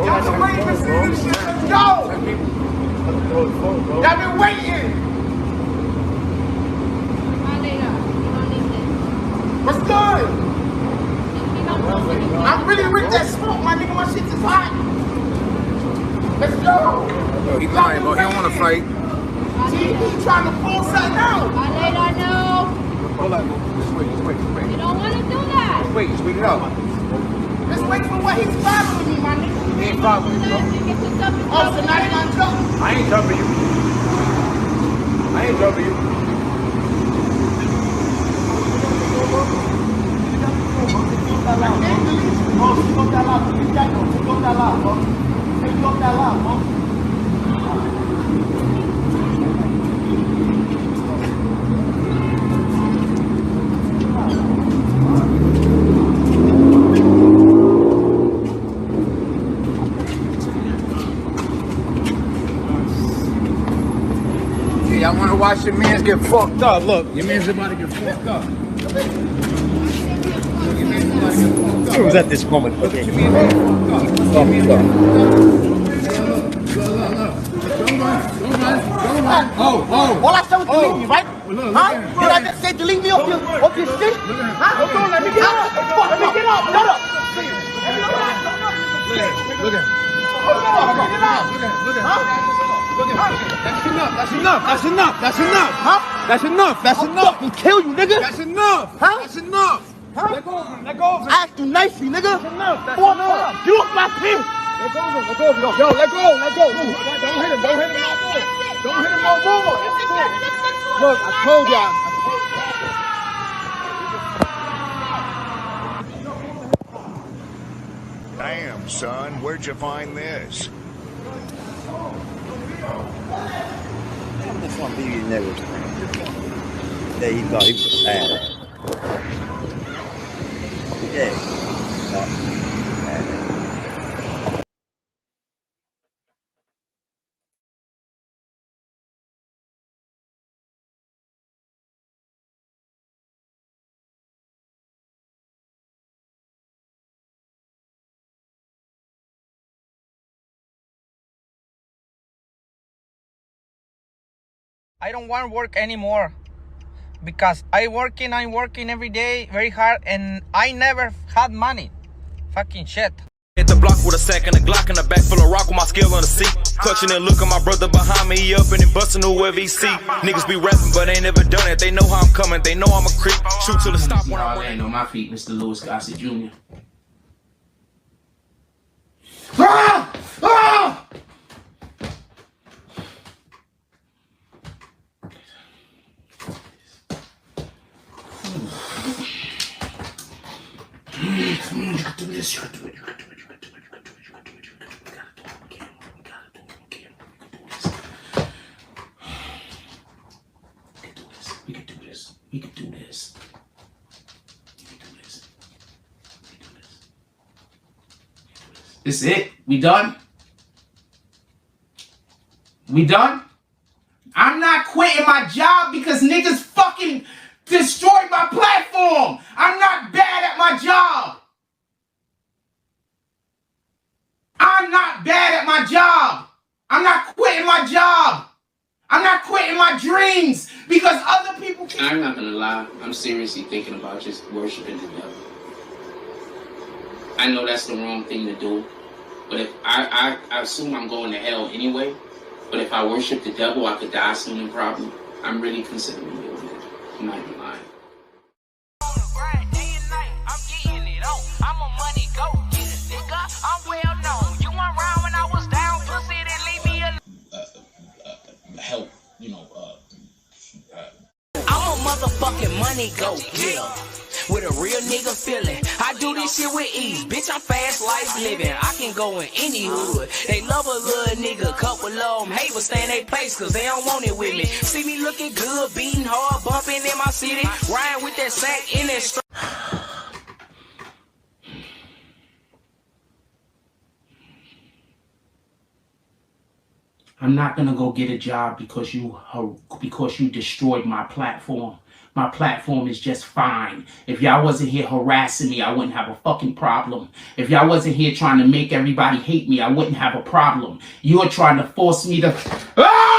[SPEAKER 3] Y'all been waiting to see this shit. Let's go. Y'all been waiting. What's good? I'm really with that smoke, my nigga. My shit is hot. Let's go.
[SPEAKER 10] Yo, he lying, bro. He don't want to fight.
[SPEAKER 3] He trying to pull something out.
[SPEAKER 9] I know.
[SPEAKER 10] Hold on, just wait.
[SPEAKER 9] You don't want to do that.
[SPEAKER 10] Just wait it out.
[SPEAKER 3] Let's wait for what he's following me, my nigga.
[SPEAKER 10] He ain't following you, bro.
[SPEAKER 3] Oh, so now you gonna jump?
[SPEAKER 10] I ain't jumping you. I ain't jumping you. Y'all want to watch your mans get fucked up. Look, your man's about to get fucked up. It was at this moment. Look at your man fucked up.
[SPEAKER 3] All I said was delete me, right? Huh? Did I just say delete me off your shit? Huh? Hold on, let me get up. Let me get up. Shut up.
[SPEAKER 10] Look at him. That's enough.
[SPEAKER 3] I'll fucking kill you, nigga.
[SPEAKER 10] That's enough.
[SPEAKER 3] Huh?
[SPEAKER 10] That's enough.
[SPEAKER 3] Huh?
[SPEAKER 10] Let go of him. Let go of him.
[SPEAKER 3] I asked you nicely, nigga.
[SPEAKER 10] That's enough. That's
[SPEAKER 3] Fuck
[SPEAKER 10] enough.
[SPEAKER 3] up. You off my pin.
[SPEAKER 10] Let go of him. Let go of him. Yo, let go. Let go. Don't hit him. Don't hit him no more. Don't hit him no more. Look, I told y'all.
[SPEAKER 11] Damn, son, where'd you find this?
[SPEAKER 4] This one BBN network. Yeah, he thought he was bad. Yeah.
[SPEAKER 12] I don't want to work anymore because I'm working every day very hard and I never had money. Fucking shit.
[SPEAKER 13] Hit the block with a sack and a Glock and a back full of rock with my skill on the seat. Clutching and looking my brother behind me, he up and he busting whoever he see. Niggas be rapping but ain't never done it. They know how I'm coming, they know I'm a creep. Shoot till it stop when I'm
[SPEAKER 2] laying on my feet, Mr. Louis Gossett Jr.
[SPEAKER 3] Ah! Ah! You can do this. You can do it. You can do it. You can do it. We can do this. We can do this. This is it. We done? We done? I'm not quitting my job because niggas fucking destroyed my platform. I'm not bad at my job. I'm not bad at my job. I'm not quitting my job. I'm not quitting my dreams because other people can.
[SPEAKER 14] I'm not gonna lie. I'm seriously thinking about just worshiping the devil. I know that's the wrong thing to do, but if I assume I'm going to hell anyway. But if I worship the devil, I could die soon and probably. I'm really considering doing it. I'm not even lying.
[SPEAKER 3] Help, you know,
[SPEAKER 2] I'm a motherfucking money go getter with a real nigga feeling. I do this shit with ease, bitch. I'm fast life living. I can go in any hood. They love a little nigga, couple of them hate but stay in their place cause they don't want it with me. See me looking good, beating hard, bumping in my city, riding with that sack in that strap.
[SPEAKER 3] I'm not gonna go get a job because you destroyed my platform. My platform is just fine. If y'all wasn't here harassing me, I wouldn't have a fucking problem. If y'all wasn't here trying to make everybody hate me, I wouldn't have a problem. You're trying to force me to... Ah!